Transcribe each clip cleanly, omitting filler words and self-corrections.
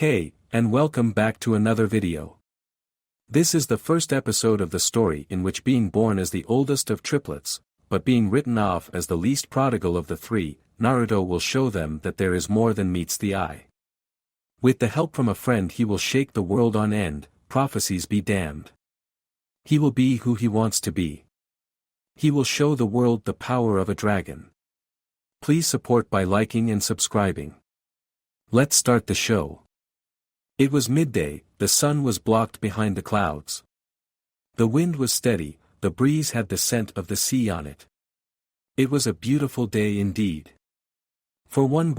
Hey, and welcome back to another video. This is the first episode of the story in which being born as the oldest of triplets, but being written off as the least prodigal of the three, Naruto will show them that there is more than meets the eye. With the help from a friend he will shake the world on end, prophecies be damned. He will be who he wants to be. He will show the world the power of a dragon. Please support by liking and subscribing. Let's start the show. It was midday, the sun was blocked behind the clouds. The wind was steady, the breeze had the scent of the sea on it. It was a beautiful day indeed. For one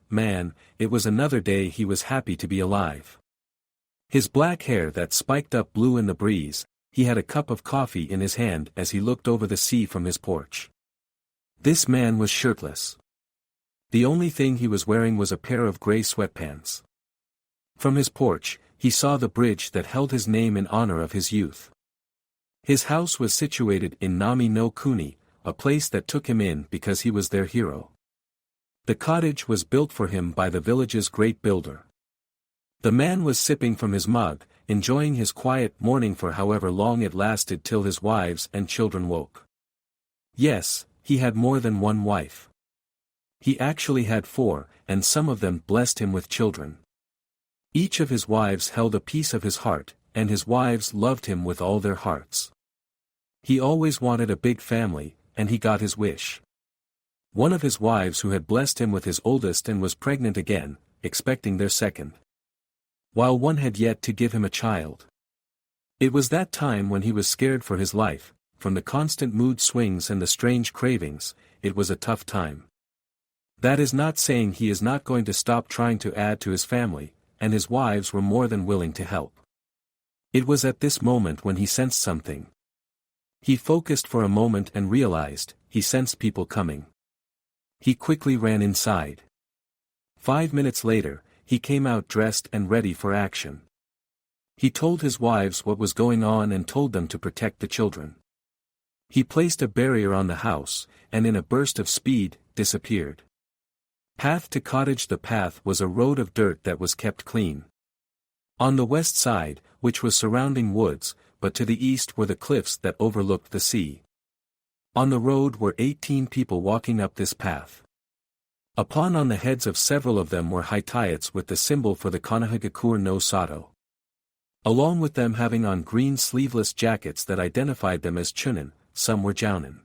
man, it was another day he was happy to be alive. His black hair that spiked up blew in the breeze, he had a cup of coffee in his hand as he looked over the sea from his porch. This man was shirtless. The only thing he was wearing was a pair of gray sweatpants. From his porch, he saw the bridge that held his name in honor of his youth. His house was situated in Nami no Kuni, a place that took him in because he was their hero. The cottage was built for him by the village's great builder. The man was sipping from his mug, enjoying his quiet morning for however long it lasted till his wives and children woke. Yes, he had more than one wife. He actually had 4, and some of them blessed him with children. Each of his wives held a piece of his heart, and his wives loved him with all their hearts. He always wanted a big family, and he got his wish. One of his wives who had blessed him with his oldest and was pregnant again, expecting their second. While one had yet to give him a child. It was that time when he was scared for his life, from the constant mood swings and the strange cravings, it was a tough time. That is not saying he is not going to stop trying to add to his family, and his wives were more than willing to help. It was at this moment when he sensed something. He focused for a moment and realized, he sensed people coming. He quickly ran inside. 5 minutes later, he came out dressed and ready for action. He told his wives what was going on and told them to protect the children. He placed a barrier on the house, and in a burst of speed, disappeared. Path to cottage. The path was a road of dirt that was kept clean. On the west side, which was surrounding woods, but to the east were the cliffs that overlooked the sea. On the road were 18 people walking up this path. On the heads of several of them were hitayates with the symbol for the Konohagakure no Sato. Along with them having on green sleeveless jackets that identified them as chunin, some were jounin.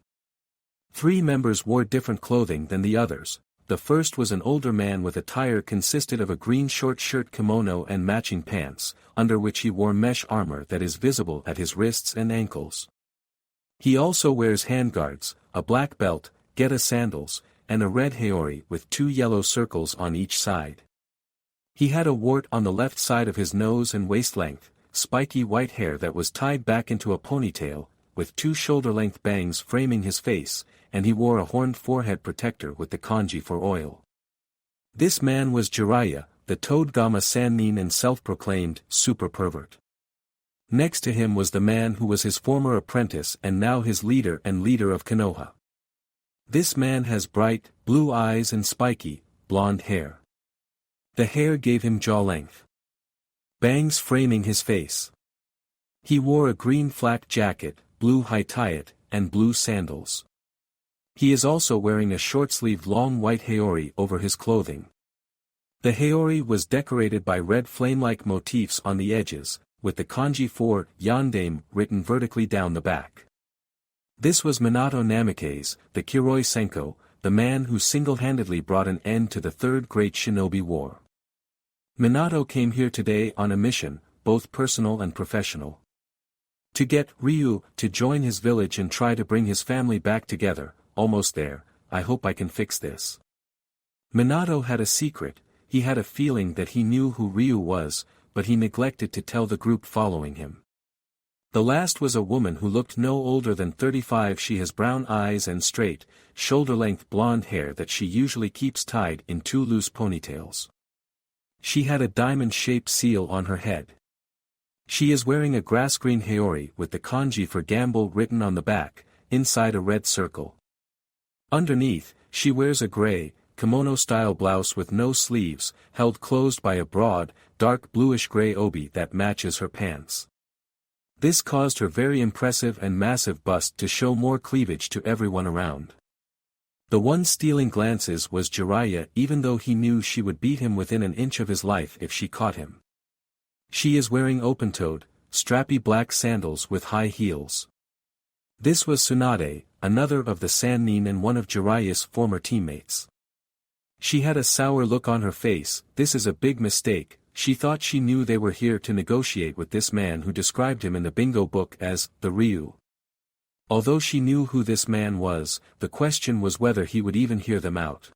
3 members wore different clothing than the others. The first was an older man with attire consisted of a green short shirt kimono and matching pants, under which he wore mesh armor that is visible at his wrists and ankles. He also wears handguards, a black belt, geta sandals, and a red haori with 2 yellow circles on each side. He had a wart on the left side of his nose and waist-length, spiky white hair that was tied back into a ponytail, with 2 shoulder-length bangs framing his face, and he wore a horned forehead protector with the kanji for oil. This man was Jiraiya, the Toad-gama Sannin and self-proclaimed super pervert. Next to him was the man who was his former apprentice and now his leader and leader of Konoha. This man has bright, blue eyes and spiky, blonde hair. The hair gave him jaw length. Bangs framing his face. He wore a green flak jacket, blue hitayat, and blue sandals. He is also wearing a short-sleeved long white haori over his clothing. The haori was decorated by red flame-like motifs on the edges, with the kanji for yandame written vertically down the back. This was Minato Namikaze, the Kiroi Senko, the man who single-handedly brought an end to the Third Great Shinobi War. Minato came here today on a mission, both personal and professional. To get Ryu to join his village and try to bring his family back together. Almost there, I hope I can fix this. Minato had a secret, he had a feeling that he knew who Ryu was, but he neglected to tell the group following him. The last was a woman who looked no older than 35. She has brown eyes and straight, shoulder-length blonde hair that she usually keeps tied in 2 loose ponytails. She had a diamond-shaped seal on her head. She is wearing a grass-green haori with the kanji for gamble written on the back, inside a red circle. Underneath, she wears a gray, kimono-style blouse with no sleeves, held closed by a broad, dark bluish-gray obi that matches her pants. This caused her very impressive and massive bust to show more cleavage to everyone around. The one stealing glances was Jiraiya, even though he knew she would beat him within an inch of his life if she caught him. She is wearing open-toed, strappy black sandals with high heels. This was Tsunade, another of the Sannin and one of Jiraiya's former teammates. She had a sour look on her face. This is a big mistake. She thought she knew they were here to negotiate with this man who described him in the bingo book as the Ryu. Although she knew who this man was, the question was whether he would even hear them out.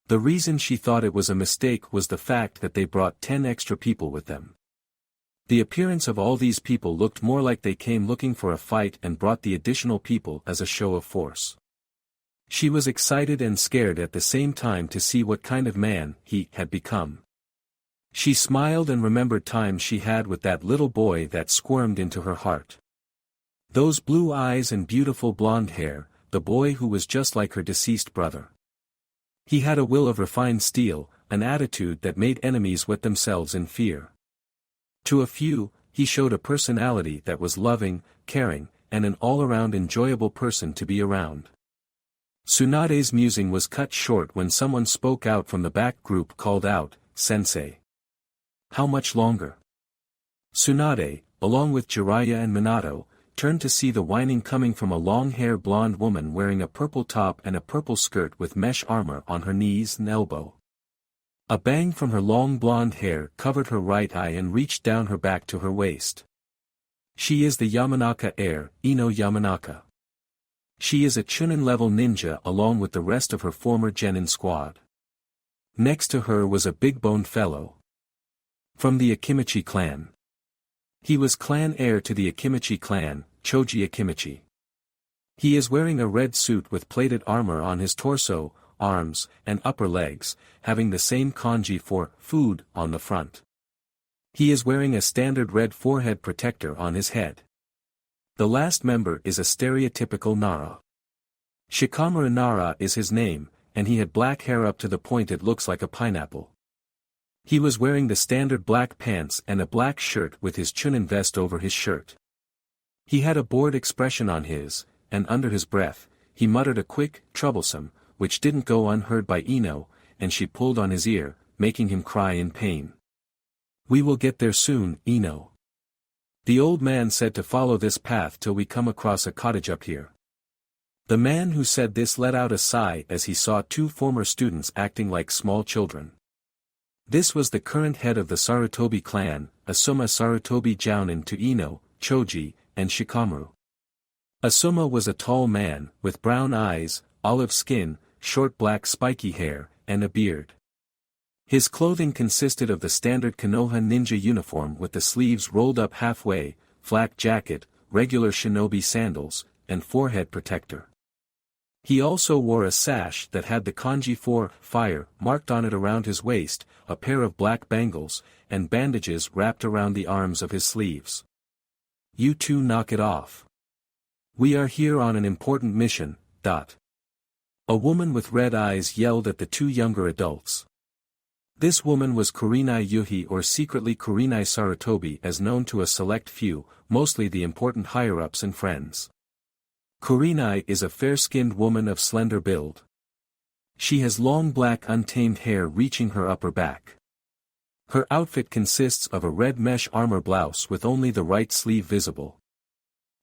The reason she thought it was a mistake was the fact that they brought 10 extra people with them. The appearance of all these people looked more like they came looking for a fight and brought the additional people as a show of force. She was excited and scared at the same time to see what kind of man he had become. She smiled and remembered times she had with that little boy that squirmed into her heart. Those blue eyes and beautiful blonde hair, the boy who was just like her deceased brother. He had a will of refined steel, an attitude that made enemies wet themselves in fear. To a few, he showed a personality that was loving, caring, and an all-around enjoyable person to be around. Tsunade's musing was cut short when someone spoke out from the back group called out, "Sensei. How much longer?" Tsunade, along with Jiraiya and Minato, turned to see the whining coming from a long-haired blonde woman wearing a purple top and a purple skirt with mesh armor on her knees and elbow. A bang from her long blonde hair covered her right eye and reached down her back to her waist. She is the Yamanaka heir, Ino Yamanaka. She is a Chunin-level ninja along with the rest of her former genin squad. Next to her was a big-boned fellow from the Akimichi clan. He was clan heir to the Akimichi clan, Choji Akimichi. He is wearing a red suit with plated armor on his torso, arms, and upper legs, having the same kanji for food on the front. He is wearing a standard red forehead protector on his head. The last member is a stereotypical Nara. Shikamaru Nara is his name, and he had black hair up to the point it looks like a pineapple. He was wearing the standard black pants and a black shirt with his Chunin vest over his shirt. He had a bored expression on his, and under his breath, he muttered a quick, troublesome, which didn't go unheard by Ino, and she pulled on his ear, making him cry in pain. "We will get there soon, Ino." The old man said to follow this path till we come across a cottage up here. The man who said this let out a sigh as he saw two former students acting like small children. This was the current head of the Sarutobi clan, Asuma Sarutobi Jounin to Ino, Choji, and Shikamaru. Asuma was a tall man, with brown eyes, olive skin, short black spiky hair, and a beard. His clothing consisted of the standard Konoha ninja uniform with the sleeves rolled up halfway, flak jacket, regular shinobi sandals, and forehead protector. He also wore a sash that had the kanji for fire marked on it around his waist, a pair of black bangles, and bandages wrapped around the arms of his sleeves. "You two knock it off. We are here on an important mission, . A woman with red eyes yelled at the two younger adults. This woman was Kurenai Yuhi, or secretly Kurenai Sarutobi, as known to a select few, mostly the important higher-ups and friends. Kurenai is a fair-skinned woman of slender build. She has long black untamed hair reaching her upper back. Her outfit consists of a red mesh armor blouse with only the right sleeve visible.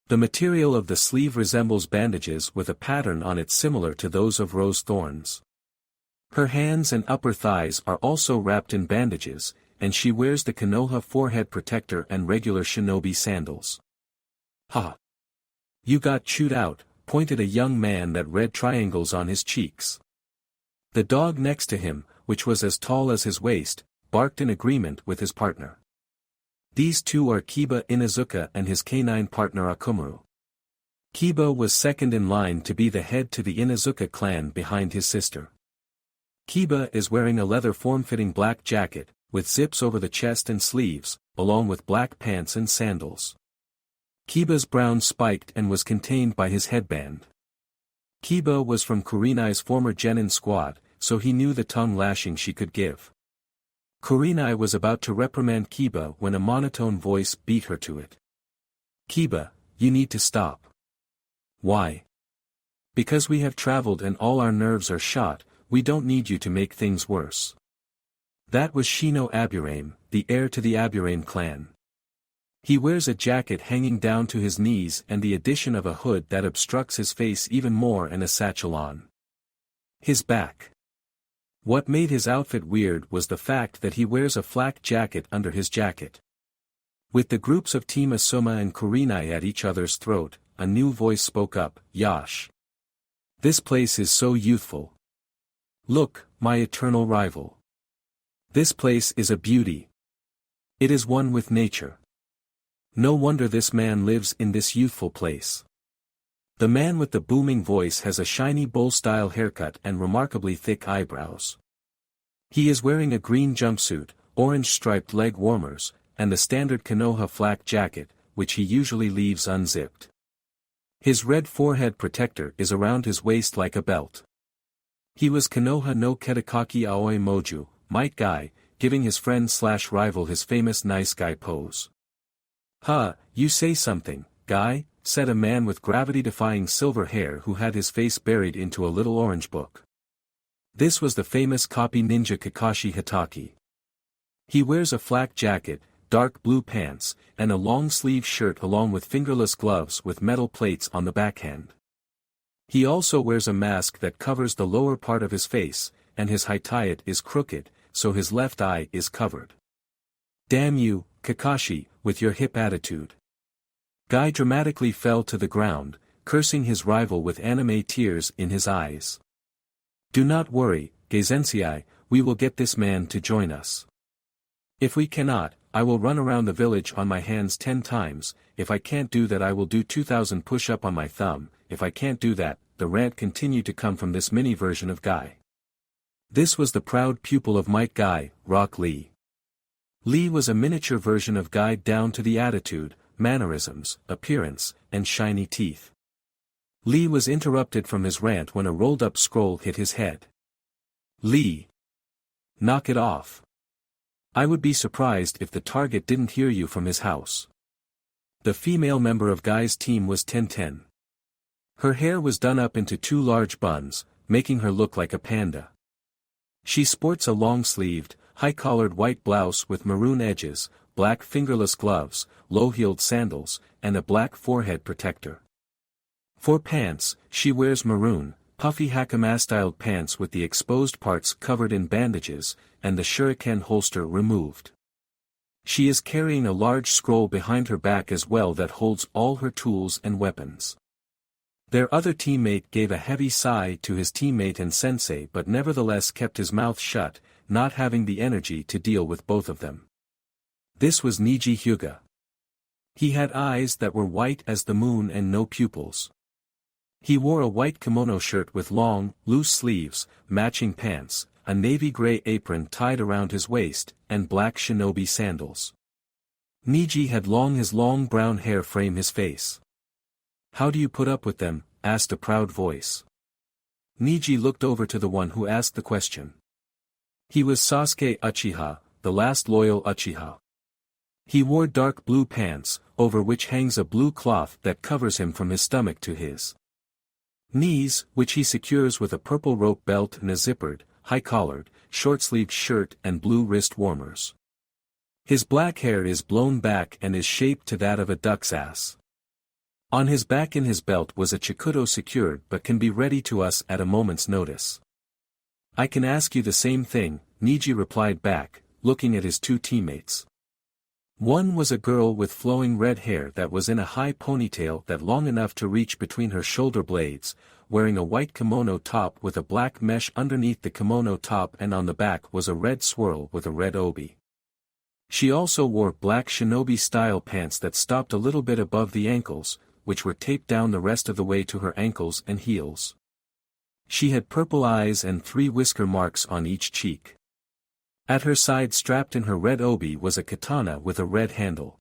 The material of the sleeve resembles bandages with a pattern on it similar to those of rose thorns. Her hands and upper thighs are also wrapped in bandages, and she wears the Konoha forehead protector and regular shinobi sandals. "Ha! You got chewed out," pointed a young man that red triangles on his cheeks. The dog next to him, which was as tall as his waist, barked in agreement with his partner. These two are Kiba Inuzuka and his canine partner Akumuru. Kiba was second in line to be the head to the Inuzuka clan behind his sister. Kiba is wearing a leather form-fitting black jacket, with zips over the chest and sleeves, along with black pants and sandals. Kiba's brown spiked and was contained by his headband. Kiba was from Kurenai's former genin squad, so he knew the tongue lashing she could give. Kurenai was about to reprimand Kiba when a monotone voice beat her to it. "Kiba, you need to stop." "Why?" "Because we have traveled and all our nerves are shot, we don't need you to make things worse." That was Shino Aburame, the heir to the Aburame clan. He wears a jacket hanging down to his knees and the addition of a hood that obstructs his face even more and a satchel on his back. What made his outfit weird was the fact that he wears a flak jacket under his jacket. With the groups of Team Asuma and Kurenai at each other's throat, a new voice spoke up, "Yash. This place is so youthful. Look, my eternal rival. This place is a beauty. It is one with nature. No wonder this man lives in this youthful place." The man with the booming voice has a shiny bowl-style haircut and remarkably thick eyebrows. He is wearing a green jumpsuit, orange-striped leg warmers, and the standard Konoha flak jacket, which he usually leaves unzipped. His red forehead protector is around his waist like a belt. He was Konoha no Ketakaki Aoi Moju, Might Guy, giving his friend/rival his famous nice guy pose. "Huh, you say something, guy," said a man with gravity-defying silver hair who had his face buried into a little orange book. This was the famous copy ninja Kakashi Hatake. He wears a flak jacket, dark blue pants, and a long-sleeve shirt along with fingerless gloves with metal plates on the backhand. He also wears a mask that covers the lower part of his face, and his hitayat is crooked, so his left eye is covered. "Damn you, Kakashi, with your hip attitude." Guy dramatically fell to the ground, cursing his rival with anime tears in his eyes. "Do not worry, Geizensei, we will get this man to join us. If we cannot, I will run around the village on my hands 10 times, if I can't do that I will do 2,000 push-up on my thumb, if I can't do that." The rant continued to come from this mini version of Guy. This was the proud pupil of Might Guy, Rock Lee. Lee was a miniature version of Guy down to the attitude, mannerisms, appearance, and shiny teeth. Lee was interrupted from his rant when a rolled-up scroll hit his head. "Lee! Knock it off. I would be surprised if the target didn't hear you from his house." The female member of Guy's team was Tenten. Her hair was done up into 2 large buns, making her look like a panda. She sports a long-sleeved, high-collared white blouse with maroon edges, black fingerless gloves, low-heeled sandals, and a black forehead protector. For pants, she wears maroon, puffy hakama-styled pants with the exposed parts covered in bandages, and the shuriken holster removed. She is carrying a large scroll behind her back as well that holds all her tools and weapons. Their other teammate gave a heavy sigh to his teammate and sensei but nevertheless kept his mouth shut, not having the energy to deal with both of them. This was Niji Hyuga. He had eyes that were white as the moon and no pupils. He wore a white kimono shirt with long, loose sleeves, matching pants, a navy gray apron tied around his waist, and black shinobi sandals. Niji had his long brown hair frame his face. "How do you put up with them?" asked a proud voice. Niji looked over to the one who asked the question. He was Sasuke Uchiha, the last loyal Uchiha. He wore dark blue pants, over which hangs a blue cloth that covers him from his stomach to his knees, which he secures with a purple rope belt and a zippered, high-collared, short-sleeved shirt and blue wrist warmers. His black hair is blown back and is shaped to that of a duck's ass. On his back in his belt was a chikudo secured but can be ready to us at a moment's notice. "I can ask you the same thing," Niji replied back, looking at his 2 teammates. One was a girl with flowing red hair that was in a high ponytail that long enough to reach between her shoulder blades, wearing a white kimono top with a black mesh underneath the kimono top, and on the back was a red swirl with a red obi. She also wore black shinobi-style pants that stopped a little bit above the ankles, which were taped down the rest of the way to her ankles and heels. She had purple eyes and 3 whisker marks on each cheek. At her side, strapped in her red obi, was a katana with a red handle.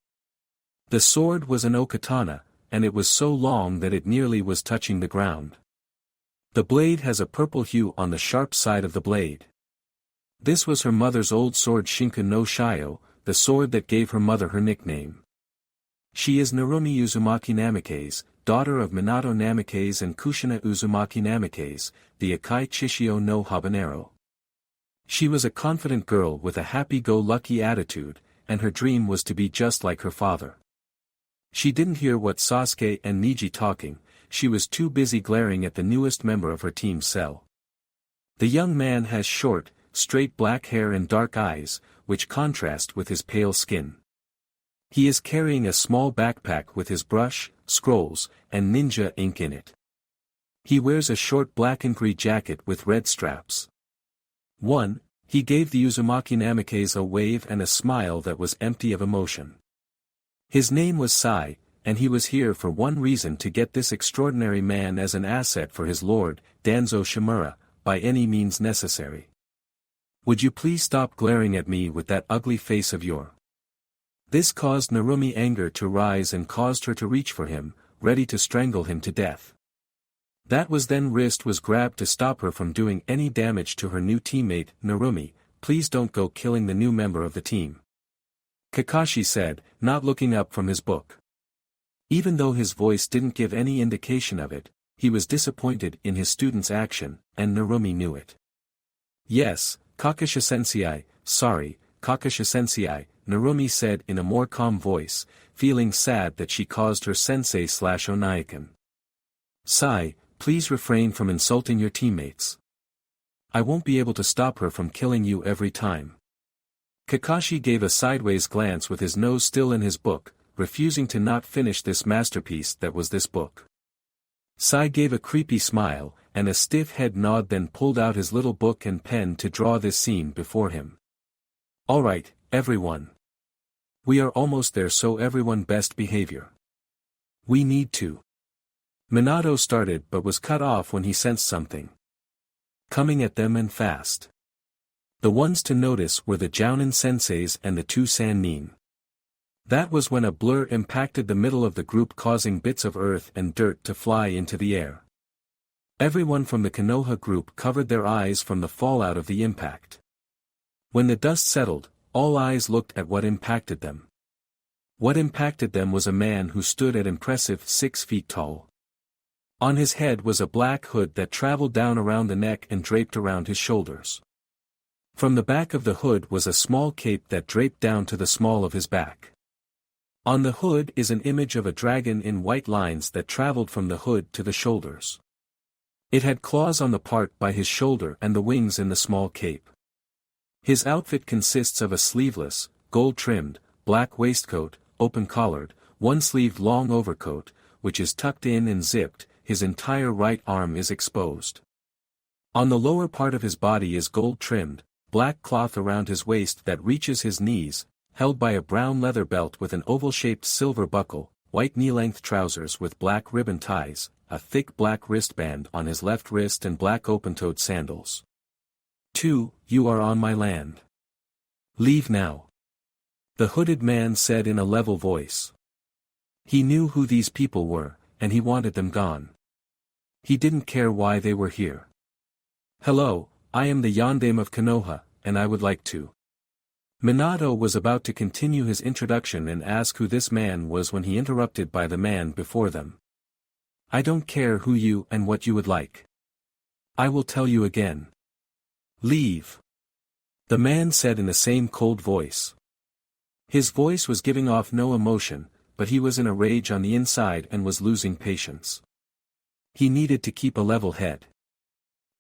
The sword was an okatana, and it was so long that it nearly was touching the ground. The blade has a purple hue on the sharp side of the blade. This was her mother's old sword Shinku no Shio, the sword that gave her mother her nickname. She is Narumi Uzumaki Namikaze, daughter of Minato Namikaze and Kushina Uzumaki Namikaze, the Akai Chishio no Habanero. She was a confident girl with a happy-go-lucky attitude, and her dream was to be just like her father. She didn't hear what Sasuke and Neji talking, she was too busy glaring at the newest member of her team's cell. The young man has short, straight black hair and dark eyes, which contrast with his pale skin. He is carrying a small backpack with his brush, scrolls, and ninja ink in it. He wears a short black and gray jacket with red straps. He gave the Uzumaki Namikaze a wave and a smile that was empty of emotion. His name was Sai, and he was here for one reason: to get this extraordinary man as an asset for his lord, Danzo Shimura, by any means necessary. Would you please stop glaring at me with that ugly face of yours? This caused Narumi anger to rise and caused her to reach for him, ready to strangle him to death. That was then wrist was grabbed to stop her from doing any damage to her new teammate. Narumi, please don't go killing the new member of the team, Kakashi said, not looking up from his book. Even though his voice didn't give any indication of it, he was disappointed in his student's action, and Narumi knew it. Yes, Kakashi-sensei, sorry, Kakashi-sensei, Narumi said in a more calm voice, feeling sad that she caused her sensei/Onaikan. Sai, please refrain from insulting your teammates. I won't be able to stop her from killing you every time. Kakashi gave a sideways glance with his nose still in his book, refusing to not finish this masterpiece that was this book. Sai gave a creepy smile, and a stiff head nod, then pulled out his little book and pen to draw this scene before him. Alright, everyone. We are almost there, so everyone best behavior. We need to. Minato started but was cut off when he sensed something coming at them, and fast. The ones to notice were the Jounin senseis and the two Sannin. That was when a blur impacted the middle of the group, causing bits of earth and dirt to fly into the air. Everyone from the Konoha group covered their eyes from the fallout of the impact. When the dust settled, all eyes looked at what impacted them. What impacted them was a man who stood at impressive 6 feet tall. On his head was a black hood that traveled down around the neck and draped around his shoulders. From the back of the hood was a small cape that draped down to the small of his back. On the hood is an image of a dragon in white lines that traveled from the hood to the shoulders. It had claws on the part by his shoulder and the wings in the small cape. His outfit consists of a sleeveless, gold-trimmed, black waistcoat, open-collared, one-sleeved long overcoat, which is tucked in and zipped. His entire right arm is exposed. On the lower part of his body is gold-trimmed, black cloth around his waist that reaches his knees, held by a brown leather belt with an oval-shaped silver buckle, white knee-length trousers with black ribbon ties, a thick black wristband on his left wrist, and black open-toed sandals. 2. You are on my land. Leave now. The hooded man said in a level voice. He knew who these people were, and he wanted them gone. He didn't care why they were here. Hello, I am the Yondaime of Konoha, and I would like to. Minato was about to continue his introduction and ask who this man was when he interrupted by the man before them. I don't care who you and what you would like. I will tell you again. Leave. The man said in the same cold voice. His voice was giving off no emotion, but he was in a rage on the inside and was losing patience. He needed to keep a level head.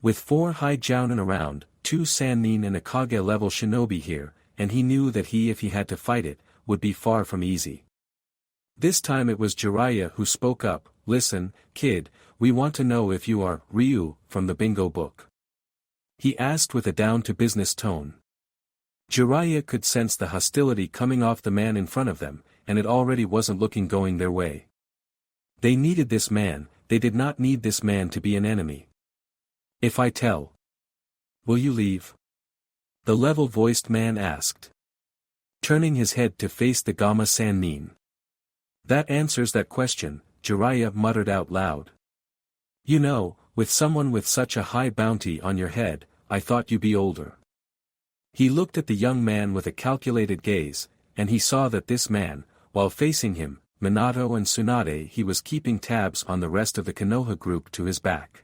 With 4 high Jounin around, 2 Sannin and a Kage-level shinobi here, and he knew that if he had to fight it, would be far from easy. This time it was Jiraiya who spoke up. Listen, kid, we want to know if you are Ryu from the bingo book. He asked with a down-to-business tone. Jiraiya could sense the hostility coming off the man in front of them, and it already wasn't looking going their way. They needed this man, they did not need this man to be an enemy. If I tell, will you leave? The level-voiced man asked, turning his head to face the Gamma Sannin. That answers that question, Jiraiya muttered out loud. You know, With someone with such a high bounty on your head, I thought you be older. He looked at the young man with a calculated gaze, and he saw that this man, while facing him, Minato and Tsunade, he was keeping tabs on the rest of the Konoha group to his back.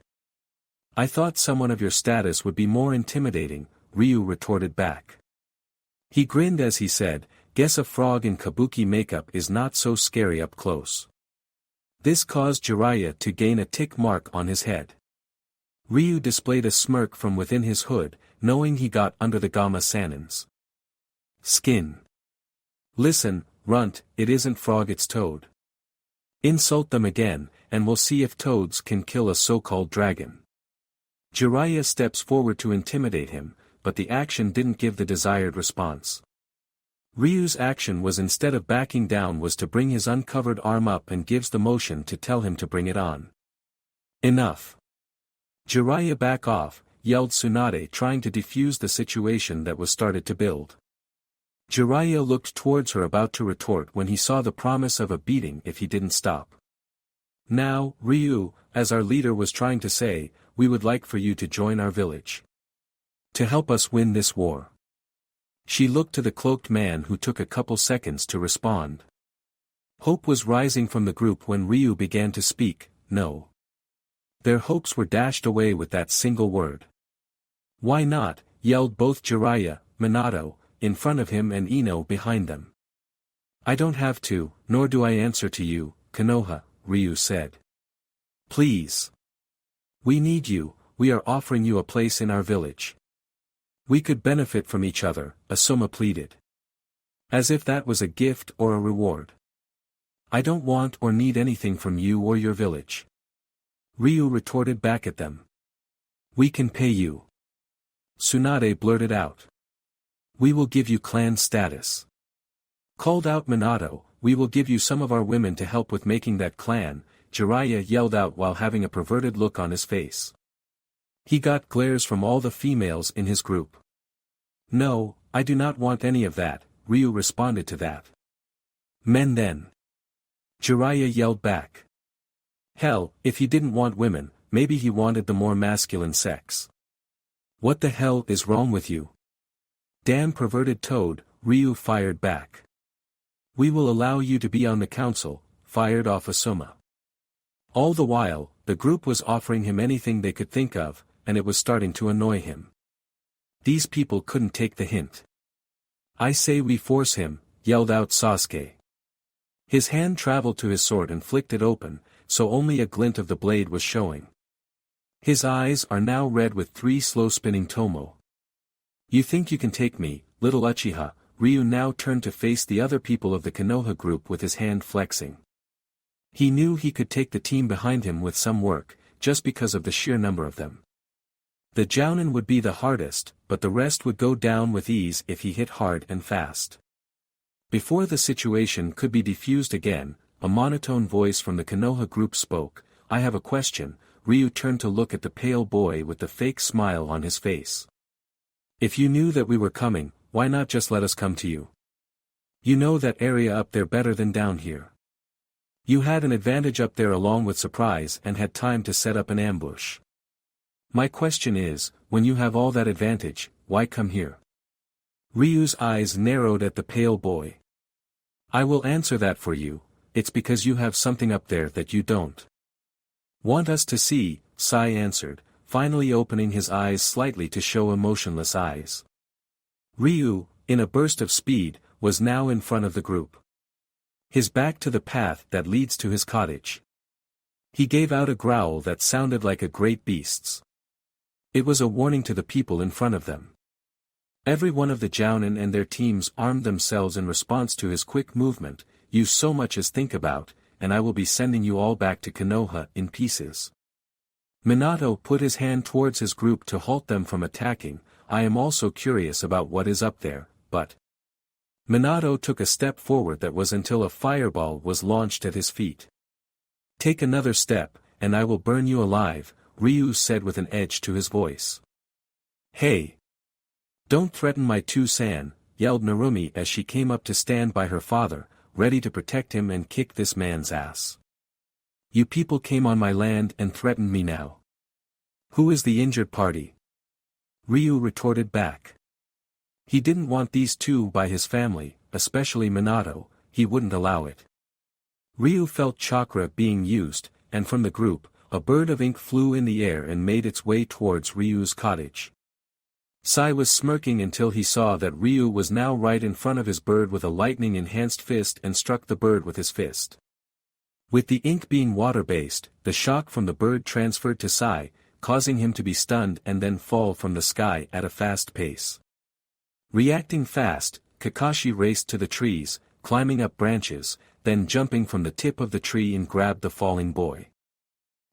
I thought someone of your status would be more intimidating, Ryu retorted back. He grinned as he said, guess a frog in kabuki makeup is not so scary up close. This caused Jiraiya to gain a tick mark on his head. Ryu displayed a smirk from within his hood, knowing he got under the Gamma Sanin's skin. Listen, runt, it isn't frog, it's toad. Insult them again, and we'll see if toads can kill a so-called dragon. Jiraiya steps forward to intimidate him, but the action didn't give the desired response. Ryu's action was, instead of backing down, was to bring his uncovered arm up and gives the motion to tell him to bring it on. Enough. Jiraiya, back off, yelled Tsunade, trying to defuse the situation that was started to build. Jiraiya looked towards her, about to retort, when he saw the promise of a beating if he didn't stop. Now, Ryu, as our leader was trying to say, we would like for you to join our village. To help us win this war. She looked to the cloaked man, who took a couple seconds to respond. Hope was rising from the group when Ryu began to speak. No. Their hopes were dashed away with that single word. Why not, yelled both Jiraiya, Minato, in front of him, and Ino behind them. I don't have to, nor do I answer to you, Konoha, Ryu said. Please. We need you, we are offering you a place in our village. We could benefit from each other, Asuma pleaded. As if that was a gift or a reward. I don't want or need anything from you or your village. Ryu retorted back at them. We can pay you. Tsunade blurted out. We will give you clan status. Called out Minato, we will give you some of our women to help with making that clan, Jiraiya yelled out while having a perverted look on his face. He got glares from all the females in his group. No, I do not want any of that, Ryu responded to that. Men then. Jiraiya yelled back. Hell, if he didn't want women, maybe he wanted the more masculine sex. What the hell is wrong with you? Damn perverted toad, Ryu fired back. We will allow you to be on the council, fired off Asuma. All the while, the group was offering him anything they could think of, and it was starting to annoy him. These people couldn't take the hint. I say we force him, yelled out Sasuke. His hand traveled to his sword and flicked it open, so only a glint of the blade was showing. His eyes are now red with 3 slow-spinning tomo. You think you can take me, little Uchiha? Ryu now turned to face the other people of the Konoha group with his hand flexing. He knew he could take the team behind him with some work, just because of the sheer number of them. The Jounin would be the hardest, but the rest would go down with ease if he hit hard and fast. Before the situation could be defused again, a monotone voice from the Konoha group spoke. I have a question. Ryu turned to look at the pale boy with the fake smile on his face. If you knew that we were coming, why not just let us come to you? You know that area up there better than down here. You had an advantage up there along with surprise and had time to set up an ambush. My question is, when you have all that advantage, why come here? Ryu's eyes narrowed at the pale boy. I will answer that for you, it's because you have something up there that you don't. Want us to see, Sai answered, finally opening his eyes slightly to show emotionless eyes. Ryu, in a burst of speed, was now in front of the group. His back to the path that leads to his cottage. He gave out a growl that sounded like a great beast's. It was a warning to the people in front of them. Every one of the Jounin and their teams armed themselves in response to his quick movement. You so much as think about, and I will be sending you all back to Konoha in pieces. Minato put his hand towards his group to halt them from attacking. I am also curious about what is up there, but... Minato took a step forward that was until a fireball was launched at his feet. Take another step, and I will burn you alive, Ryu said with an edge to his voice. Hey! Don't threaten my two-san, yelled Narumi as she came up to stand by her father, ready to protect him and kick this man's ass. You people came on my land and threatened me now. Who is the injured party? Ryu retorted back. He didn't want these two by his family, especially Minato, he wouldn't allow it. Ryu felt chakra being used, and from the group, a bird of ink flew in the air and made its way towards Ryu's cottage. Sai was smirking until he saw that Ryu was now right in front of his bird with a lightning-enhanced fist and struck the bird with his fist. With the ink being water-based, the shock from the bird transferred to Sai, causing him to be stunned and then fall from the sky at a fast pace. Reacting fast, Kakashi raced to the trees, climbing up branches, then jumping from the tip of the tree and grabbed the falling boy.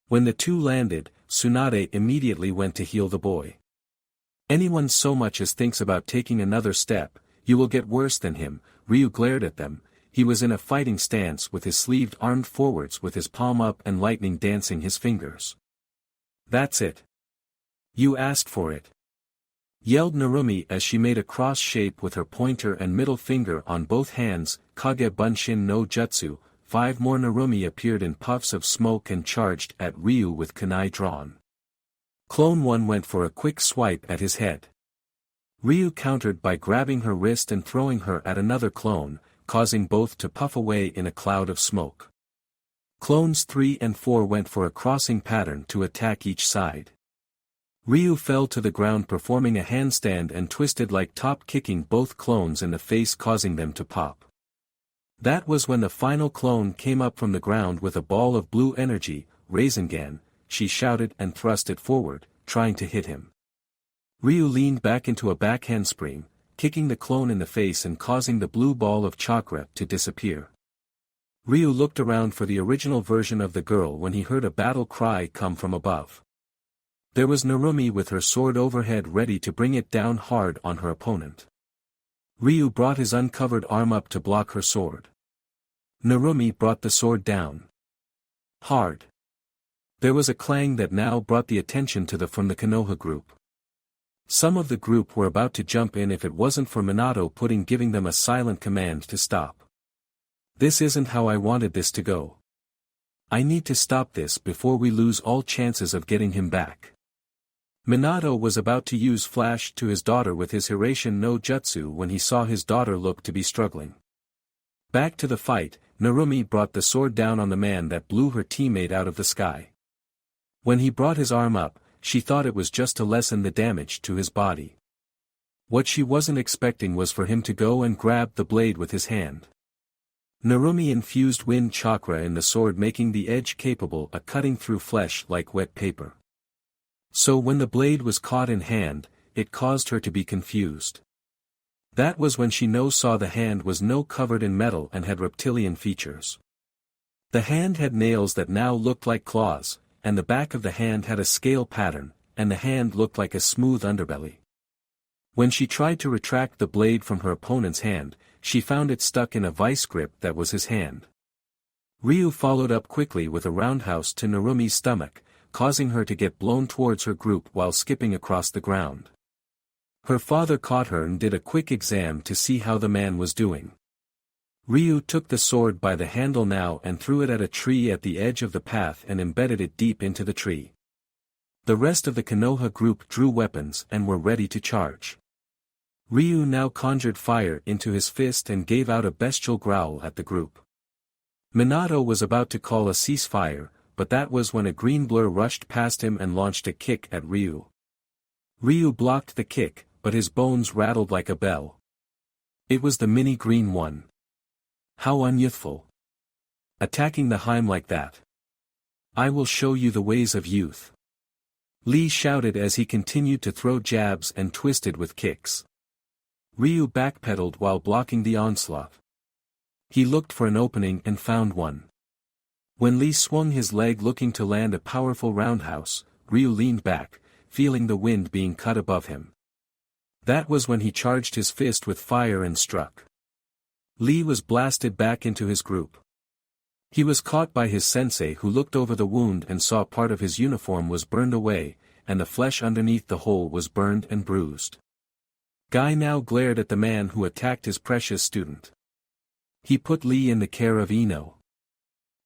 When the two landed, Tsunade immediately went to heal the boy. Anyone so much as thinks about taking another step, you will get worse than him. Ryu glared at them. He was in a fighting stance with his sleeved armed forwards with his palm up and lightning dancing his fingers. That's it. You asked for it. Yelled Narumi as she made a cross shape with her pointer and middle finger on both hands. Kage Bunshin no Jutsu. 5 more Narumi appeared in puffs of smoke and charged at Ryu with kunai drawn. Clone 1 went for a quick swipe at his head. Ryu countered by grabbing her wrist and throwing her at another clone, causing both to puff away in a cloud of smoke. Clones 3 and 4 went for a crossing pattern to attack each side. Ryu fell to the ground performing a handstand and twisted like top, kicking both clones in the face, causing them to pop. That was when the final clone came up from the ground with a ball of blue energy. Rasengan, she shouted and thrust it forward, trying to hit him. Ryu leaned back into a back handspring, kicking the clone in the face and causing the blue ball of chakra to disappear. Ryu looked around for the original version of the girl when he heard a battle cry come from above. There was Narumi with her sword overhead ready to bring it down hard on her opponent. Ryu brought his uncovered arm up to block her sword. Narumi brought the sword down hard. There was a clang that now brought the attention from the Konoha group. Some of the group were about to jump in if it wasn't for Minato giving them a silent command to stop. This isn't how I wanted this to go. I need to stop this before we lose all chances of getting him back. Minato was about to use flash to his daughter with his Hirashin no Jutsu when he saw his daughter look to be struggling. Back to the fight, Narumi brought the sword down on the man that blew her teammate out of the sky. When he brought his arm up, she thought it was just to lessen the damage to his body. What she wasn't expecting was for him to go and grab the blade with his hand. Narumi infused wind chakra in the sword, making the edge capable of cutting through flesh like wet paper. So when the blade was caught in hand, it caused her to be confused. That was when she saw the hand was covered in metal and had reptilian features. The hand had nails that now looked like claws, and the back of the hand had a scale pattern, and the hand looked like a smooth underbelly. When she tried to retract the blade from her opponent's hand, she found it stuck in a vice grip that was his hand. Ryu followed up quickly with a roundhouse to Narumi's stomach, causing her to get blown towards her group while skipping across the ground. Her father caught her and did a quick exam to see how the man was doing. Ryu took the sword by the handle now and threw it at a tree at the edge of the path and embedded it deep into the tree. The rest of the Konoha group drew weapons and were ready to charge. Ryu now conjured fire into his fist and gave out a bestial growl at the group. Minato was about to call a ceasefire, but that was when a green blur rushed past him and launched a kick at Ryu. Ryu blocked the kick, but his bones rattled like a bell. It was the mini green one. How unyouthful. Attacking the Heim like that. I will show you the ways of youth. Lee shouted as he continued to throw jabs and twisted with kicks. Ryu backpedaled while blocking the onslaught. He looked for an opening and found one. When Lee swung his leg looking to land a powerful roundhouse, Ryu leaned back, feeling the wind being cut above him. That was when he charged his fist with fire and struck. Lee was blasted back into his group. He was caught by his sensei, who looked over the wound and saw part of his uniform was burned away, and the flesh underneath the hole was burned and bruised. Guy now glared at the man who attacked his precious student. He put Lee in the care of Ino.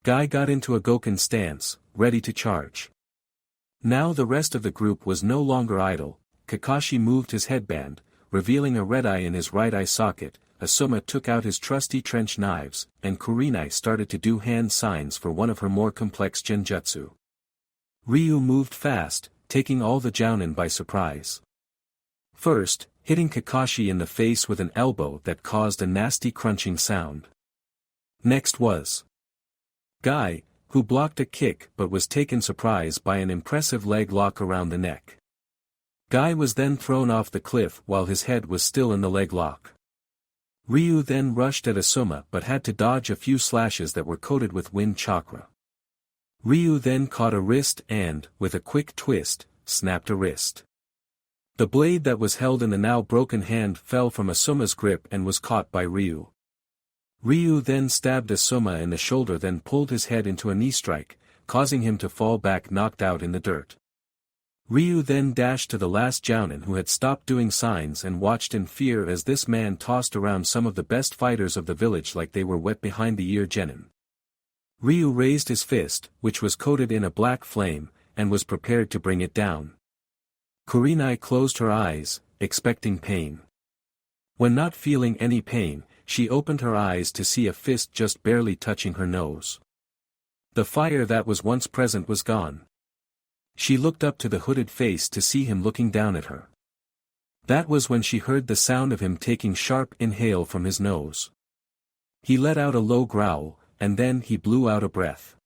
Guy got into a Goken stance, ready to charge. Now the rest of the group was no longer idle. Kakashi moved his headband, revealing a red eye in his right eye socket. Asuma took out his trusty trench knives, and Kurenai started to do hand signs for one of her more complex genjutsu. Ryu moved fast, taking all the jounin by surprise. First, hitting Kakashi in the face with an elbow that caused a nasty crunching sound. Next was Guy, who blocked a kick but was taken surprise by an impressive leg lock around the neck. Guy was then thrown off the cliff while his head was still in the leg lock. Ryu then rushed at Asuma but had to dodge a few slashes that were coated with wind chakra. Ryu then caught a wrist and, with a quick twist, snapped a wrist. The blade that was held in the now broken hand fell from Asuma's grip and was caught by Ryu. Ryu then stabbed Asuma in the shoulder, then pulled his head into a knee strike, causing him to fall back knocked out in the dirt. Ryu then dashed to the last jounin who had stopped doing signs and watched in fear as this man tossed around some of the best fighters of the village like they were wet behind the ear genin. Ryu raised his fist, which was coated in a black flame, and was prepared to bring it down. Kurenai closed her eyes, expecting pain. When not feeling any pain, she opened her eyes to see a fist just barely touching her nose. The fire that was once present was gone. She looked up to the hooded face to see him looking down at her. That was when she heard the sound of him taking sharp inhale from his nose. He let out a low growl, and then he blew out a breath.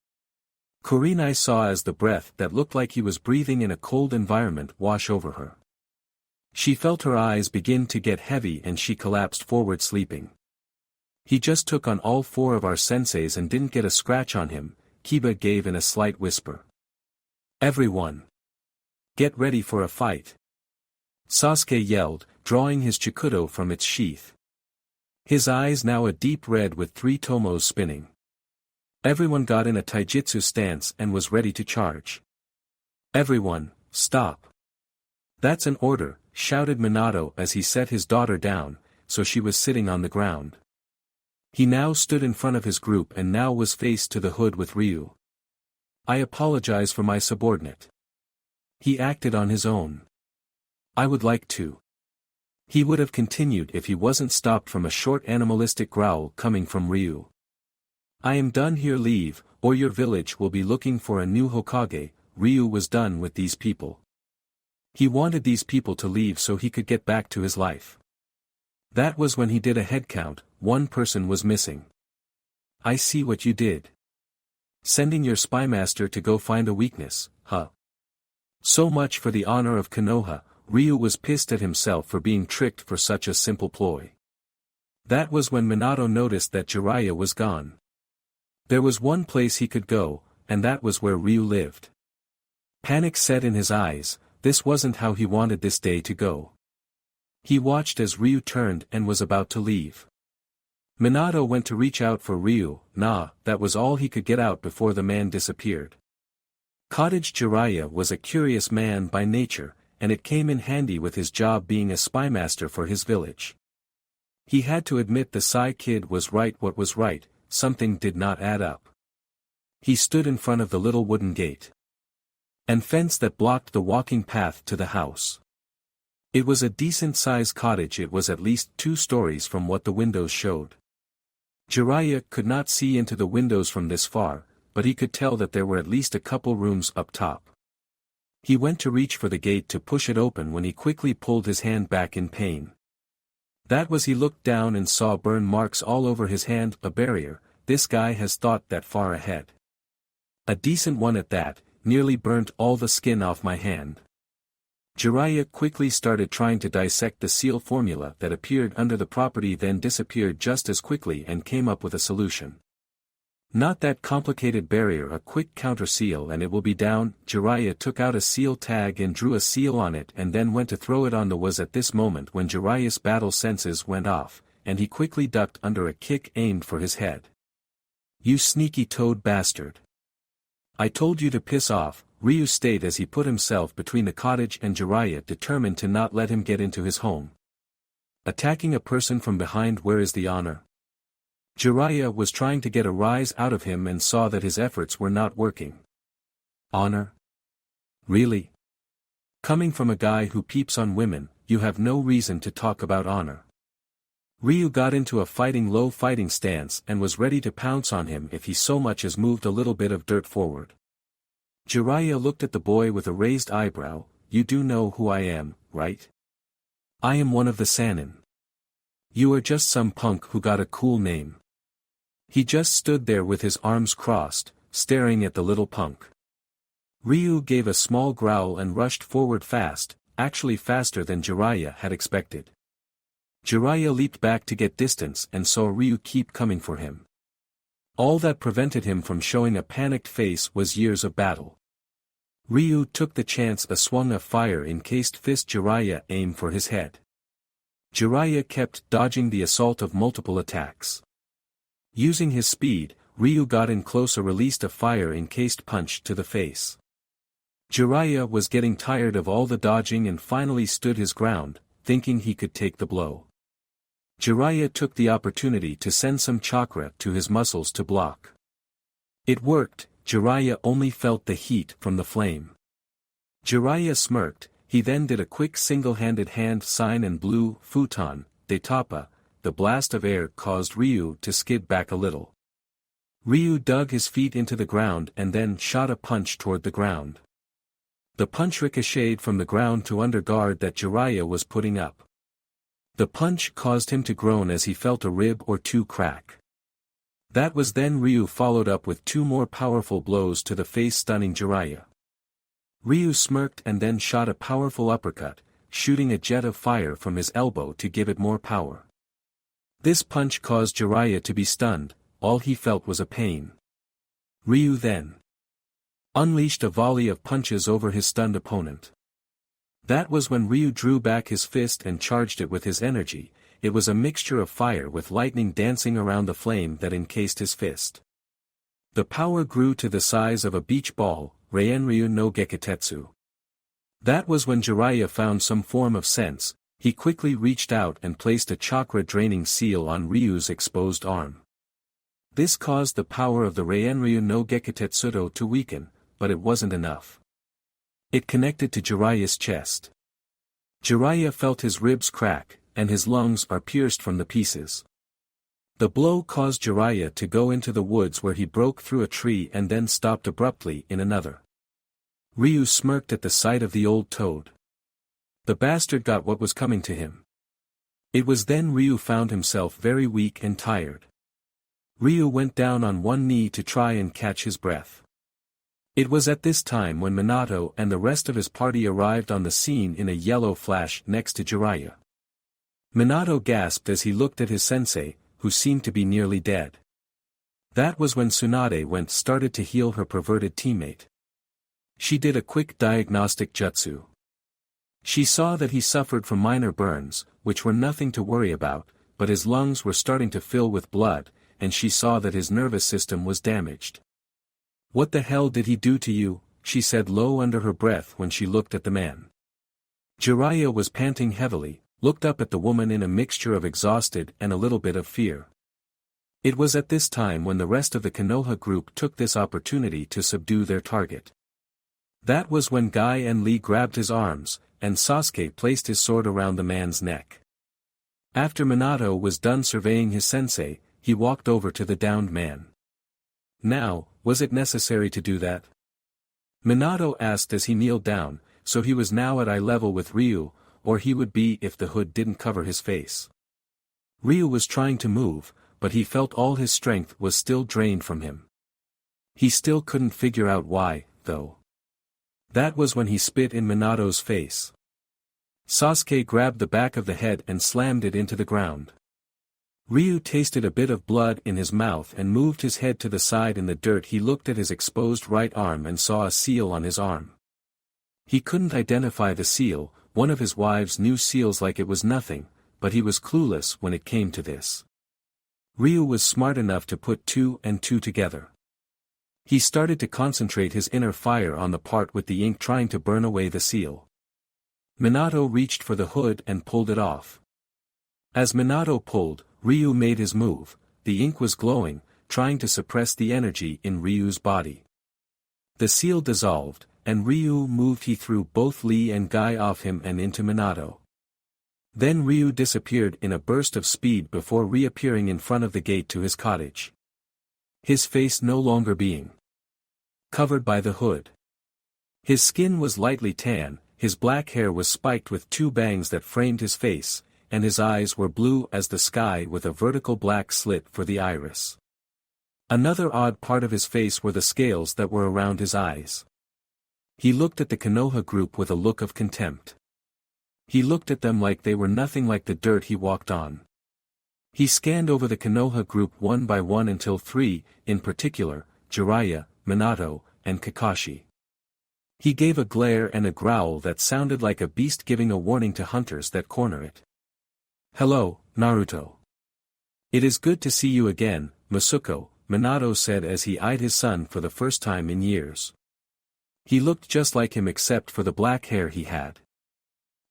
Kurenai saw as the breath that looked like he was breathing in a cold environment wash over her. She felt her eyes begin to get heavy and she collapsed forward sleeping. He just took on all four of our senseis and didn't get a scratch on him, Kiba gave in a slight whisper. Everyone! Get ready for a fight! Sasuke yelled, drawing his chikudo from its sheath. His eyes now a deep red with 3 tomos spinning. Everyone got in a taijutsu stance and was ready to charge. Everyone, stop! That's an order, shouted Minato as he set his daughter down, so she was sitting on the ground. He now stood in front of his group and now was faced to the hood with Ryu. I apologize for my subordinate. He acted on his own. I would like to. He would have continued if he wasn't stopped from a short animalistic growl coming from Ryu. I am done here, leave, or your village will be looking for a new Hokage. Ryu was done with these people. He wanted these people to leave so he could get back to his life. That was when he did a head count. 1 person was missing. I see what you did. Sending your spymaster to go find a weakness, huh? So much for the honor of Konoha. Ryu was pissed at himself for being tricked for such a simple ploy. That was when Minato noticed that Jiraiya was gone. There was one place he could go, and that was where Ryu lived. Panic set in his eyes. This wasn't how he wanted this day to go. He watched as Ryu turned and was about to leave. Minato went to reach out for Ryu. Nah, that was all he could get out before the man disappeared. Cottage Jiraiya was a curious man by nature, and it came in handy with his job being a spymaster for his village. He had to admit the Sai kid was right. What was right, something did not add up. He stood in front of the little wooden gate and fence that blocked the walking path to the house. It was a decent-sized cottage. It was at least 2 stories from what the windows showed. Jiraiya could not see into the windows from this far, but he could tell that there were at least a couple rooms up top. He went to reach for the gate to push it open when he quickly pulled his hand back in pain. That was he looked down and saw burn marks all over his hand. A barrier. This guy has thought that far ahead. A decent one at that, nearly burnt all the skin off my hand. Jiraiya quickly started trying to dissect the seal formula that appeared under the property, then disappeared just as quickly, and came up with a solution. Not that complicated barrier, a quick counter seal and it will be down. Jiraiya took out a seal tag and drew a seal on it and then went to throw it on the was at this moment when Jiraiya's battle senses went off, and he quickly ducked under a kick aimed for his head. You sneaky toad bastard. I told you to piss off, Ryu stayed as he put himself between the cottage and Jiraiya, determined to not let him get into his home. Attacking a person from behind, where is the honor? Jiraiya was trying to get a rise out of him and saw that his efforts were not working. Honor? Really? Coming from a guy who peeps on women, you have no reason to talk about honor. Ryu got into a low fighting stance and was ready to pounce on him if he so much as moved a little bit of dirt forward. Jiraiya looked at the boy with a raised eyebrow. You do know who I am, right? I am one of the Sannin. You are just some punk who got a cool name. He just stood there with his arms crossed, staring at the little punk. Ryu gave a small growl and rushed forward fast, actually faster than Jiraiya had expected. Jiraiya leaped back to get distance and saw Ryu keep coming for him. All that prevented him from showing a panicked face was years of battle. Ryu took the chance swung a fire-encased fist Jiraiya aimed for his head. Jiraiya kept dodging the assault of multiple attacks. Using his speed, Ryu got in close released a fire-encased punch to the face. Jiraiya was getting tired of all the dodging and finally stood his ground, thinking he could take the blow. Jiraiya took the opportunity to send some chakra to his muscles to block. It worked. Jiraiya only felt the heat from the flame. Jiraiya smirked. He then did a quick single-handed hand sign and blew futon, de tapa. The blast of air caused Ryu to skid back a little. Ryu dug his feet into the ground and then shot a punch toward the ground. The punch ricocheted from the ground to underguard that Jiraiya was putting up. The punch caused him to groan as he felt a rib or two crack. That was then Ryu followed up with two more powerful blows to the face stunning Jiraiya. Ryu smirked and then shot a powerful uppercut, shooting a jet of fire from his elbow to give it more power. This punch caused Jiraiya to be stunned, all he felt was a pain. Ryu then unleashed a volley of punches over his stunned opponent. That was when Ryu drew back his fist and charged it with his energy. It was a mixture of fire with lightning dancing around the flame that encased his fist. The power grew to the size of a beach ball, Ryu no Gekitetsu. That was when Jiraiya found some form of sense. He quickly reached out and placed a chakra-draining seal on Ryu's exposed arm. This caused the power of the Ryu no Gekitetsu to weaken, but it wasn't enough. It connected to Jiraiya's chest. Jiraiya felt his ribs crack, and his lungs are pierced from the pieces. The blow caused Jiraiya to go into the woods where he broke through a tree and then stopped abruptly in another. Ryu smirked at the sight of the old toad. The bastard got what was coming to him. It was then Ryu found himself very weak and tired. Ryu went down on one knee to try and catch his breath. It was at this time when Minato and the rest of his party arrived on the scene in a yellow flash next to Jiraiya. Minato gasped as he looked at his sensei, who seemed to be nearly dead. That was when Tsunade started to heal her perverted teammate. She did a quick diagnostic jutsu. She saw that he suffered from minor burns, which were nothing to worry about, but his lungs were starting to fill with blood, and she saw that his nervous system was damaged. "What the hell did he do to you?" she said low under her breath when she looked at the man. Jiraiya was panting heavily, looked up at the woman in a mixture of exhausted and a little bit of fear. It was at this time when the rest of the Konoha group took this opportunity to subdue their target. That was when Guy and Lee grabbed his arms, and Sasuke placed his sword around the man's neck. After Minato was done surveying his sensei, he walked over to the downed man. Now, was it necessary to do that? Minato asked as he kneeled down, so he was now at eye level with Ryu, or he would be if the hood didn't cover his face. Ryu was trying to move, but he felt all his strength was still drained from him. He still couldn't figure out why, though. That was when he spit in Minato's face. Sasuke grabbed the back of the head and slammed it into the ground. Ryu tasted a bit of blood in his mouth and moved his head to the side in the dirt. He looked at his exposed right arm and saw a seal on his arm. He couldn't identify the seal, one of his wives knew seals like it was nothing, but he was clueless when it came to this. Ryu was smart enough to put two and two together. He started to concentrate his inner fire on the part with the ink trying to burn away the seal. Minato reached for the hood and pulled it off. As Minato pulled, Ryu made his move. The ink was glowing, trying to suppress the energy in Ryu's body. The seal dissolved, and Ryu moved. He threw both Lee and Guy off him and into Minato. Then Ryu disappeared in a burst of speed before reappearing in front of the gate to his cottage. His face no longer being covered by the hood. His skin was lightly tan, his black hair was spiked with two bangs that framed his face, and his eyes were blue as the sky with a vertical black slit for the iris. Another odd part of his face were the scales that were around his eyes. He looked at the Konoha group with a look of contempt. He looked at them like they were nothing like the dirt he walked on. He scanned over the Konoha group one by one until three, in particular, Jiraiya, Minato, and Kakashi. He gave a glare and a growl that sounded like a beast giving a warning to hunters that corner it. "Hello, Naruto. It is good to see you again, Masuko," Minato said as he eyed his son for the first time in years. He looked just like him except for the black hair he had.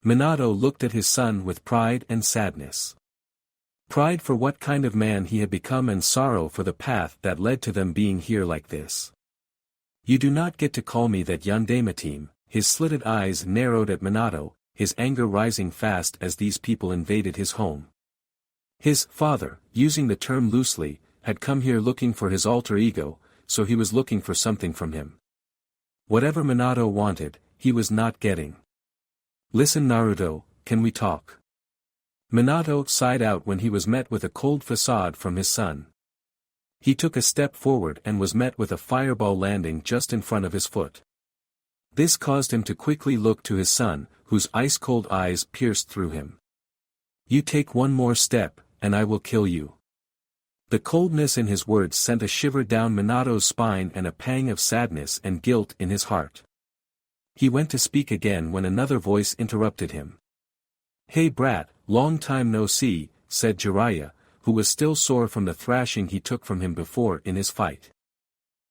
Minato looked at his son with pride and sadness. Pride for what kind of man he had become and sorrow for the path that led to them being here like this. "You do not get to call me that, Yandema-team." His slitted eyes narrowed at Minato, his anger rising fast as these people invaded his home. His father, using the term loosely, had come here looking for his alter ego, so he was looking for something from him. Whatever Minato wanted, he was not getting. "Listen, Naruto, can we talk?" Minato sighed out when he was met with a cold facade from his son. He took a step forward and was met with a fireball landing just in front of his foot. This caused him to quickly look to his son, whose ice-cold eyes pierced through him. "You take one more step, and I will kill you." The coldness in his words sent a shiver down Minato's spine and a pang of sadness and guilt in his heart. He went to speak again when another voice interrupted him. "Hey brat, long time no see," said Jiraiya, who was still sore from the thrashing he took from him before in his fight.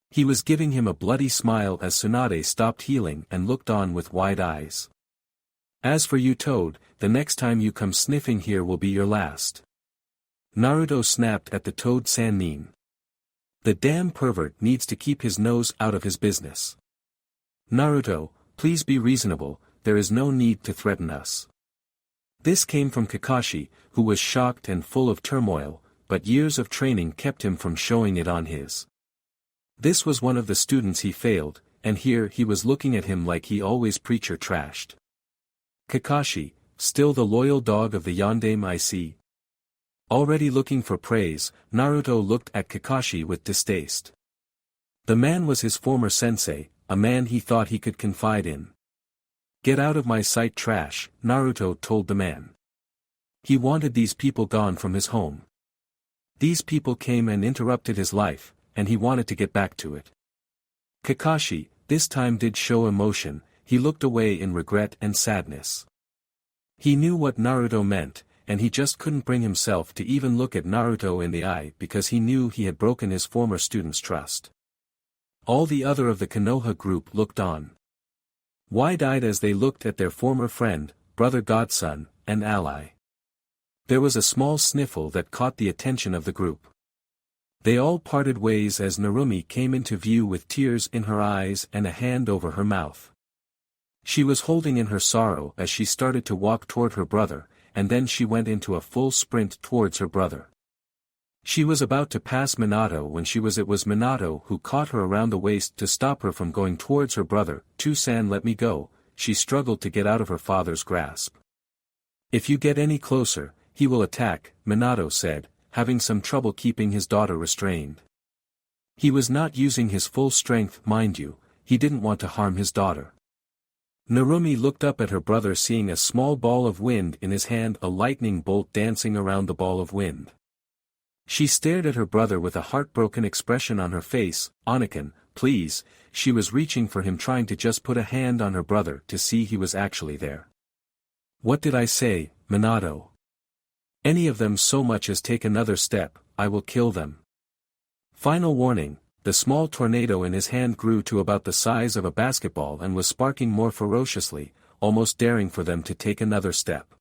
He was giving him a bloody smile as Tsunade stopped healing and looked on with wide eyes. "As for you Toad, the next time you come sniffing here will be your last." Naruto snapped at the Toad Sannin. "The damn pervert needs to keep his nose out of his business. Naruto, please be reasonable, there is no need to threaten us." This came from Kakashi, who was shocked and full of turmoil, but years of training kept him from showing it on his. This was one of the students he failed, and here he was looking at him like he always preacher trashed. "Kakashi, still the loyal dog of the Yondaime I see." Already looking for praise, Naruto looked at Kakashi with distaste. The man was his former sensei, a man he thought he could confide in. "Get out of my sight, trash," Naruto told the man. He wanted these people gone from his home. These people came and interrupted his life, and he wanted to get back to it. Kakashi, this time did show emotion, he looked away in regret and sadness. He knew what Naruto meant, and he just couldn't bring himself to even look at Naruto in the eye because he knew he had broken his former student's trust. All the other of the Konoha group looked on. Wide-eyed as they looked at their former friend, brother godson, and ally. There was a small sniffle that caught the attention of the group. They all parted ways as Narumi came into view with tears in her eyes and a hand over her mouth. She was holding in her sorrow as she started to walk toward her brother, and then she went into a full sprint towards her brother. She was about to pass Minato when it was Minato who caught her around the waist to stop her from going towards her brother. "Two-san, let me go," she struggled to get out of her father's grasp. "If you get any closer, he will attack," Minato said, having some trouble keeping his daughter restrained. He was not using his full strength, mind you, he didn't want to harm his daughter. Narumi looked up at her brother, seeing a small ball of wind in his hand, a lightning bolt dancing around the ball of wind. She stared at her brother with a heartbroken expression on her face. "Anakin, please," she was reaching for him, trying to just put a hand on her brother to see he was actually there. "What did I say, Minato? Any of them so much as take another step, I will kill them." Final warning, the small tornado in his hand grew to about the size of a basketball and was sparking more ferociously, almost daring for them to take another step.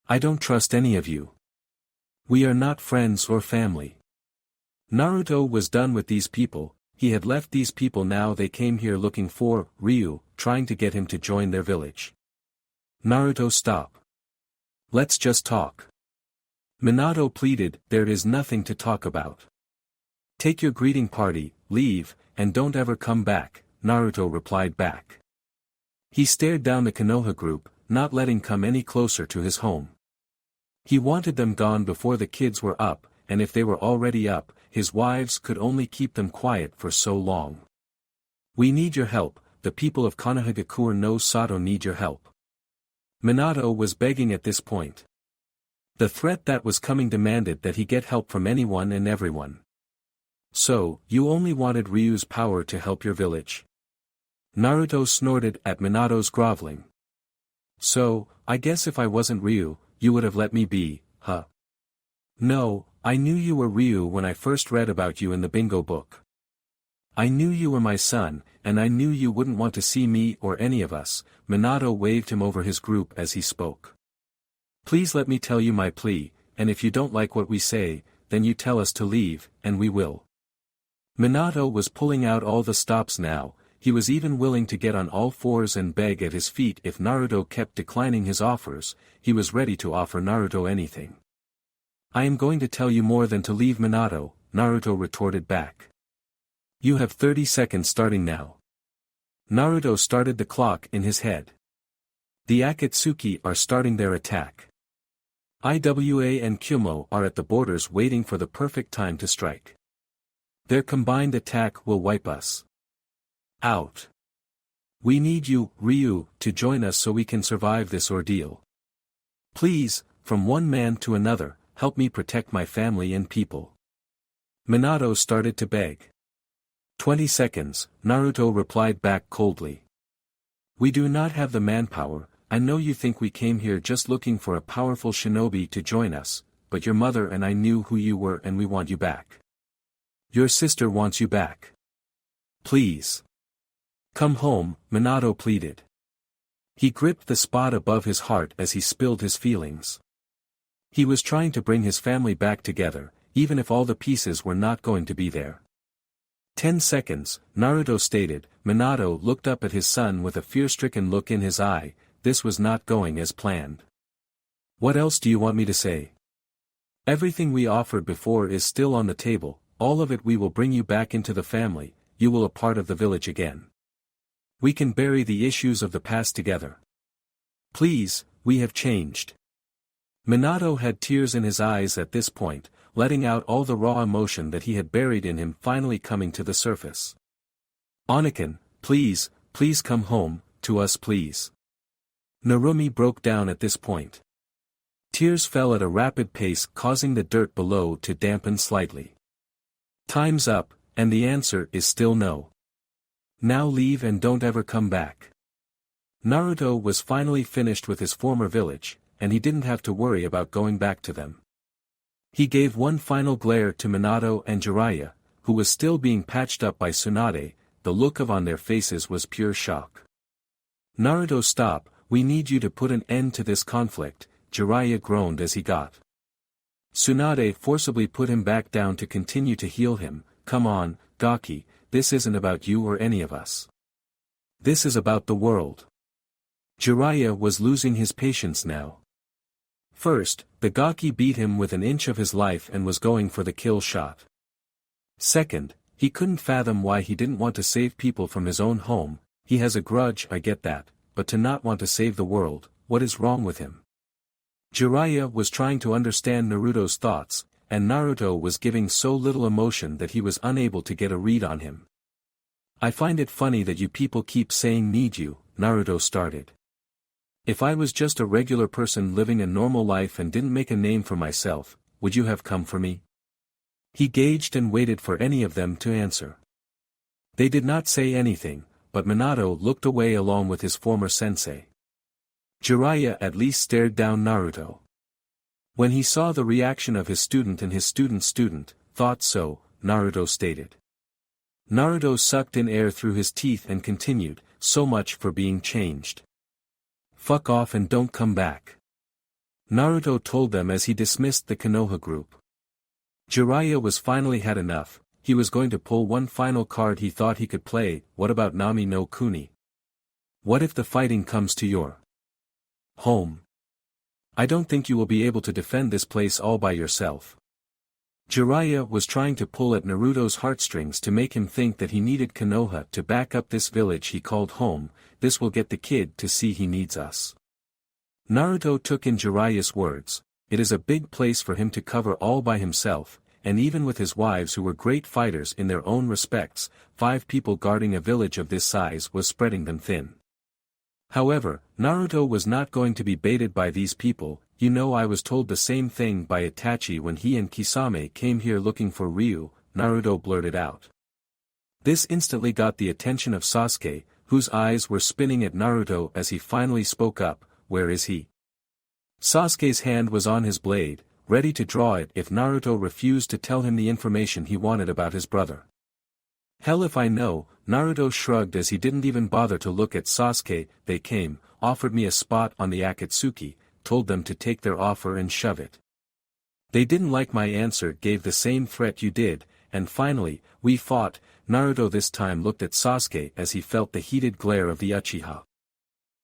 "I don't trust any of you. We are not friends or family." Naruto was done with these people. he had left these people. Now they came here looking for Ryu, trying to get him to join their village. Naruto, stop. Let's just talk. Minato pleaded. There is nothing to talk about. Take your greeting party, leave, and don't ever come back, Naruto replied back. He stared down the Konoha group, not letting come any closer to his home. He wanted them gone before the kids were up, and if they were already up, his wives could only keep them quiet for so long. We need your help, the people of Konohagakure no Sato need your help. Minato was begging at this point. The threat that was coming demanded that he get help from anyone and everyone. So, you only wanted Ryu's power to help your village? Naruto snorted at Minato's groveling. So, I guess if I wasn't Ryu, you would have let me be, huh? No, I knew you were Ryu when I first read about you in the bingo book. I knew you were my son, and I knew you wouldn't want to see me or any of us. Minato waved him over his group as he spoke. Please let me tell you my plea, and if you don't like what we say, then you tell us to leave, and we will. Minato was pulling out all the stops now. He was even willing to get on all fours and beg at his feet if Naruto kept declining his offers. He was ready to offer Naruto anything. I am going to tell you more than to leave, Minato, Naruto retorted back. You have 30 seconds starting now. Naruto started the clock in his head. The Akatsuki are starting their attack. Iwa and Kyumo are at the borders waiting for the perfect time to strike. Their combined attack will wipe us out. We need you, Ryu, to join us so we can survive this ordeal. Please, from one man to another, help me protect my family and people. Minato started to beg. 20 seconds, Naruto replied back coldly. We do not have the manpower. I know you think we came here just looking for a powerful shinobi to join us, but your mother and I knew who you were and we want you back. Your sister wants you back. Please. Come home, Minato pleaded. He gripped the spot above his heart as he spilled his feelings. He was trying to bring his family back together, even if all the pieces were not going to be there. 10 seconds, Naruto stated. Minato looked up at his son with a fear-stricken look in his eye. This was not going as planned. What else do you want me to say? Everything we offered before is still on the table, all of it. We will bring you back into the family, you will a part of the village again. We can bury the issues of the past together. Please, we have changed. Minato had tears in his eyes at this point, letting out all the raw emotion that he had buried in him finally coming to the surface. Anakin, please, please come home, to us please. Narumi broke down at this point. Tears fell at a rapid pace, causing the dirt below to dampen slightly. Time's up, and the answer is still no. Now leave and don't ever come back. Naruto was finally finished with his former village, and he didn't have to worry about going back to them. He gave one final glare to Minato and Jiraiya, who was still being patched up by Tsunade. The look on their faces was pure shock. Naruto, stop, we need you to put an end to this conflict, Jiraiya groaned as he got. Tsunade forcibly put him back down to continue to heal him. Come on, Gaki, this isn't about you or any of us. This is about the world. Jiraiya was losing his patience now. First, the Gaki beat him with an inch of his life and was going for the kill shot. Second, he couldn't fathom why he didn't want to save people from his own home. He has a grudge, I get that, but to not want to save the world, what is wrong with him? Jiraiya was trying to understand Naruto's thoughts, and Naruto was giving so little emotion that he was unable to get a read on him. I find it funny that you people keep saying need you, Naruto started. If I was just a regular person living a normal life and didn't make a name for myself, would you have come for me? He gauged and waited for any of them to answer. They did not say anything, but Minato looked away along with his former sensei. Jiraiya at least stared down Naruto. When he saw the reaction of his student and his student's student, thought so, Naruto stated. Naruto sucked in air through his teeth and continued, so much for being changed. Fuck off and don't come back. Naruto told them as he dismissed the Konoha group. Jiraiya was finally had enough. he was going to pull one final card he thought he could play. What about Nami no Kuni? What if the fighting comes to your home? I don't think you will be able to defend this place all by yourself. Jiraiya was trying to pull at Naruto's heartstrings to make him think that he needed Konoha to back up this village he called home. This will get the kid to see he needs us. Naruto took in Jiraiya's words. It is a big place for him to cover all by himself, and even with his wives who were great fighters in their own respects, 5 people guarding a village of this size was spreading them thin. However, Naruto was not going to be baited by these people. You know, I was told the same thing by Itachi when he and Kisame came here looking for Ryu, Naruto blurted out. This instantly got the attention of Sasuke, whose eyes were spinning at Naruto as he finally spoke up. Where is he? Sasuke's hand was on his blade, ready to draw it if Naruto refused to tell him the information he wanted about his brother. Hell if I know, Naruto shrugged as he didn't even bother to look at Sasuke. They came, offered me a spot on the Akatsuki, told them to take their offer and shove it. They didn't like my answer, gave the same threat you did, and finally, we fought. Naruto this time looked at Sasuke as he felt the heated glare of the Uchiha.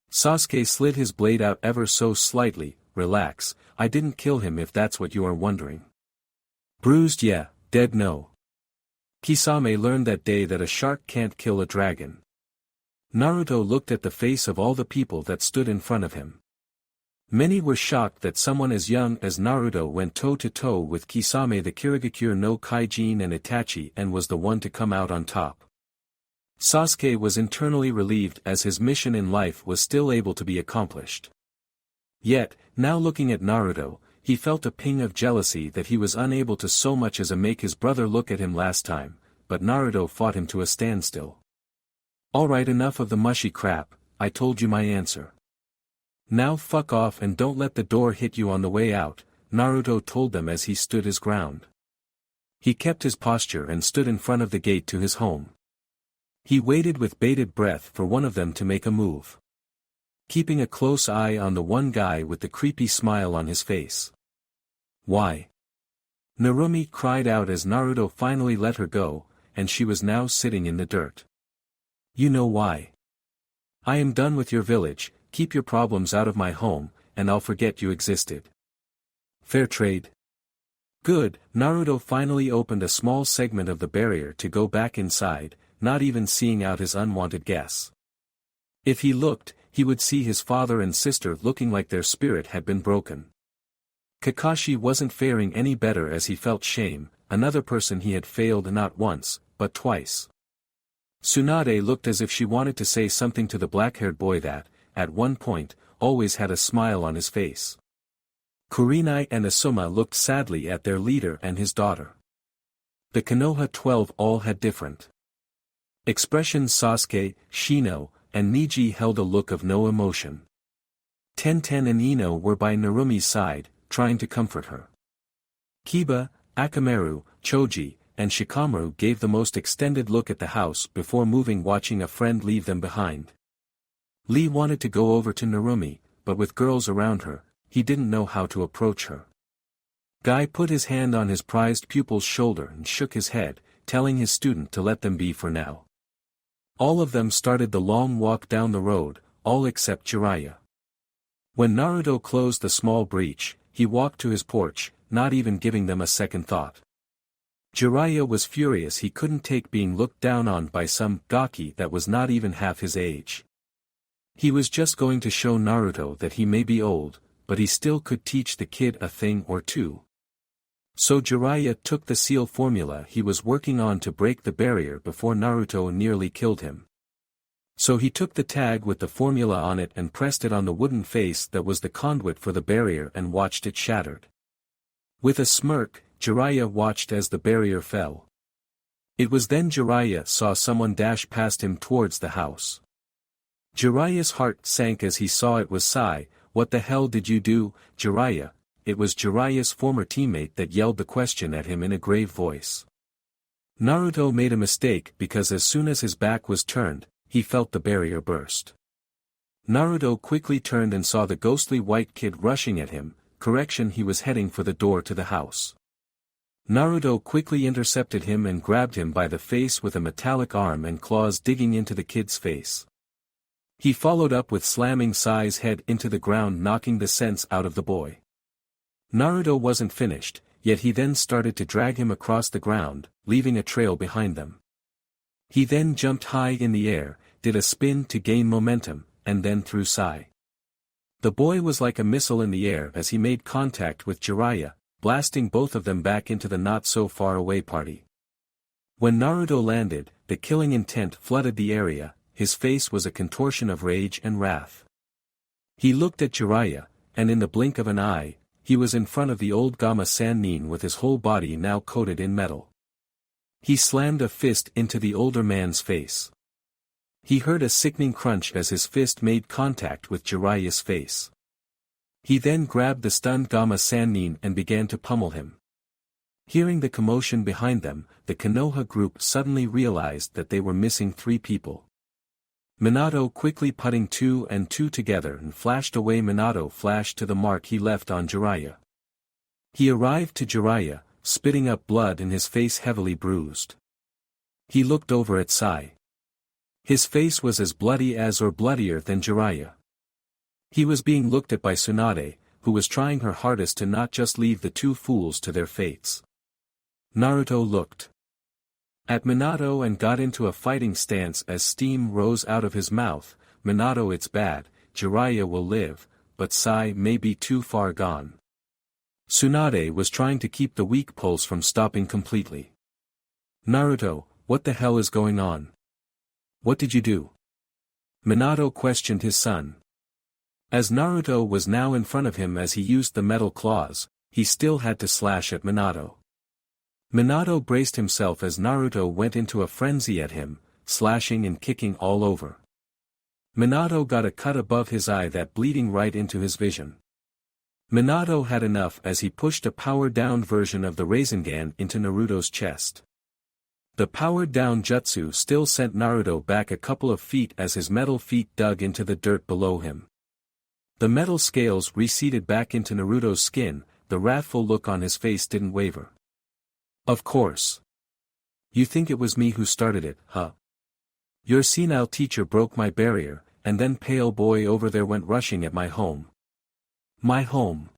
Sasuke slid his blade out ever so slightly. Relax, I didn't kill him if that's what you are wondering. Bruised, yeah, dead, no. Kisame learned that day that a shark can't kill a dragon. Naruto looked at the face of all the people that stood in front of him. Many were shocked that someone as young as Naruto went toe-to-toe with Kisame the Kirigakure no Kaijin and Itachi and was the one to come out on top. Sasuke was internally relieved as his mission in life was still able to be accomplished. Yet, now looking at Naruto, he felt a ping of jealousy that he was unable to so much as make his brother look at him last time, but Naruto fought him to a standstill. Alright, enough of the mushy crap, I told you my answer. Now fuck off and don't let the door hit you on the way out, Naruto told them as he stood his ground. He kept his posture and stood in front of the gate to his home. He waited with bated breath for one of them to make a move. Keeping a close eye on the one guy with the creepy smile on his face. Why? Narumi cried out as Naruto finally let her go, and she was now sitting in the dirt. You know why? I am done with your village. Keep your problems out of my home, and I'll forget you existed. Fair trade? Good. Naruto finally opened a small segment of the barrier to go back inside, not even seeing out his unwanted guess. If he looked, he would see his father and sister looking like their spirit had been broken. Kakashi wasn't faring any better as he felt shame, another person he had failed not once, but twice. Tsunade looked as if she wanted to say something to the black-haired boy that, at one point, always had a smile on his face. Kurenai and Asuma looked sadly at their leader and his daughter. The Konoha 12 all had different expressions. Sasuke, Shino, and Niji held a look of no emotion. Tenten and Ino were by Narumi's side, trying to comfort her. Kiba, Akamaru, Choji, and Shikamaru gave the most extended look at the house before moving, watching a friend leave them behind. Lee wanted to go over to Narumi, but with girls around her, he didn't know how to approach her. Guy put his hand on his prized pupil's shoulder and shook his head, telling his student to let them be for now. All of them started the long walk down the road, all except Jiraiya. When Naruto closed the small breach, he walked to his porch, not even giving them a second thought. Jiraiya was furious. He couldn't take being looked down on by some gaki that was not even half his age. He was just going to show Naruto that he may be old, but he still could teach the kid a thing or two. So Jiraiya took the seal formula he was working on to break the barrier before Naruto nearly killed him. So he took the tag with the formula on it and pressed it on the wooden face that was the conduit for the barrier and watched it shattered. With a smirk, Jiraiya watched as the barrier fell. It was then Jiraiya saw someone dash past him towards the house. Jiraiya's heart sank as he saw it was Sai. What the hell did you do, Jiraiya? It was Jiraiya's former teammate that yelled the question at him in a grave voice. Naruto made a mistake because as soon as his back was turned, he felt the barrier burst. Naruto quickly turned and saw the ghostly white kid rushing at him. Correction, he was heading for the door to the house. Naruto quickly intercepted him and grabbed him by the face with a metallic arm and claws digging into the kid's face. He followed up with slamming Sai's head into the ground, knocking the sense out of the boy. Naruto wasn't finished, yet he then started to drag him across the ground, leaving a trail behind them. He then jumped high in the air, did a spin to gain momentum, and then threw Sai. The boy was like a missile in the air as he made contact with Jiraiya, blasting both of them back into the not-so-far-away party. When Naruto landed, the killing intent flooded the area. His face was a contortion of rage and wrath. He looked at Jiraiya, and in the blink of an eye, he was in front of the old Gama Sannin with his whole body now coated in metal. He slammed a fist into the older man's face. He heard a sickening crunch as his fist made contact with Jiraiya's face. He then grabbed the stunned Gama Sannin and began to pummel him. Hearing the commotion behind them, the Konoha group suddenly realized that they were missing 3 people. Minato quickly putting 2 and 2 together and flashed away. Minato flashed to the mark he left on Jiraiya. He arrived to Jiraiya, spitting up blood and his face heavily bruised. He looked over at Sai. His face was as bloody as or bloodier than Jiraiya. He was being looked at by Tsunade, who was trying her hardest to not just leave the 2 fools to their fates. Naruto looked at Minato and got into a fighting stance as steam rose out of his mouth. Minato, it's bad, Jiraiya will live, but Sai may be too far gone. Tsunade was trying to keep the weak pulse from stopping completely. Naruto, what the hell is going on? What did you do? Minato questioned his son. As Naruto was now in front of him as he used the metal claws, he still had to slash at Minato. Minato braced himself as Naruto went into a frenzy at him, slashing and kicking all over. Minato got a cut above his eye that bleeding right into his vision. Minato had enough as he pushed a powered-down version of the Rasengan into Naruto's chest. The powered-down jutsu still sent Naruto back a couple of feet as his metal feet dug into the dirt below him. The metal scales receded back into Naruto's skin. The wrathful look on his face didn't waver. Of course. You think it was me who started it, huh? Your senile teacher broke my barrier, and then pale boy over there went rushing at my home. My home.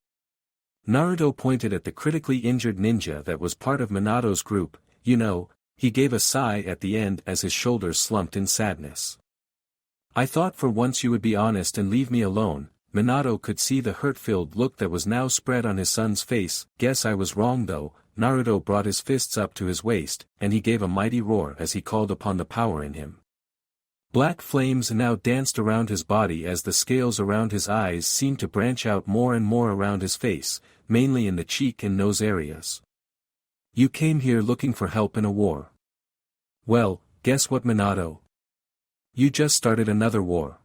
Naruto pointed at the critically injured ninja that was part of Minato's group. You know, he gave a sigh at the end as his shoulders slumped in sadness. I thought for once you would be honest and leave me alone. Minato could see the hurt-filled look that was now spread on his son's face. Guess I was wrong though. Naruto brought his fists up to his waist, and he gave a mighty roar as he called upon the power in him. Black flames now danced around his body as the scales around his eyes seemed to branch out more and more around his face, mainly in the cheek and nose areas. You came here looking for help in a war. Well, guess what, Minato? You just started another war.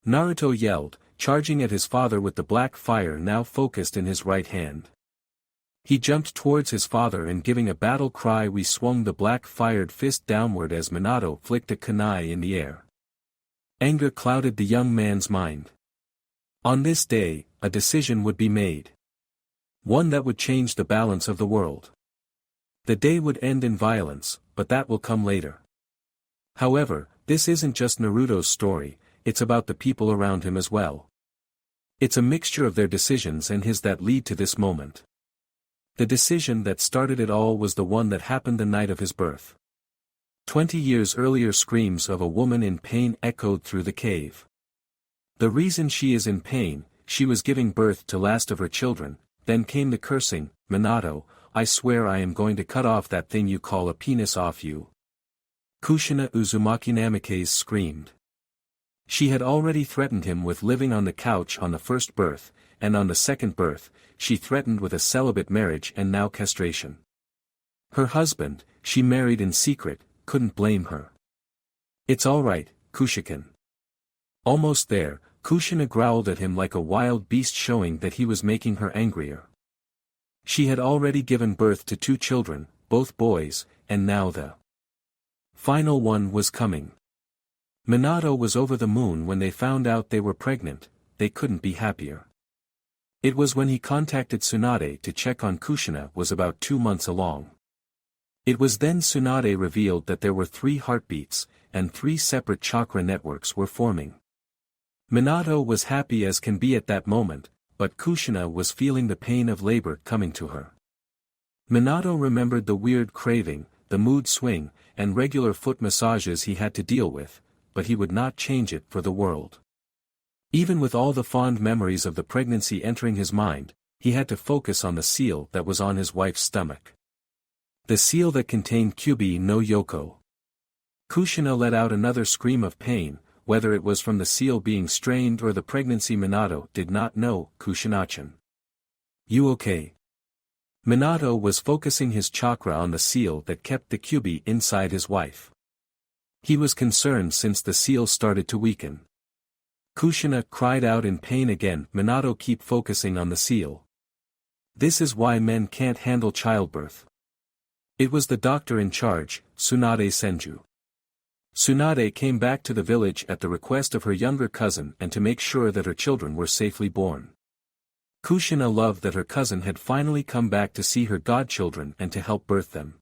Naruto yelled, charging at his father with the black fire now focused in his right hand. He jumped towards his father and giving a battle cry we swung the black-fired fist downward as Minato flicked a kunai in the air. Anger clouded the young man's mind. On this day, a decision would be made. One that would change the balance of the world. The day would end in violence, but that will come later. However, this isn't just Naruto's story, it's about the people around him as well. It's a mixture of their decisions and his that lead to this moment. The decision that started it all was the one that happened the night of his birth. 20 years earlier, screams of a woman in pain echoed through the cave. The reason she is in pain, she was giving birth to last of her children. Then came the cursing. Minato, I swear I am going to cut off that thing you call a penis off you. Kushina Uzumaki Namikaze screamed. She had already threatened him with living on the couch on the first birth, and on the second birth, she threatened with a celibate marriage and now castration. Her husband, she married in secret, couldn't blame her. It's all right, Kushikin. Almost there, Kushina growled at him like a wild beast, showing that he was making her angrier. She had already given birth to 2 children, both boys, and now the final one was coming. Minato was over the moon when they found out they were pregnant. They couldn't be happier. It was when he contacted Tsunade to check on Kushina was about 2 months along. It was then Tsunade revealed that there were 3 heartbeats, and 3 separate chakra networks were forming. Minato was happy as can be at that moment, but Kushina was feeling the pain of labor coming to her. Minato remembered the weird craving, the mood swing, and regular foot massages he had to deal with, but he would not change it for the world. Even with all the fond memories of the pregnancy entering his mind, he had to focus on the seal that was on his wife's stomach. The seal that contained Kyubi no Yoko. Kushina let out another scream of pain, whether it was from the seal being strained or the pregnancy. Minato did not know. Kushina-chan. You okay? Minato was focusing his chakra on the seal that kept the Kyubi inside his wife. He was concerned since the seal started to weaken. Kushina cried out in pain again. Minato, keep focusing on the seal. This is why men can't handle childbirth. It was the doctor in charge, Tsunade Senju. Tsunade came back to the village at the request of her younger cousin and to make sure that her children were safely born. Kushina loved that her cousin had finally come back to see her godchildren and to help birth them.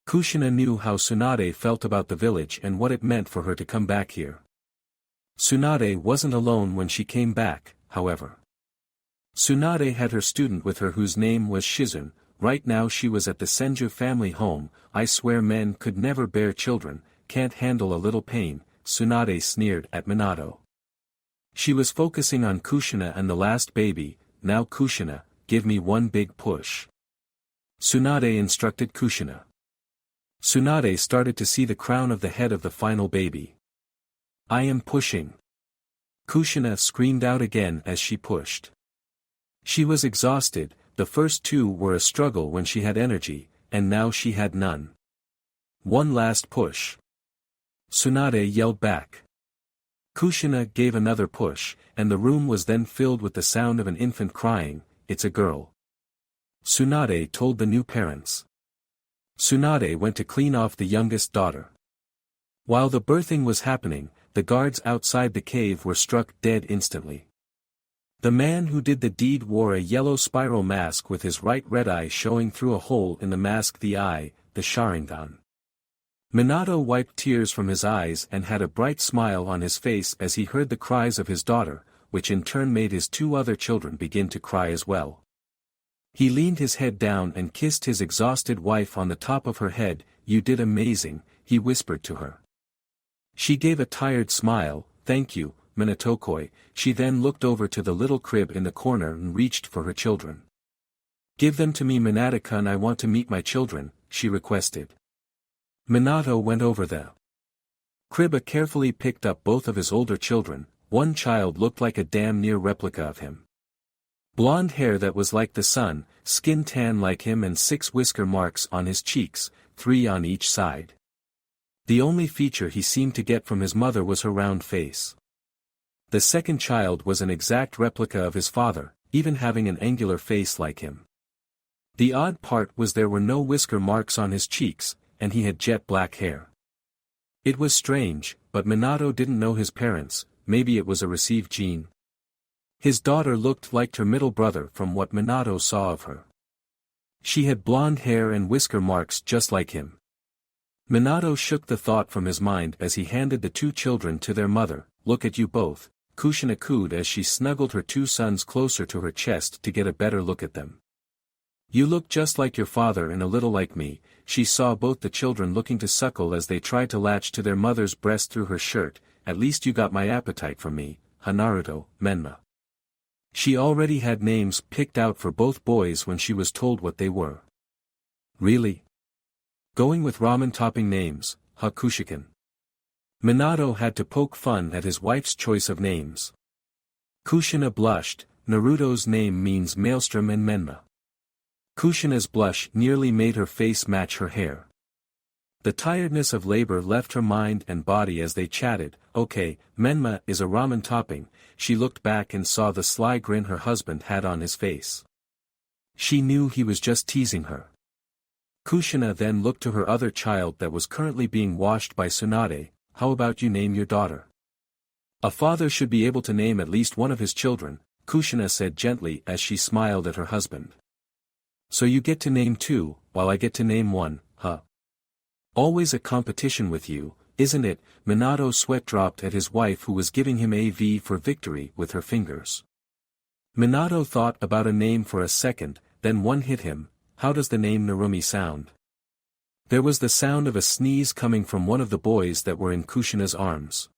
Kushina knew how Tsunade felt about the village and what it meant for her to come back here. Tsunade wasn't alone when she came back, however. Tsunade had her student with her whose name was Shizun. Right now she was at the Senju family home. I swear men could never bear children, can't handle a little pain, Tsunade sneered at Minato. She was focusing on Kushina and the last baby. Now Kushina, give me one big push. Tsunade instructed Kushina. Tsunade started to see the crown of the head of the final baby. I am pushing. Kushina screamed out again as she pushed. She was exhausted. The first 2 were a struggle when she had energy, and now she had none. One last push. Tsunade yelled back. Kushina gave another push, and the room was then filled with the sound of an infant crying. It's a girl. Tsunade told the new parents. Tsunade went to clean off the youngest daughter. While the birthing was happening, the guards outside the cave were struck dead instantly. The man who did the deed wore a yellow spiral mask with his right red eye showing through a hole in the mask, the eye, the Sharingan. Minato wiped tears from his eyes and had a bright smile on his face as he heard the cries of his daughter, which in turn made his 2 other children begin to cry as well. He leaned his head down and kissed his exhausted wife on the top of her head. You did amazing, he whispered to her. She gave a tired smile. Thank you, Minatokoi. She then looked over to the little crib in the corner and reached for her children. Give them to me, Minato-kun, I want to meet my children, she requested. Minato went over the crib, carefully picked up both of his older children. One child looked like a damn near replica of him. Blonde hair that was like the sun, skin tan like him, and 6 whisker marks on his cheeks, 3 on each side. The only feature he seemed to get from his mother was her round face. The second child was an exact replica of his father, even having an angular face like him. The odd part was there were no whisker marks on his cheeks, and he had jet black hair. It was strange, but Minato didn't know his parents. Maybe it was a received gene. His daughter looked like her middle brother from what Minato saw of her. She had blonde hair and whisker marks just like him. Minato shook the thought from his mind as he handed the 2 children to their mother. Look at you both, Kushina cooed as she snuggled her 2 sons closer to her chest to get a better look at them. You look just like your father and a little like me. She saw both the children looking to suckle as they tried to latch to their mother's breast through her shirt. At least you got my appetite from me, Naruto, Menma. She already had names picked out for both boys when she was told what they were. Really? Going with ramen-topping names, Kushiken. Minato had to poke fun at his wife's choice of names. Kushina blushed. Naruto's name means maelstrom and Menma. Kushina's blush nearly made her face match her hair. The tiredness of labor left her mind and body as they chatted. Okay, Menma is a ramen topping. She looked back and saw the sly grin her husband had on his face. She knew he was just teasing her. Kushina then looked to her other child that was currently being washed by Tsunade. How about you name your daughter? A father should be able to name at least one of his children. Kushina said gently as she smiled at her husband. So you get to name two, while I get to name one, huh? Always a competition with you, isn't it? Minato's sweat dropped at his wife who was giving him a V for victory with her fingers. Minato thought about a name for a second, then one hit him. How does the name Narumi sound? There was the sound of a sneeze coming from one of the boys that were in Kushina's arms.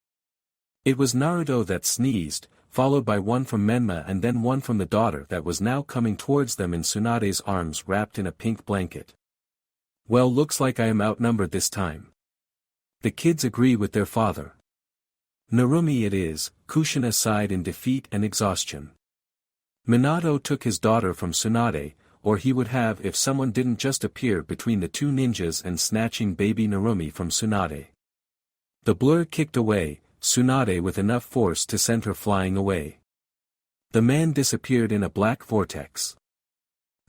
It was Naruto that sneezed, followed by one from Menma and then one from the daughter that was now coming towards them in Tsunade's arms wrapped in a pink blanket. Well, looks like I am outnumbered this time. The kids agree with their father. Narumi it is, Kushina sighed in defeat and exhaustion. Minato took his daughter from Tsunade, or he would have if someone didn't just appear between the two ninjas and snatching baby Narumi from Tsunade. The blur kicked away, Tsunade with enough force to send her flying away. The man disappeared in a black vortex.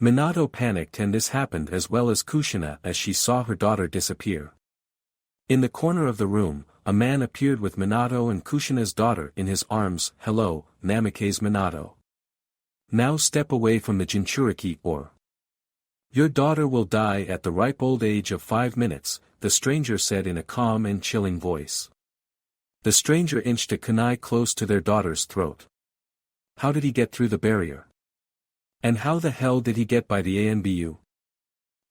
Minato panicked and this happened as well as Kushina as she saw her daughter disappear. In the corner of the room, a man appeared with Minato and Kushina's daughter in his arms. Hello, Namikaze Minato. Now step away from the Jinchuriki or your daughter will die at the ripe old age of 5 minutes, the stranger said in a calm and chilling voice. The stranger inched a kunai close to their daughter's throat. How did he get through the barrier? And how the hell did he get by the ANBU?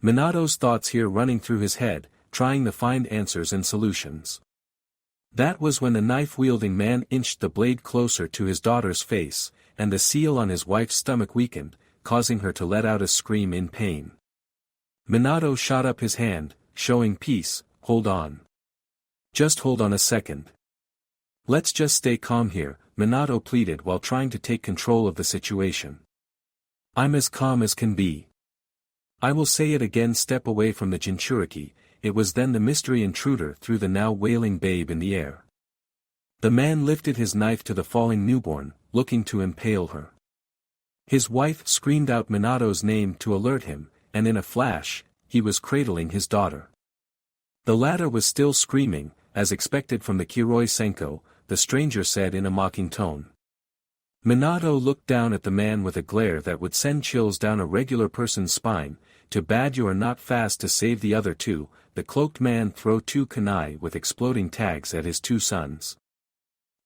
Minato's thoughts here running through his head, trying to find answers and solutions. That was when the knife-wielding man inched the blade closer to his daughter's face, and the seal on his wife's stomach weakened, causing her to let out a scream in pain. Minato shot up his hand, showing peace. Hold on. Just hold on a second. Let's just stay calm here, Minato pleaded while trying to take control of the situation. I'm as calm as can be. I will say it again, step away from the Jinchuriki. It was then the mystery intruder threw the now wailing babe in the air. The man lifted his knife to the falling newborn, looking to impale her. His wife screamed out Minato's name to alert him, and in a flash, he was cradling his daughter. The latter was still screaming, as expected from the Kiroi Senko, the stranger said in a mocking tone. Minato looked down at the man with a glare that would send chills down a regular person's spine. Too bad you are not fast to save the other two. The cloaked man threw 2 kunai with exploding tags at his 2 sons.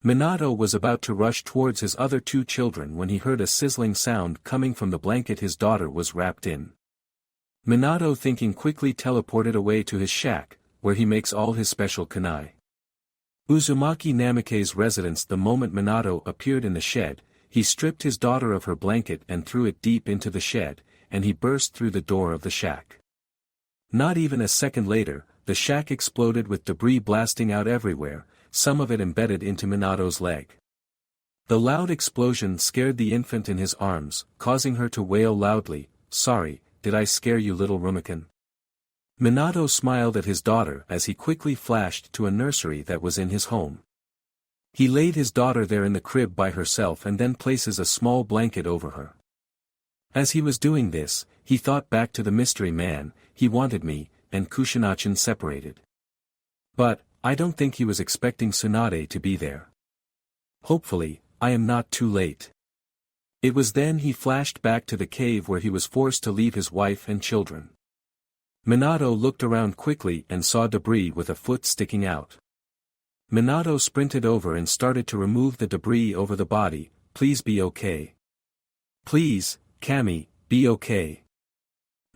Minato was about to rush towards his other 2 children when he heard a sizzling sound coming from the blanket his daughter was wrapped in. Minato, thinking, quickly teleported away to his shack, where he makes all his special kunai. Uzumaki Namikaze's residence. The moment Minato appeared in the shed, he stripped his daughter of her blanket and threw it deep into the shed, and he burst through the door of the shack. Not even a second later, the shack exploded with debris blasting out everywhere, some of it embedded into Minato's leg. The loud explosion scared the infant in his arms, causing her to wail loudly. Sorry, did I scare you, little Rumikin? Minato smiled at his daughter as he quickly flashed to a nursery that was in his home. He laid his daughter there in the crib by herself and then places a small blanket over her. As he was doing this, he thought back to the mystery man. He wanted me, and Kushinachin separated. But, I don't think he was expecting Tsunade to be there. Hopefully, I am not too late. It was then he flashed back to the cave where he was forced to leave his wife and children. Minato looked around quickly and saw debris with a foot sticking out. Minato sprinted over and started to remove the debris over the body. Please be okay. Please, Kami, be okay.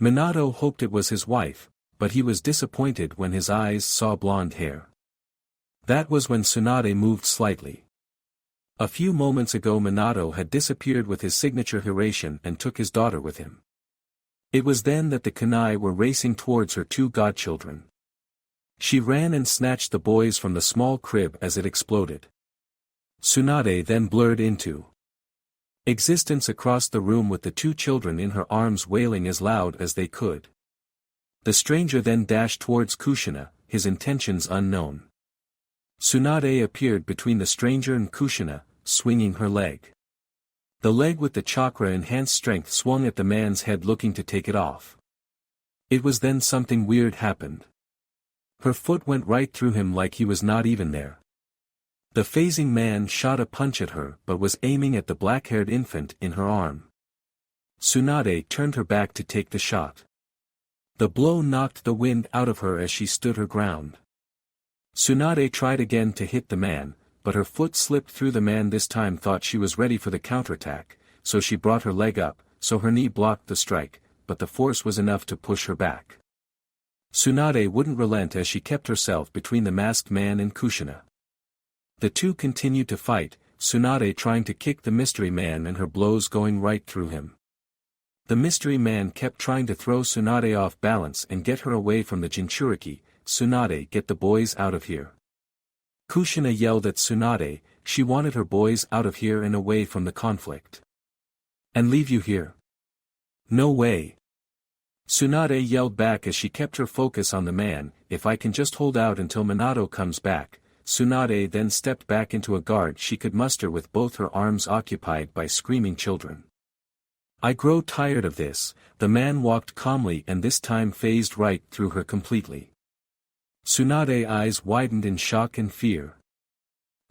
Minato hoped it was his wife, but he was disappointed when his eyes saw blonde hair. That was when Tsunade moved slightly. A few moments ago Minato had disappeared with his signature Hiration and took his daughter with him. It was then that the kunai were racing towards her 2 godchildren. She ran and snatched the boys from the small crib as it exploded. Tsunade then blurred into existence across the room with the 2 children in her arms wailing as loud as they could. The stranger then dashed towards Kushina, his intentions unknown. Tsunade appeared between the stranger and Kushina, swinging her leg. The leg with the chakra-enhanced strength swung at the man's head, looking to take it off. It was then something weird happened. Her foot went right through him like he was not even there. The phasing man shot a punch at her but was aiming at the black-haired infant in her arm. Tsunade turned her back to take the shot. The blow knocked the wind out of her as she stood her ground. Tsunade tried again to hit the man, but her foot slipped through the man this time thought she was ready for the counterattack, so she brought her leg up, so her knee blocked the strike, but the force was enough to push her back. Tsunade wouldn't relent as she kept herself between the masked man and Kushina. The two continued to fight, Tsunade trying to kick the mystery man and her blows going right through him. The mystery man kept trying to throw Tsunade off balance and get her away from the Jinchuriki. Tsunade, get the boys out of here. Kushina yelled at Tsunade, she wanted her boys out of here and away from the conflict. And leave you here? No way. Tsunade yelled back as she kept her focus on the man, if I can just hold out until Minato comes back. Tsunade then stepped back into a guard she could muster with both her arms occupied by screaming children. I grow tired of this, the man walked calmly and this time phased right through her completely. Tsunade's eyes widened in shock and fear.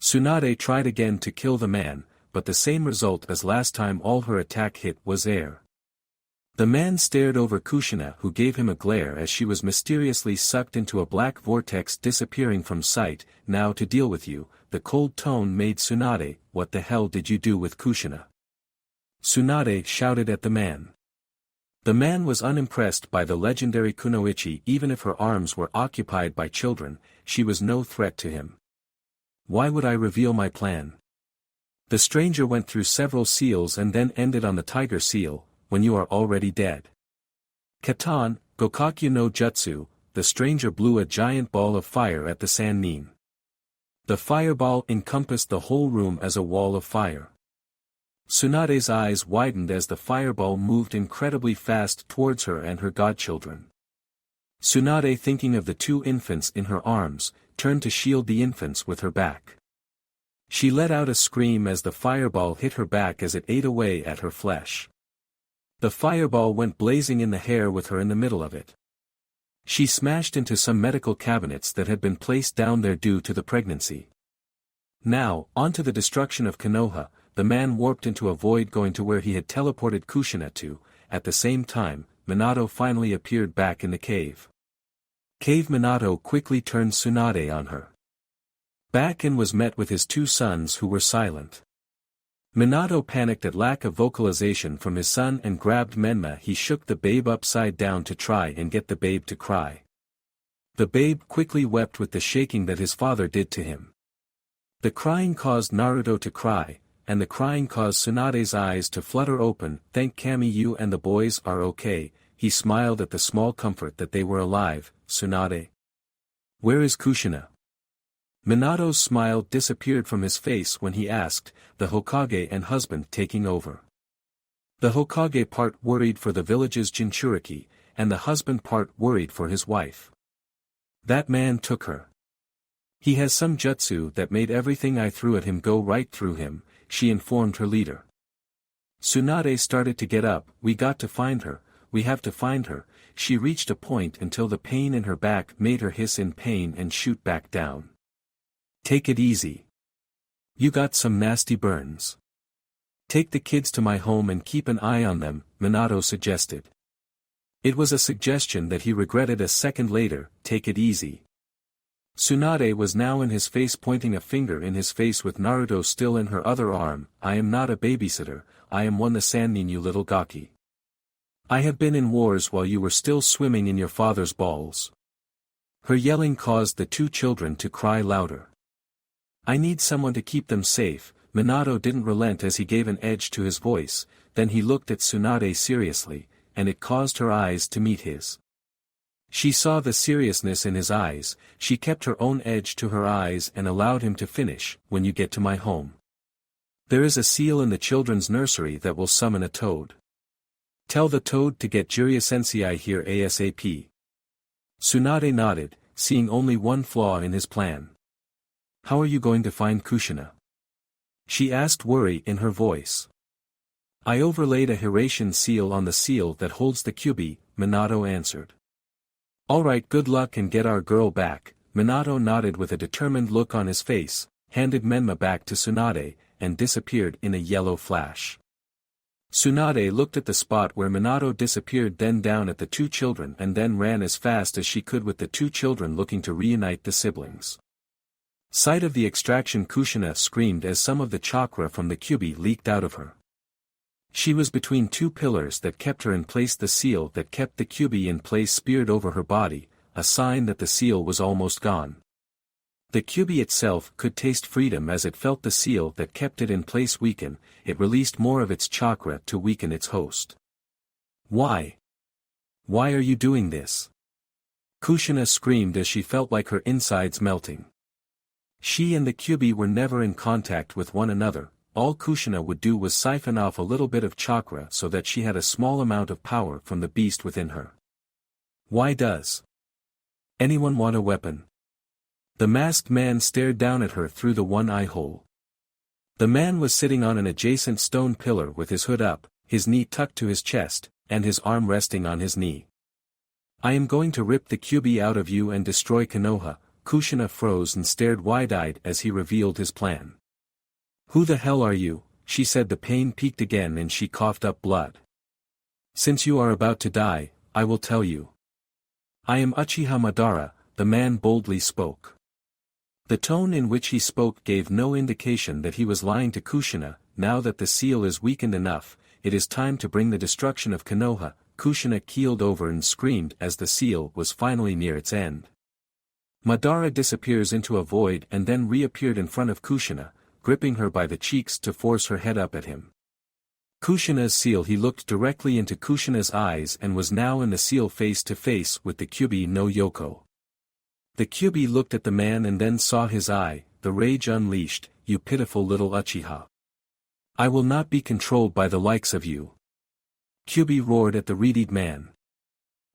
Tsunade tried again to kill the man, but the same result as last time all her attack hit was air. The man stared over Kushina who gave him a glare as she was mysteriously sucked into a black vortex disappearing from sight. Now to deal with you, the cold tone made Tsunade, what the hell did you do with Kushina? Tsunade shouted at the man. The man was unimpressed by the legendary kunoichi even if her arms were occupied by children, she was no threat to him. Why would I reveal my plan? The stranger went through several seals and then ended on the tiger seal, when you are already dead. Katan, Gokakyu no Jutsu, the stranger blew a giant ball of fire at the Sannin. The fireball encompassed the whole room as a wall of fire. Tsunade's eyes widened as the fireball moved incredibly fast towards her and her godchildren. Tsunade, thinking of the two infants in her arms, turned to shield the infants with her back. She let out a scream as the fireball hit her back as it ate away at her flesh. The fireball went blazing in the hair with her in the middle of it. She smashed into some medical cabinets that had been placed down there due to the pregnancy. Now, onto the destruction of Konoha. The man warped into a void going to where he had teleported Kushina to. At the same time, Minato finally appeared back in the cave. Minato quickly turned Tsunade on her. Back and was met with his two sons who were silent. Minato panicked at lack of vocalization from his son and grabbed Menma. He shook the babe upside down to try and get the babe to cry. The babe quickly wept with the shaking that his father did to him. The crying caused Naruto to cry, and the crying caused Tsunade's eyes to flutter open. Thank Kami, you and the boys are okay. He smiled at the small comfort that they were alive. Tsunade. Where is Kushina? Minato's smile disappeared from his face when he asked, the Hokage and husband taking over. The Hokage part worried for the village's Jinchuriki, and the husband part worried for his wife. That man took her. He has some jutsu that made everything I threw at him go right through him, she informed her leader. Tsunade started to get up. We got to find her, we have to find her. She reached a point until the pain in her back made her hiss in pain and shoot back down. Take it easy. You got some nasty burns. Take the kids to my home and keep an eye on them, Minato suggested. It was a suggestion that he regretted a second later. Take it easy. Tsunade was now in his face, pointing a finger in his face with Naruto still in her other arm. I am not a babysitter, I am one the Sannin, you little gaki. I have been in wars while you were still swimming in your father's balls. Her yelling caused the two children to cry louder. I need someone to keep them safe. Minato didn't relent as he gave an edge to his voice, then he looked at Tsunade seriously, and it caused her eyes to meet his. She saw the seriousness in his eyes, she kept her own edge to her eyes and allowed him to finish. When you get to my home, there is a seal in the children's nursery that will summon a toad. Tell the toad to get Jiraiya-sensei here ASAP. Tsunade nodded, seeing only one flaw in his plan. How are you going to find Kushina? She asked, worry in her voice. I overlaid a Hiratian seal on the seal that holds the Kyubi, Minato answered. Alright, good luck and get our girl back. Minato nodded with a determined look on his face. handed Menma back to Tsunade, and disappeared in a yellow flash. Tsunade looked at the spot where Minato disappeared, then down at the two children, and then ran as fast as she could with the two children, looking to reunite the siblings. Sight of the extraction, Kushina screamed as some of the chakra from the Kyuubi leaked out of her. She was between two pillars that kept her in place. The seal that kept the Kyuubi in place speared over her body, a sign that the seal was almost gone. The Kyuubi itself could taste freedom as it felt the seal that kept it in place weaken. It released more of its chakra to weaken its host. Why? Why are you doing this? Kushina screamed as she felt like her insides melting. She and the Kyuubi were never in contact with one another. All Kushina would do was siphon off a little bit of chakra so that she had a small amount of power from the beast within her. Why does anyone want a weapon? The masked man stared down at her through the one-eye hole. The man was sitting on an adjacent stone pillar with his hood up, his knee tucked to his chest, and his arm resting on his knee. I am going to rip the Kyuubi out of you and destroy Konoha. Kushina froze and stared wide-eyed as he revealed his plan. Who the hell are you? She said. The pain peaked again and she coughed up blood. Since you are about to die, I will tell you. I am Uchiha Madara, the man boldly spoke. The tone in which he spoke gave no indication that he was lying to Kushina. Now that the seal is weakened enough, it is time to bring the destruction of Konoha. Kushina keeled over and screamed as the seal was finally near its end. Madara disappears into a void and then reappeared in front of Kushina, gripping her by the cheeks to force her head up at him. Kushina's seal. He looked directly into Kushina's eyes and was now in the seal face to face with the Kyuubi no Yoko. The Kyuubi looked at the man and then saw his eye, the rage unleashed. You pitiful little Uchiha. I will not be controlled by the likes of you. Kyuubi roared at the reedied man.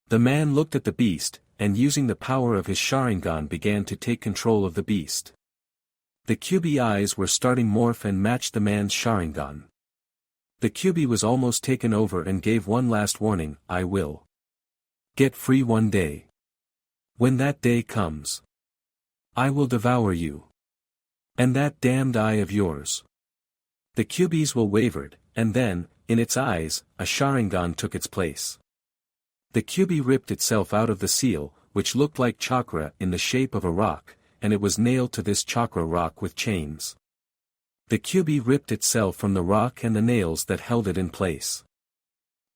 The man looked at the beast, and using the power of his Sharingan began to take control of the beast. The Kyuubi eyes were starting morph and matched the man's Sharingan. The Kyuubi was almost taken over and gave one last warning. I will get free one day. When that day comes, I will devour you. And that damned eye of yours. The Kyuubi's will wavered, and then, in its eyes, a Sharingan took its place. The Kyuubi ripped itself out of the seal, which looked like chakra in the shape of a rock, and it was nailed to this chakra rock with chains. The Kyuubi ripped itself from the rock and the nails that held it in place.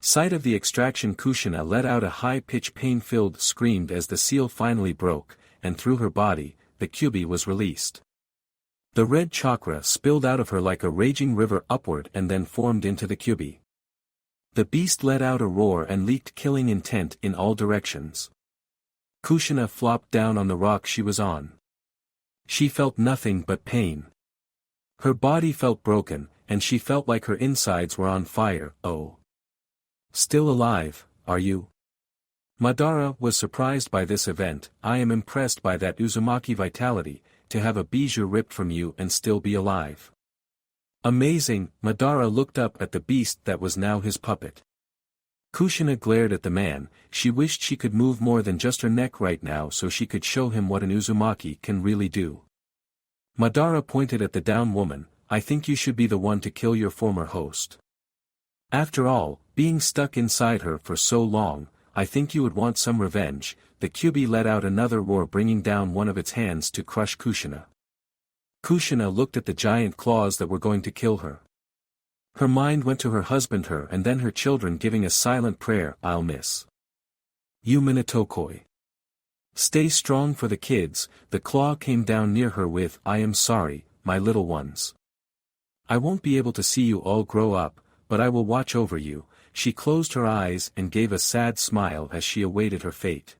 Sight of the extraction. Kushina let out a high-pitched pain-filled scream as the seal finally broke, and through her body, the Kyuubi was released. The red chakra spilled out of her like a raging river upward and then formed into the Kyuubi. The beast let out a roar and leaked killing intent in all directions. Kushina flopped down on the rock she was on. She felt nothing but pain. Her body felt broken, and she felt like her insides were on fire. Oh. Still alive, are you? Madara was surprised by this event. I am impressed by that Uzumaki vitality, to have a bijou ripped from you and still be alive. Amazing. Madara looked up at the beast that was now his puppet. Kushina glared at the man. She wished she could move more than just her neck right now so she could show him what an Uzumaki can really do. Madara pointed at the down woman. I think you should be the one to kill your former host. After all, being stuck inside her for so long, I think you would want some revenge. The Kyuubi let out another roar, bringing down one of its hands to crush Kushina. Kushina looked at the giant claws that were going to kill her. Her mind went to her husband, her and then her children, giving a silent prayer. I'll miss you, Minatokoi. Stay strong for the kids. The claw came down near her with, I am sorry, my little ones. I won't be able to see you all grow up, but I will watch over you. She closed her eyes and gave a sad smile as she awaited her fate.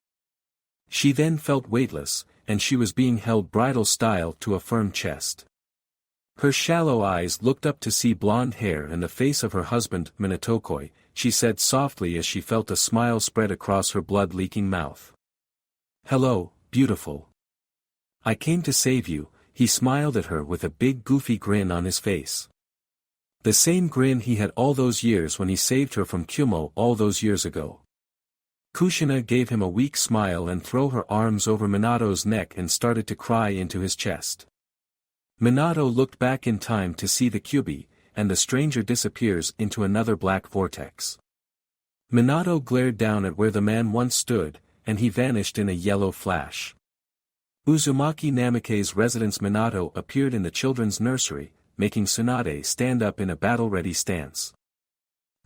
She then felt weightless, and she was being held bridal style to a firm chest. Her shallow eyes looked up to see blonde hair and the face of her husband, Minatokoi. She said softly as she felt a smile spread across her blood-leaking mouth. Hello, beautiful. I came to save you. He smiled at her with a big goofy grin on his face. The same grin he had all those years when he saved her from Kumo all those years ago. Kushina gave him a weak smile and threw her arms over Minato's neck and started to cry into his chest. Minato looked back in time to see the Kyuubi, and the stranger disappears into another black vortex. Minato glared down at where the man once stood, and he vanished in a yellow flash. Uzumaki Namikaze's residence. Minato appeared in the children's nursery, making Tsunade stand up in a battle-ready stance.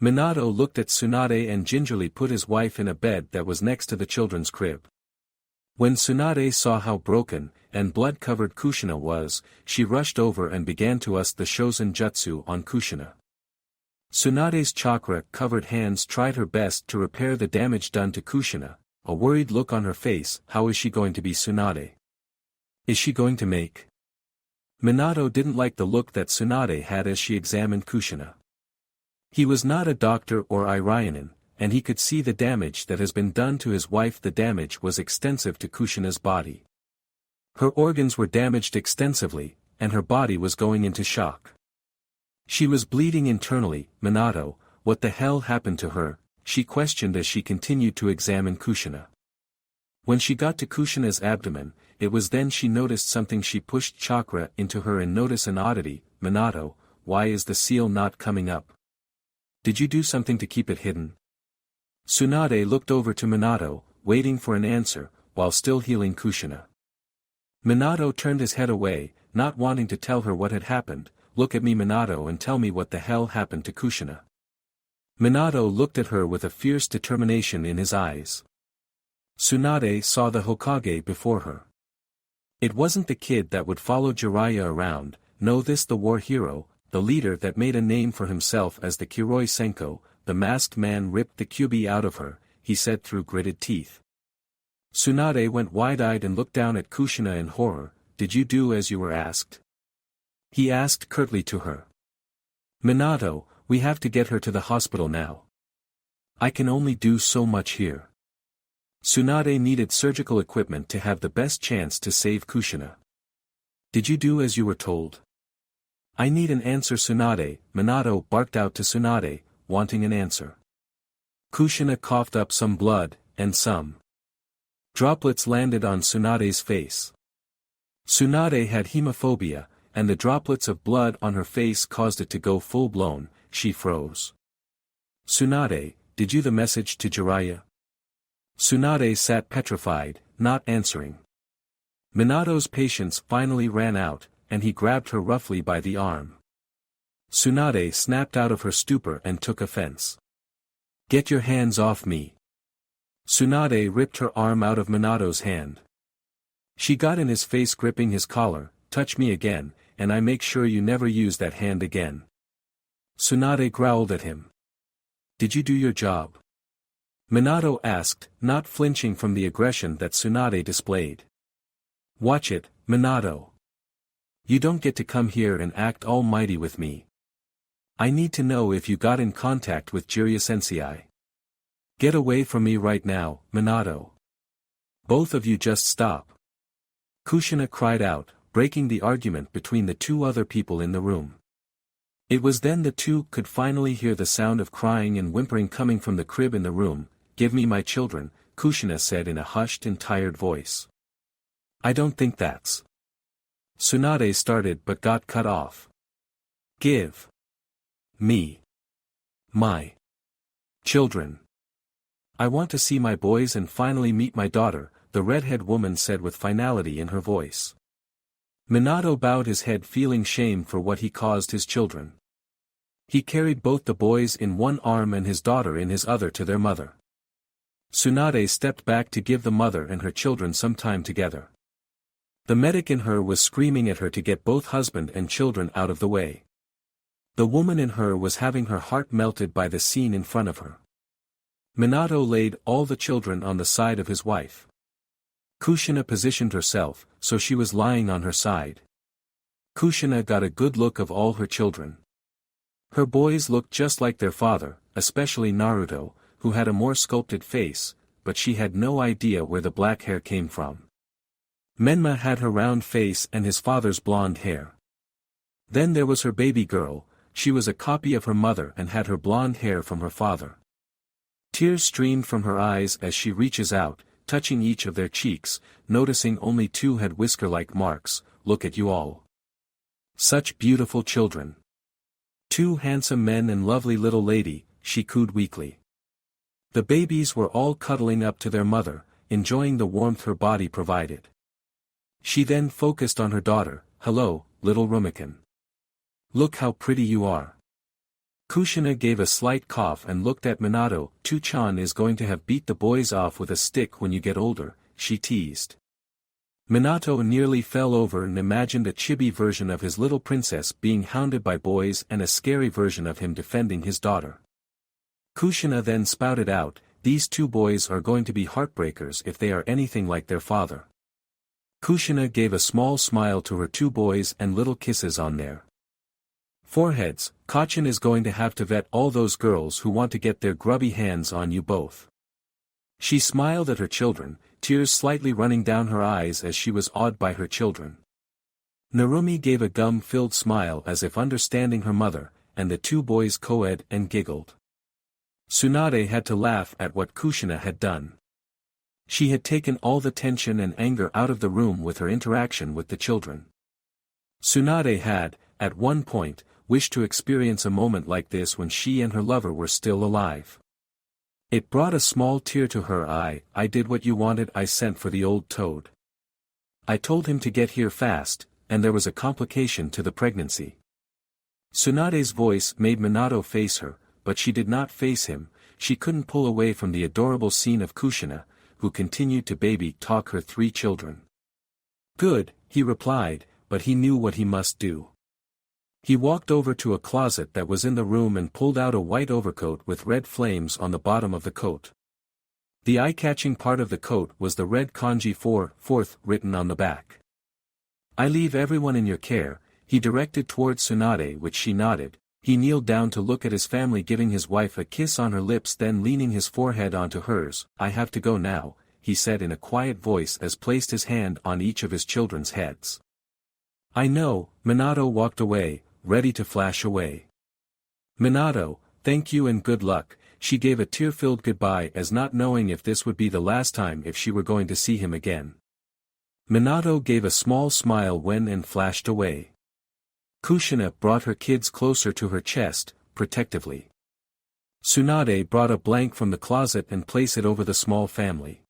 Minato looked at Tsunade and gingerly put his wife in a bed that was next to the children's crib. When Tsunade saw how broken and blood-covered Kushina was, she rushed over and began to use the Shozen Jutsu on Kushina. Tsunade's chakra-covered hands tried her best to repair the damage done to Kushina, a worried look on her face. How is she going to be Tsunade? Is she going to make? Minato didn't like the look that Tsunade had as she examined Kushina. He was not a doctor or Irionin, and he could see the damage that has been done to his wife. The damage was extensive to Kushina's body. Her organs were damaged extensively, and her body was going into shock. She was bleeding internally. Minato, what the hell happened to her? She questioned as she continued to examine Kushina. When she got to Kushina's abdomen, it was then she noticed something. She pushed chakra into her and noticed an oddity. Minato, why is the seal not coming up? Did you do something to keep it hidden? Tsunade looked over to Minato, waiting for an answer, while still healing Kushina. Minato turned his head away, not wanting to tell her what had happened. Look at me, Minato, and tell me what the hell happened to Kushina. Minato looked at her with a fierce determination in his eyes. Tsunade saw the Hokage before her. It wasn't the kid that would follow Jiraiya around, no, this the war hero, the leader that made a name for himself as the Kiroi Senko. The masked man ripped the Kyuubi out of her, he said through gritted teeth. Tsunade went wide-eyed and looked down at Kushina in horror. Did you do as you were asked? He asked curtly to her. Minato, we have to get her to the hospital now. I can only do so much here. Tsunade needed surgical equipment to have the best chance to save Kushina. Did you do as you were told? I need an answer, Tsunade. Minato barked out to Tsunade, wanting an answer. Kushina coughed up some blood, and some droplets landed on Tsunade's face. Tsunade had hemophobia, and the droplets of blood on her face caused it to go full-blown. She froze. Tsunade, did you the message to Jiraiya? Tsunade sat petrified, not answering. Minato's patience finally ran out, and he grabbed her roughly by the arm. Tsunade snapped out of her stupor and took offense. Get your hands off me. Tsunade ripped her arm out of Minato's hand. She got in his face, gripping his collar. Touch me again, and I make sure you never use that hand again. Tsunade growled at him. Did you do your job? Minato asked, not flinching from the aggression that Tsunade displayed. Watch it, Minato. You don't get to come here and act almighty with me. I need to know if you got in contact with Jiraiya Sensei. Get away from me right now, Minato. Both of you just stop. Kushina cried out, breaking the argument between the two other people in the room. It was then the two could finally hear the sound of crying and whimpering coming from the crib in the room. Give me my children, Kushina said in a hushed and tired voice. I don't think that's. Tsunade started but got cut off. Give me my children. I want to see my boys and finally meet my daughter, the redhead woman said with finality in her voice. Minato bowed his head, feeling shame for what he caused his children. He carried both the boys in one arm and his daughter in his other to their mother. Tsunade stepped back to give the mother and her children some time together. The medic in her was screaming at her to get both husband and children out of the way. The woman in her was having her heart melted by the scene in front of her. Minato laid all the children on the side of his wife. Kushina positioned herself, so she was lying on her side. Kushina got a good look of all her children. Her boys looked just like their father, especially Naruto, who had a more sculpted face, but she had no idea where the black hair came from. Menma had her round face and his father's blonde hair. Then there was her baby girl. She was a copy of her mother and had her blonde hair from her father. Tears streamed from her eyes as she reaches out, touching each of their cheeks, noticing only two had whisker-like marks. Look at you all. Such beautiful children. Two handsome men and lovely little lady, she cooed weakly. The babies were all cuddling up to their mother, enjoying the warmth her body provided. She then focused on her daughter. Hello, little Rumikin. Look how pretty you are. Kushina gave a slight cough and looked at Minato. Chu-chan is going to have beat the boys off with a stick when you get older, she teased. Minato nearly fell over and imagined a chibi version of his little princess being hounded by boys and a scary version of him defending his daughter. Kushina then spouted out, these two boys are going to be heartbreakers if they are anything like their father. Kushina gave a small smile to her two boys and little kisses on their foreheads. Kachin is going to have to vet all those girls who want to get their grubby hands on you both. She smiled at her children, tears slightly running down her eyes as she was awed by her children. Narumi gave a gum-filled smile as if understanding her mother, and the two boys co-ed and giggled. Tsunade had to laugh at what Kushina had done. She had taken all the tension and anger out of the room with her interaction with the children. Tsunade had, at one point, wished to experience a moment like this when she and her lover were still alive. It brought a small tear to her eye. I did what you wanted. I sent for the old toad. I told him to get here fast, and there was a complication to the pregnancy. Tsunade's voice made Minato face her, but she did not face him. She couldn't pull away from the adorable scene of Kushina, who continued to baby talk her three children. Good, he replied, but he knew what he must do. He walked over to a closet that was in the room and pulled out a white overcoat with red flames on the bottom of the coat. The eye-catching part of the coat was the red kanji 4/4 written on the back. I leave everyone in your care, he directed towards Tsunade, which she nodded. He kneeled down to look at his family, giving his wife a kiss on her lips, then leaning his forehead onto hers. I have to go now, he said in a quiet voice as placed his hand on each of his children's heads. I know. Minato walked away, ready to flash away. Minato, thank you and good luck. She gave a tear-filled goodbye as not knowing if this would be the last time if she were going to see him again. Minato gave a small smile when and flashed away. Kushina brought her kids closer to her chest, protectively. Tsunade brought a blanket from the closet and placed it over the small family.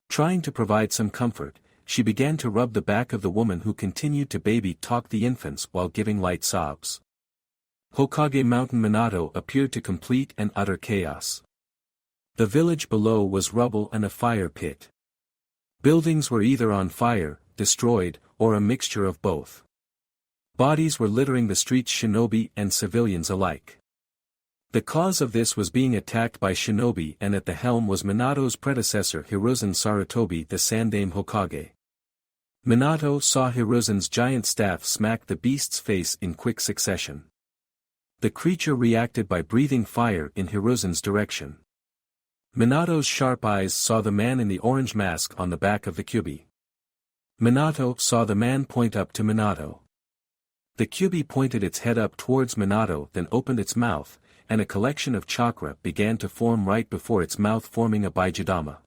Trying to provide some comfort, she began to rub the back of the woman who continued to baby talk the infants while giving light sobs. Hokage Mountain Minato appeared to complete and utter chaos. The village below was rubble and a fire pit. Buildings were either on fire, destroyed, or a mixture of both. Bodies were littering the streets, shinobi and civilians alike. The cause of this was being attacked by shinobi, and at the helm was Minato's predecessor Hiruzen Sarutobi, the Sandaime Hokage. Minato saw Hiruzen's giant staff smack the beast's face in quick succession. The creature reacted by breathing fire in Hiruzen's direction. Minato's sharp eyes saw the man in the orange mask on the back of the Kyubi. Minato saw the man point up to Minato. The Kyubi pointed its head up towards Minato, then opened its mouth, and a collection of chakra began to form right before its mouth, forming a Baijidama.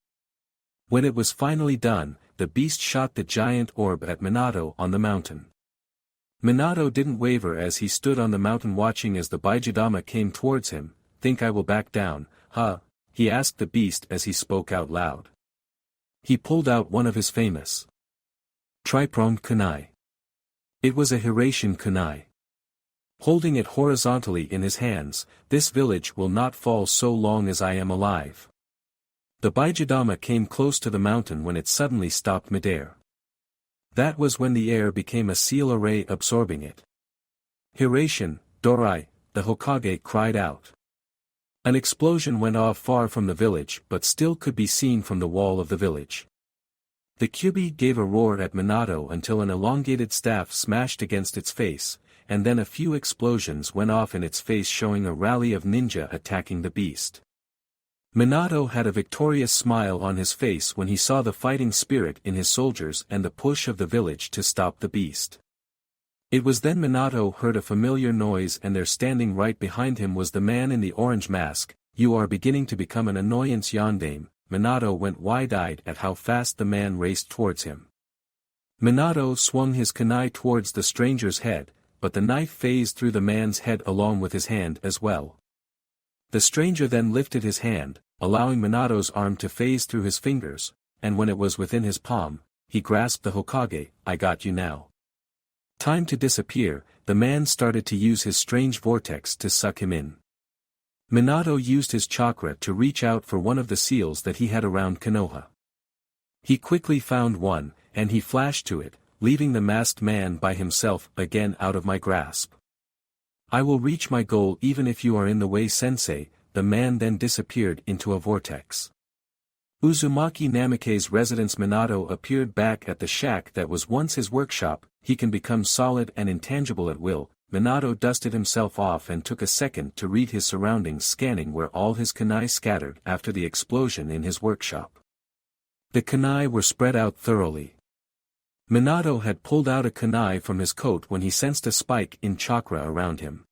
When it was finally done, the beast shot the giant orb at Minato on the mountain. Minato didn't waver as he stood on the mountain watching as the Baijidama came towards him. Think I will back down, huh? He asked the beast as he spoke out loud. He pulled out one of his famous tri-pronged kunai. It was a Hiratian kunai. Holding it horizontally in his hands, this village will not fall so long as I am alive. The Baijidama came close to the mountain when it suddenly stopped midair. That was when the air became a seal array absorbing it. Hiratian, Dorai, the Hokage cried out. An explosion went off far from the village but still could be seen from the wall of the village. The Kyubi gave a roar at Minato until an elongated staff smashed against its face, and then a few explosions went off in its face, showing a rally of ninja attacking the beast. Minato had a victorious smile on his face when he saw the fighting spirit in his soldiers and the push of the village to stop the beast. It was then Minato heard a familiar noise, and there standing right behind him was the man in the orange mask. You are beginning to become an annoyance, Yondaime. Minato went wide-eyed at how fast the man raced towards him. Minato swung his kunai towards the stranger's head, but the knife phased through the man's head along with his hand as well. The stranger then lifted his hand, allowing Minato's arm to phase through his fingers, and when it was within his palm, he grasped the Hokage. "I got you now." Time to disappear, the man started to use his strange vortex to suck him in. Minato used his chakra to reach out for one of the seals that he had around Konoha. He quickly found one, and he flashed to it, leaving the masked man by himself again out of my grasp. "I will reach my goal even if you are in the way, sensei." The man then disappeared into a vortex. Uzumaki Namikaze's residence. Minato appeared back at the shack that was once his workshop. He can become solid and intangible at will. Minato dusted himself off and took a second to read his surroundings, scanning where all his kunai scattered after the explosion in his workshop. The kunai were spread out thoroughly. Minato had pulled out a kunai from his coat when he sensed a spike in chakra around him.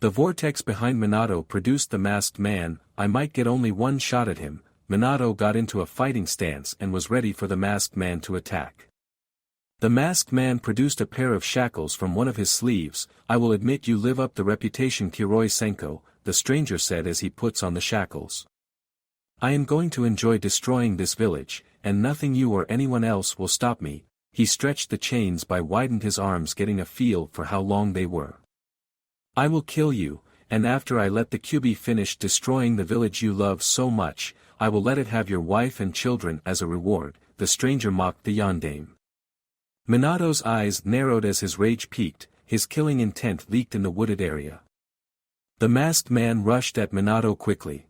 The vortex behind Minato produced the masked man. "I might get only one shot at him." Minato got into a fighting stance and was ready for the masked man to attack. The masked man produced a pair of shackles from one of his sleeves. "I will admit you live up the reputation, Kiroi Senko," the stranger said as he puts on the shackles. "I am going to enjoy destroying this village, and nothing you or anyone else will stop me." He stretched the chains by widened his arms, getting a feel for how long they were. "I will kill you, and after I let the Kyuubi finish destroying the village you love so much, I will let it have your wife and children as a reward," the stranger mocked the yondaime. Minato's eyes narrowed as his rage peaked, his killing intent leaked in the wooded area. The masked man rushed at Minato quickly.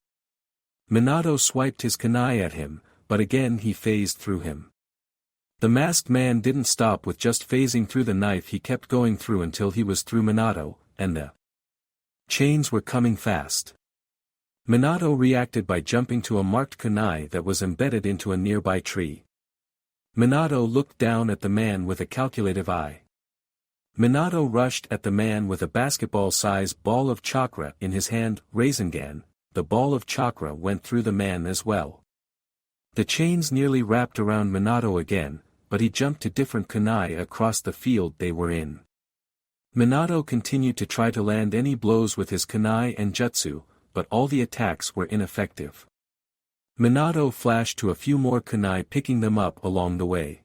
Minato swiped his kunai at him, but again he phased through him. The masked man didn't stop with just phasing through the knife, he kept going through until he was through Minato, and the chains were coming fast. Minato reacted by jumping to a marked kunai that was embedded into a nearby tree. Minato looked down at the man with a calculative eye. Minato rushed at the man with a basketball-sized ball of chakra in his hand. Rasengan, the ball of chakra went through the man as well. The chains nearly wrapped around Minato again, but he jumped to different kunai across the field they were in. Minato continued to try to land any blows with his kunai and jutsu, but all the attacks were ineffective. Minato flashed to a few more kunai, picking them up along the way.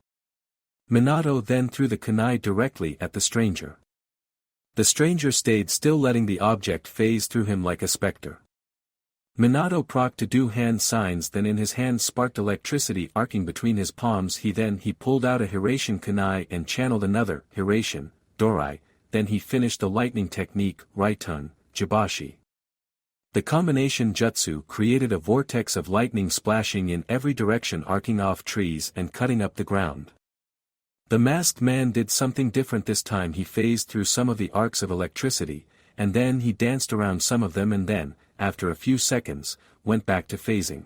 Minato then threw the kunai directly at the stranger. The stranger stayed still, letting the object phase through him like a specter. Minato procked to do hand signs, then in his hand sparked electricity arcing between his palms. He pulled out a Hiraishin kunai and channeled another Hiraishin, Dorai, then he finished the lightning technique, Raitun, Jibashi. The combination jutsu created a vortex of lightning splashing in every direction, arcing off trees and cutting up the ground. The masked man did something different this time. He phased through some of the arcs of electricity, and then he danced around some of them, and then, after a few seconds, went back to phasing.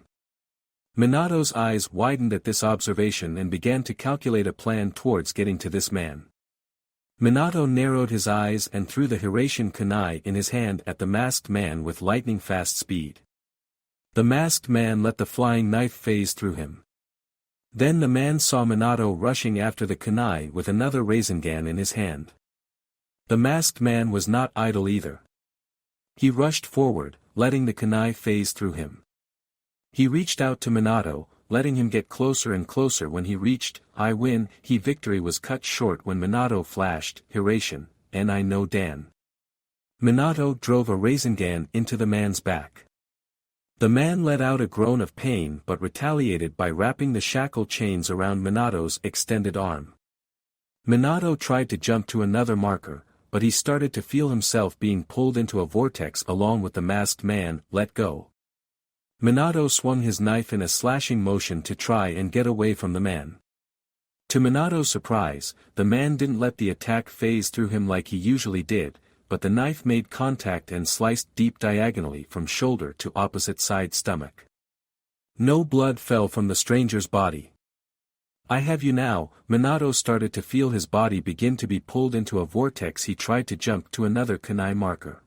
Minato's eyes widened at this observation and began to calculate a plan towards getting to this man. Minato narrowed his eyes and threw the Hiraishin kunai in his hand at the masked man with lightning-fast speed. The masked man let the flying knife phase through him. Then the man saw Minato rushing after the kunai with another Rasengan in his hand. The masked man was not idle either. He rushed forward, letting the kunai phase through him. He reached out to Minato, letting him get closer and closer. When he reached, "I win," victory was cut short when Minato flashed, Hiraishin, and "I know Dan." Minato drove a Rasengan into the man's back. The man let out a groan of pain but retaliated by wrapping the shackle chains around Minato's extended arm. Minato tried to jump to another marker, but he started to feel himself being pulled into a vortex along with the masked man. "Let go." Minato swung his knife in a slashing motion to try and get away from the man. To Minato's surprise, the man didn't let the attack phase through him like he usually did, but the knife made contact and sliced deep diagonally from shoulder to opposite side stomach. No blood fell from the stranger's body. "I have you now." Minato started to feel his body begin to be pulled into a vortex. He tried to jump to another kunai marker.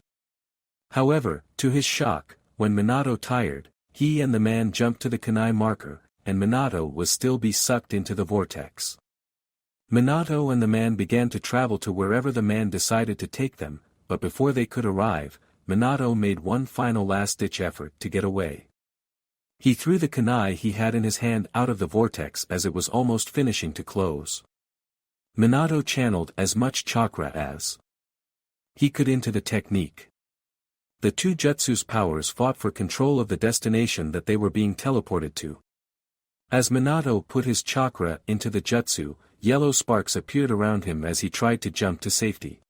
However, to his shock, when Minato tired, he and the man jumped to the kunai marker, and Minato was still be sucked into the vortex. Minato and the man began to travel to wherever the man decided to take them, but before they could arrive, Minato made one final last-ditch effort to get away. He threw the kunai he had in his hand out of the vortex as it was almost finishing to close. Minato channeled as much chakra as he could into the technique. The two jutsu's powers fought for control of the destination that they were being teleported to. As Minato put his chakra into the jutsu, yellow sparks appeared around him as he tried to jump to safety.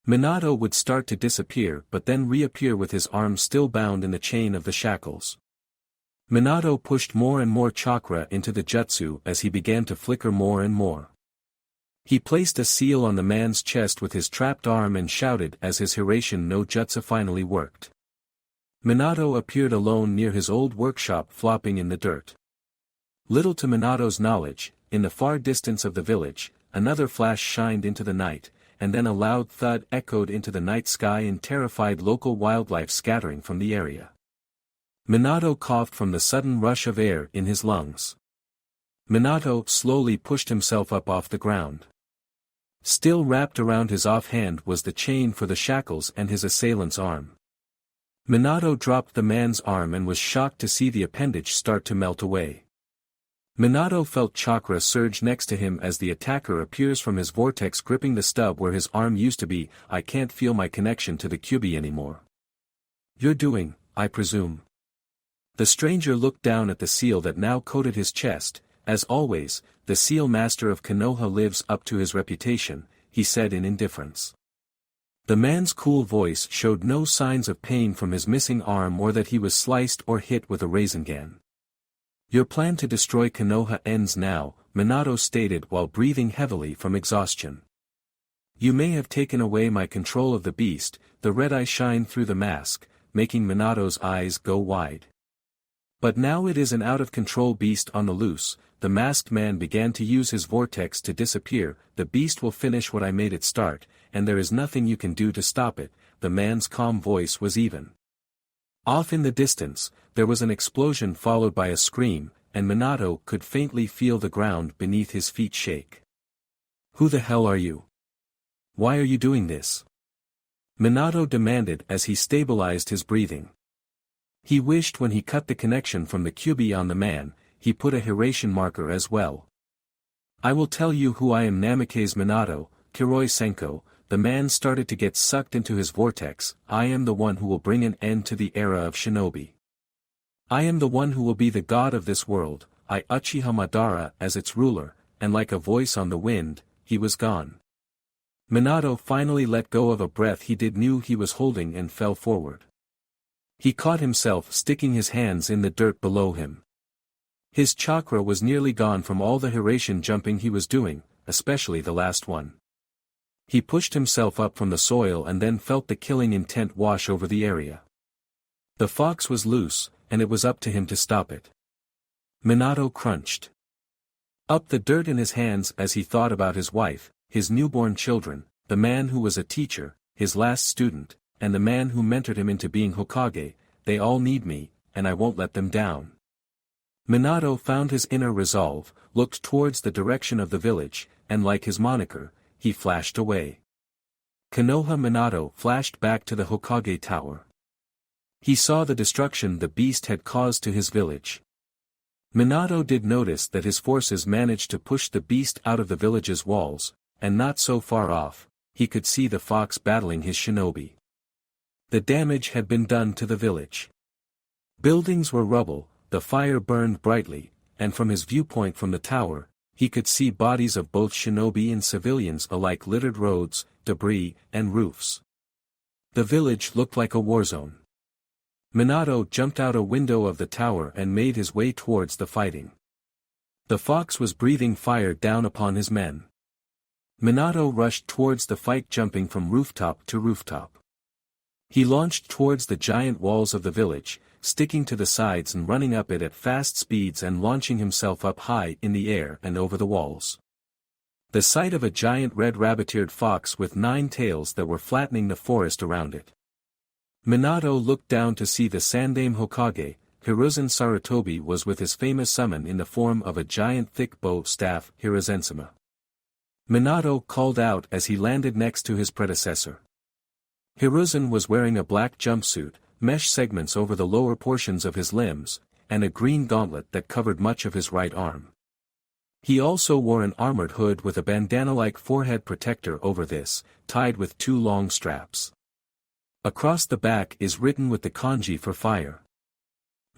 Minato would start to disappear but then reappear with his arms still bound in the chain of the shackles. Minato pushed more and more chakra into the jutsu as he began to flicker more and more. He placed a seal on the man's chest with his trapped arm and shouted as his Hiraishin no jutsu finally worked. Minato appeared alone near his old workshop flopping in the dirt. Little to Minato's knowledge, in the far distance of the village, another flash shined into the night, and then a loud thud echoed into the night sky and terrified local wildlife scattering from the area. Minato coughed from the sudden rush of air in his lungs. Minato slowly pushed himself up off the ground. Still wrapped around his offhand was the chain for the shackles and his assailant's arm. Minato dropped the man's arm and was shocked to see the appendage start to melt away. Minato felt chakra surge next to him as the attacker appears from his vortex gripping the stub where his arm used to be. I can't feel my connection to the Kyuubi anymore. You're doing, I presume. The stranger looked down at the seal that now coated his chest. As always, the seal master of Konoha lives up to his reputation, he said in indifference. The man's cool voice showed no signs of pain from his missing arm or that he was sliced or hit with a Rasengan. Your plan to destroy Konoha ends now, Minato stated while breathing heavily from exhaustion. You may have taken away my control of the beast, the red eye shined through the mask, making Minato's eyes go wide. But now it is an out-of-control beast on the loose. The masked man began to use his vortex to disappear. The beast will finish what I made it start, and there is nothing you can do to stop it. The man's calm voice was even. Off in the distance, there was an explosion followed by a scream, and Minato could faintly feel the ground beneath his feet shake. Who the hell are you? Why are you doing this? Minato demanded as he stabilized his breathing. He wished when he cut the connection from the Kyuubi on the man, he put a Hiraishin marker as well. I will tell you who I am. Namikaze Minato, Kiroi Senko. The man started to get sucked into his vortex. I am the one who will bring an end to the era of shinobi. I am the one who will be the god of this world. I Uchiha Madara as its ruler, and like a voice on the wind, he was gone. Minato finally let go of a breath he knew he was holding and fell forward. He caught himself sticking his hands in the dirt below him. His chakra was nearly gone from all the Hiraishin jumping he was doing, especially the last one. He pushed himself up from the soil and then felt the killing intent wash over the area. The fox was loose, and it was up to him to stop it. Minato crunched up the dirt in his hands as he thought about his wife, his newborn children, the man who was a teacher, his last student, and the man who mentored him into being Hokage. They all need me, and I won't let them down. Minato found his inner resolve, looked towards the direction of the village, and like his moniker, he flashed away. Konoha Minato flashed back to the Hokage tower. He saw the destruction the beast had caused to his village. Minato did notice that his forces managed to push the beast out of the village's walls, and not so far off, he could see the fox battling his shinobi. The damage had been done to the village. Buildings were rubble, the fire burned brightly, and from his viewpoint from the tower, he could see bodies of both shinobi and civilians alike littered roads, debris, and roofs. The village looked like a war zone. Minato jumped out a window of the tower and made his way towards the fighting. The fox was breathing fire down upon his men. Minato rushed towards the fight, jumping from rooftop to rooftop. He launched towards the giant walls of the village, sticking to the sides and running up it at fast speeds and launching himself up high in the air and over the walls. The sight of a giant red rabbit-eared fox with 9 tails that were flattening the forest around it. Minato looked down to see the Sandaime Hokage. Hiruzen Sarutobi was with his famous summon in the form of a giant thick bow staff, Hiruzensama. Minato called out as he landed next to his predecessor. Hiruzen was wearing a black jumpsuit, mesh segments over the lower portions of his limbs, and a green gauntlet that covered much of his right arm. He also wore an armored hood with a bandana-like forehead protector over this, tied with 2 long straps. Across the back is written with the kanji for fire.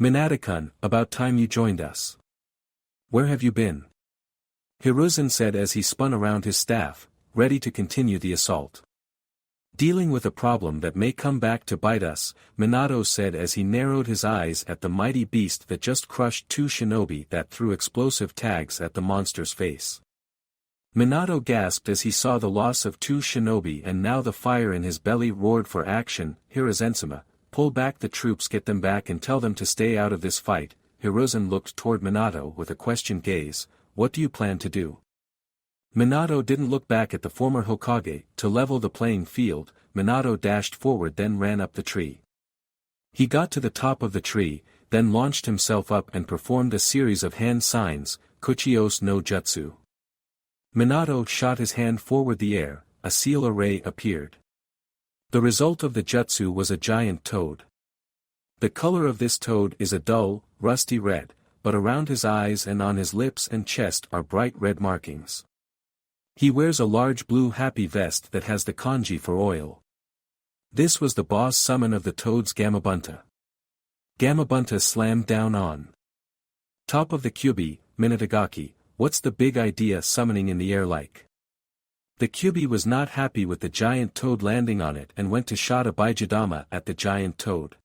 Minato-kun, about time you joined us. Where have you been? Hiruzen said as he spun around his staff, ready to continue the assault. Dealing with a problem that may come back to bite us, Minato said as he narrowed his eyes at the mighty beast that just crushed 2 shinobi that threw explosive tags at the monster's face. Minato gasped as he saw the loss of 2 shinobi, and now the fire in his belly roared for action. Hiruzen-sama, pull back the troops, get them back and tell them to stay out of this fight. Hiruzen looked toward Minato with a questioned gaze. What do you plan to do? Minato didn't look back at the former Hokage. To level the playing field, Minato dashed forward, then ran up the tree. He got to the top of the tree, then launched himself up and performed a series of hand signs, Kuchios no Jutsu. Minato shot his hand forward the air, a seal array appeared. The result of the jutsu was a giant toad. The color of this toad is a dull, rusty red, but around his eyes and on his lips and chest are bright red markings. He wears a large blue happy vest that has the kanji for oil. This was the boss summon of the toads, Gamabunta. Gamabunta slammed down on top of the Kyuubi. Minatogaki, what's the big idea summoning in the air like? The Kyuubi was not happy with the giant toad landing on it and went to shot a Baijidama at the giant toad.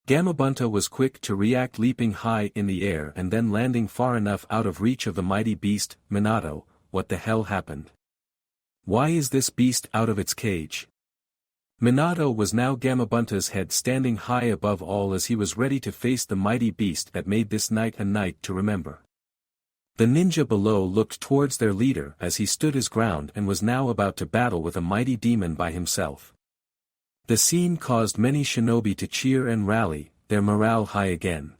Gamabunta was quick to react, leaping high in the air and then landing far enough out of reach of the mighty beast. Minato, what the hell happened? Why is this beast out of its cage? Minato was now Gamabunta's head, standing high above all as he was ready to face the mighty beast that made this night a night to remember. The ninja below looked towards their leader as he stood his ground and was now about to battle with a mighty demon by himself. The scene caused many shinobi to cheer and rally, their morale high again.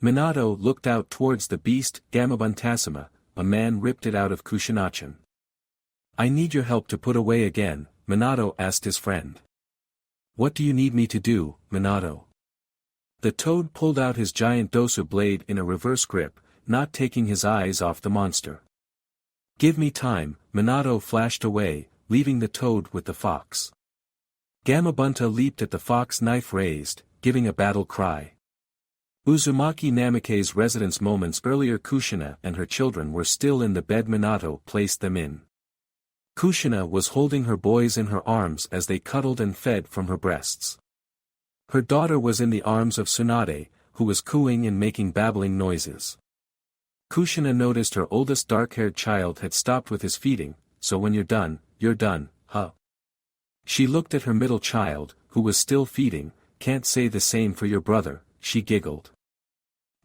Minato looked out towards the beast. Gamabunta-sama, a man ripped it out of Kushinachen. I need your help to put away again, Minato asked his friend. What do you need me to do, Minato? The toad pulled out his giant dosu blade in a reverse grip, not taking his eyes off the monster. Give me time. Minato flashed away, leaving the toad with the fox. Gamabunta leaped at the fox, knife raised, giving a battle cry. Uzumaki Namikaze's residence. Moments earlier, Kushina and her children were still in the bed Minato placed them in. Kushina was holding her boys in her arms as they cuddled and fed from her breasts. Her daughter was in the arms of Tsunade, who was cooing and making babbling noises. Kushina noticed her oldest dark-haired child had stopped with his feeding. So when you're done, huh? She looked at her middle child, who was still feeding. Can't say the same for your brother, she giggled.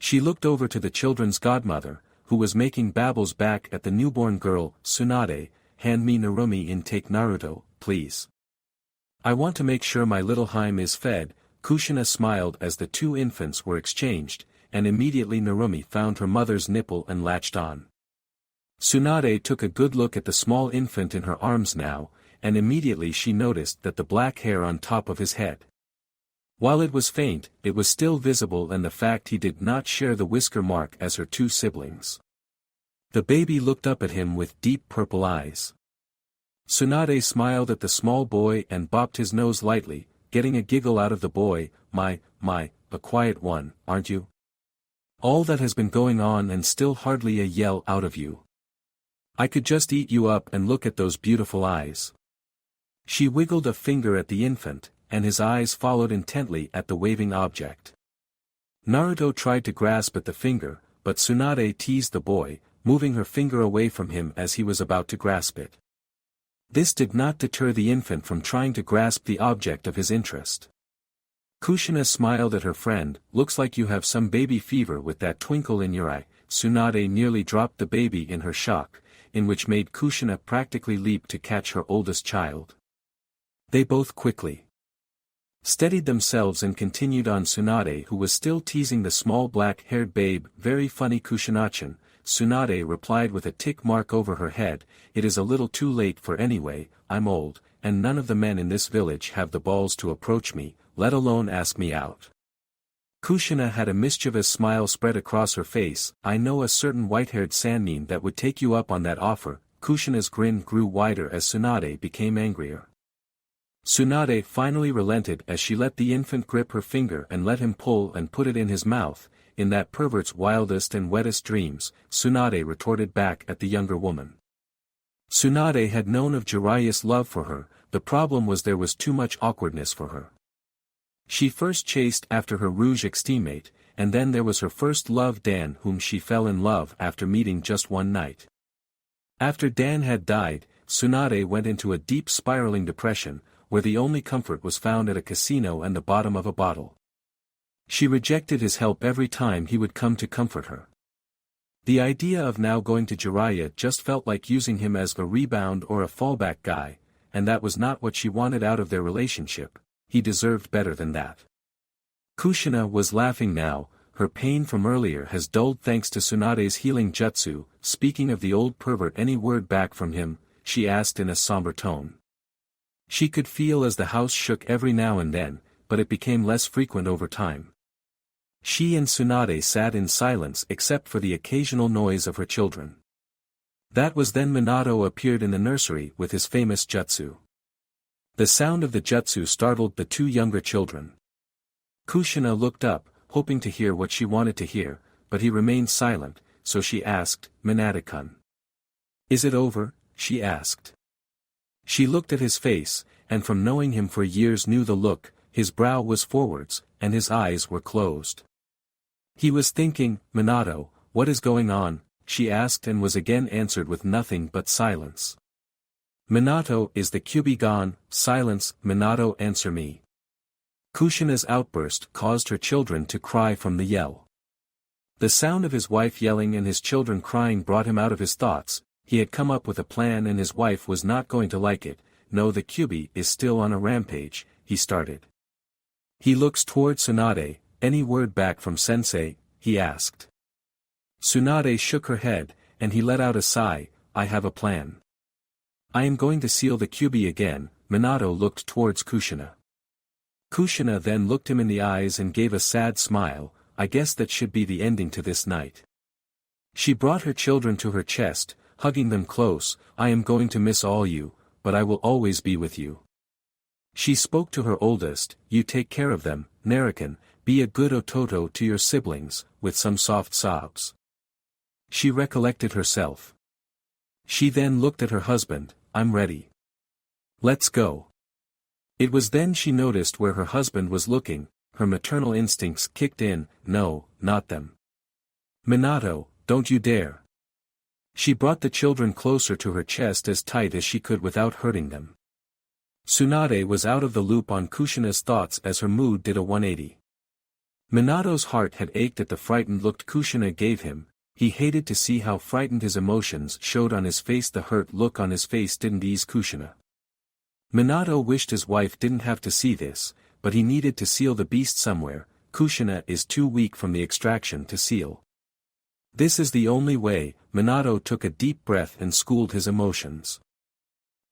She looked over to the children's godmother, who was making babbles back at the newborn girl. Tsunade, hand me Narumi and take Naruto, please. I want to make sure my little Haim is fed. Kushina smiled as the 2 infants were exchanged, and immediately Narumi found her mother's nipple and latched on. Tsunade took a good look at the small infant in her arms now, and immediately she noticed that the black hair on top of his head. While it was faint, it was still visible, and the fact he did not share the whisker mark as her 2 siblings. The baby looked up at him with deep purple eyes. Tsunade smiled at the small boy and bopped his nose lightly, getting a giggle out of the boy. My, a quiet one, aren't you? All that has been going on and still hardly a yell out of you. I could just eat you up, and look at those beautiful eyes. She wiggled a finger at the infant, and his eyes followed intently at the waving object. Naruto tried to grasp at the finger, but Tsunade teased the boy, moving her finger away from him as he was about to grasp it. This did not deter the infant from trying to grasp the object of his interest. Kushina smiled at her friend. Looks like you have some baby fever with that twinkle in your eye. Tsunade nearly dropped the baby in her shock, in which made Kushina practically leap to catch her oldest child. They both quickly steadied themselves and continued on Tsunade, who was still teasing the small black-haired babe. Very funny, Kushina-chan, Tsunade replied with a tick mark over her head, "It is a little too late for anyway, I'm old, and none of the men in this village have the balls to approach me, let alone ask me out." Kushina had a mischievous smile spread across her face. "I know a certain white-haired Sannin that would take you up on that offer." Kushina's grin grew wider as Tsunade became angrier. Tsunade finally relented as she let the infant grip her finger and let him pull and put it in his mouth. "In that pervert's wildest and wettest dreams," Tsunade retorted back at the younger woman. Tsunade had known of Jiraiya's love for her, the problem was there was too much awkwardness for her. She first chased after her Rouge ex-teammate, and then there was her first love Dan, whom she fell in love after meeting just one night. After Dan had died, Tsunade went into a deep spiraling depression, where the only comfort was found at a casino and the bottom of a bottle. She rejected his help every time he would come to comfort her. The idea of now going to Jiraiya just felt like using him as a rebound or a fallback guy, and that was not what she wanted out of their relationship. He deserved better than that. Kushina was laughing now, her pain from earlier has dulled thanks to Tsunade's healing jutsu. "Speaking of the old pervert, any word back from him?" she asked in a somber tone. She could feel as the house shook every now and then, but it became less frequent over time. She and Tsunade sat in silence except for the occasional noise of her children. That was then Minato appeared in the nursery with his famous jutsu. The sound of the jutsu startled the two younger children. Kushina looked up, hoping to hear what she wanted to hear, but he remained silent, so she asked, "Minato-kun. Is it over?" she asked. She looked at his face, and from knowing him for years knew the look. His brow was forwards, and his eyes were closed. He was thinking. "Minato, what is going on?" she asked and was again answered with nothing but silence. "Minato, is the Kyuubi gone?" "Silence, Minato, answer me." Kushina's outburst caused her children to cry from the yell. The sound of his wife yelling and his children crying brought him out of his thoughts. He had come up with a plan and his wife was not going to like it. "No, the Kyuubi is still on a rampage," he started. He looks toward Tsunade. "Any word back from sensei?" he asked. Tsunade shook her head, and he let out a sigh. "I have a plan. I am going to seal the Kyuubi again." Minato looked towards Kushina. Kushina then looked him in the eyes and gave a sad smile. "I guess that should be the ending to this night." She brought her children to her chest, hugging them close. "I am going to miss all you, but I will always be with you." She spoke to her oldest, "You take care of them, Naruto, be a good ototo to your siblings," with some soft sobs. She recollected herself. She then looked at her husband. "I'm ready. Let's go." It was then she noticed where her husband was looking. Her maternal instincts kicked in. "No, not them. Minato, don't you dare." She brought the children closer to her chest as tight as she could without hurting them. Tsunade was out of the loop on Kushina's thoughts as her mood did a 180. Minato's heart had ached at the frightened look Kushina gave him. He hated to see how frightened his emotions showed on his face. The hurt look on his face didn't ease Kushina. Minato wished his wife didn't have to see this, but he needed to seal the beast somewhere. Kushina is too weak from the extraction to seal. This is the only way. Minato took a deep breath and schooled his emotions.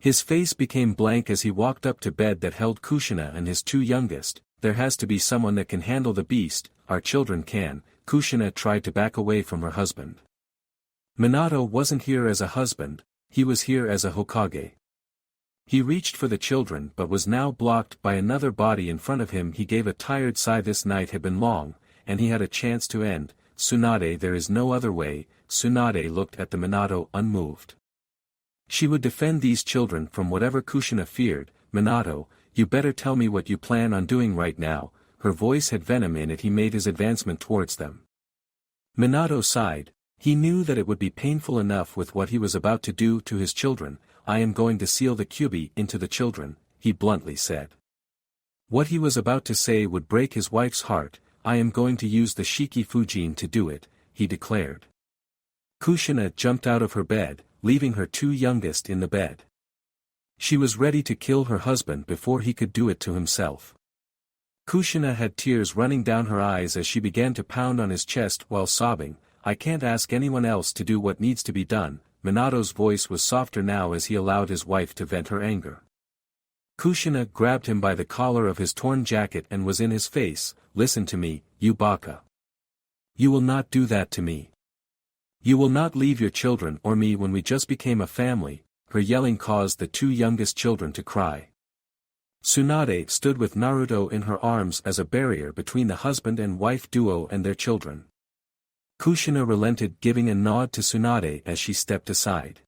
His face became blank as he walked up to bed that held Kushina and his two youngest. "There has to be someone that can handle the beast. Our children can." Kushina tried to back away from her husband. Minato wasn't here as a husband, he was here as a Hokage. He reached for the children but was now blocked by another body in front of him. He gave a tired sigh. This night had been long, and he had a chance to end. "Tsunade, there is no other way." Tsunade looked at the Minato unmoved. She would defend these children from whatever Kushina feared. "Minato, you better tell me what you plan on doing right now." Her voice had venom in it. He made his advancement towards them. Minato sighed. He knew that it would be painful enough with what he was about to do to his children. "I am going to seal the Kyuubi into the children," he bluntly said. What he was about to say would break his wife's heart. "I am going to use the Shiki Fujin to do it," he declared. Kushina jumped out of her bed, leaving her two youngest in the bed. She was ready to kill her husband before he could do it to himself. Kushina had tears running down her eyes as she began to pound on his chest while sobbing. I can't ask anyone else to do what needs to be done." Minato's voice was softer now as he allowed his wife to vent her anger. Kushina grabbed him by the collar of his torn jacket and was in his face. "Listen to me, you baka. You will not do that to me. You will not leave your children or me when we just became a family." Her yelling caused the two youngest children to cry. Tsunade stood with Naruto in her arms as a barrier between the husband and wife duo and their children. Kushina relented, giving a nod to Tsunade as she stepped aside.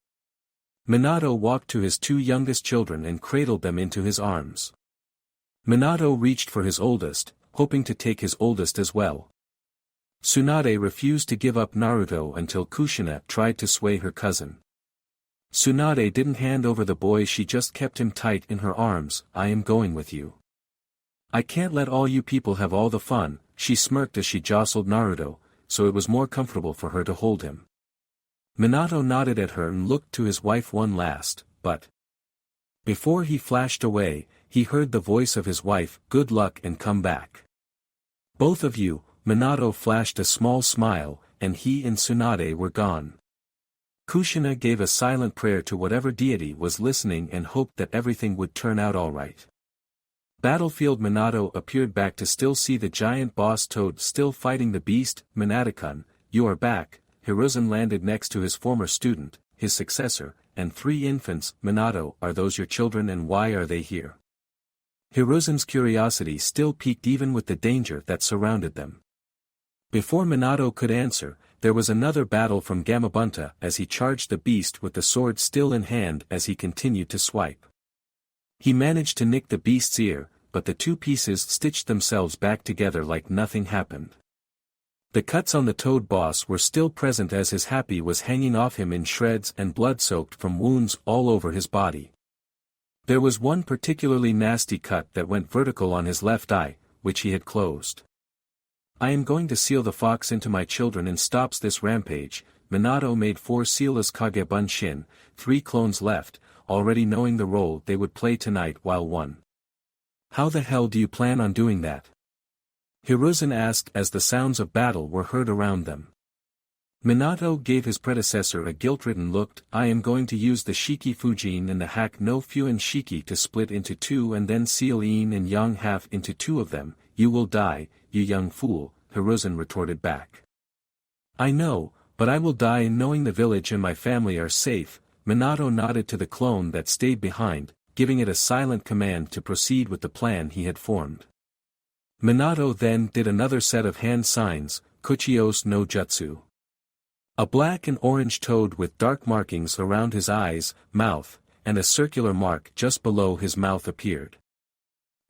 Minato walked to his two youngest children and cradled them into his arms. Minato reached for his oldest, hoping to take his oldest as well. Tsunade refused to give up Naruto until Kushina tried to sway her cousin. Tsunade didn't hand over the boy, she just kept him tight in her arms. "I am going with you. I can't let all you people have all the fun," she smirked as she jostled Naruto, so it was more comfortable for her to hold him. Minato nodded at her and looked to his wife one last, but before he flashed away, he heard the voice of his wife, "Good luck and come back." "Both of you." Minato flashed a small smile, and he and Tsunade were gone. Kushina gave a silent prayer to whatever deity was listening and hoped that everything would turn out alright. Battlefield. Minato appeared back to still see the giant boss Toad still fighting the beast. "Minato-kun, you are back." Hiruzen landed next to his former student, his successor, and 3 infants. "Minato, are those your children and why are they here?" Hiruzen's curiosity still piqued even with the danger that surrounded them. Before Minato could answer, there was another battle from Gamabunta as he charged the beast with the sword still in hand as he continued to swipe. He managed to nick the beast's ear, but the 2 pieces stitched themselves back together like nothing happened. The cuts on the Toad boss were still present as his happy was hanging off him in shreds and blood soaked from wounds all over his body. There was one particularly nasty cut that went vertical on his left eye, which he had closed. "I am going to seal the fox into my children and stops this rampage." Minato made 4 sealless Kagebunshin, 3 clones left, already knowing the role they would play tonight while one. "How the hell do you plan on doing that?" Hiruzen asked as the sounds of battle were heard around them. Minato gave his predecessor a guilt-ridden look. "I am going to use the Shiki Fujin and the Hack no Fuin Shiki to split into 2 and then seal Yin and Yang half into 2 of them." "You will die, you young fool," Hiruzen retorted back. "I know, but I will die knowing the village and my family are safe." Minato nodded to the clone that stayed behind, giving it a silent command to proceed with the plan he had formed. Minato then did another set of hand signs, Kuchios no Jutsu. A black and orange toad with dark markings around his eyes, mouth, and a circular mark just below his mouth appeared.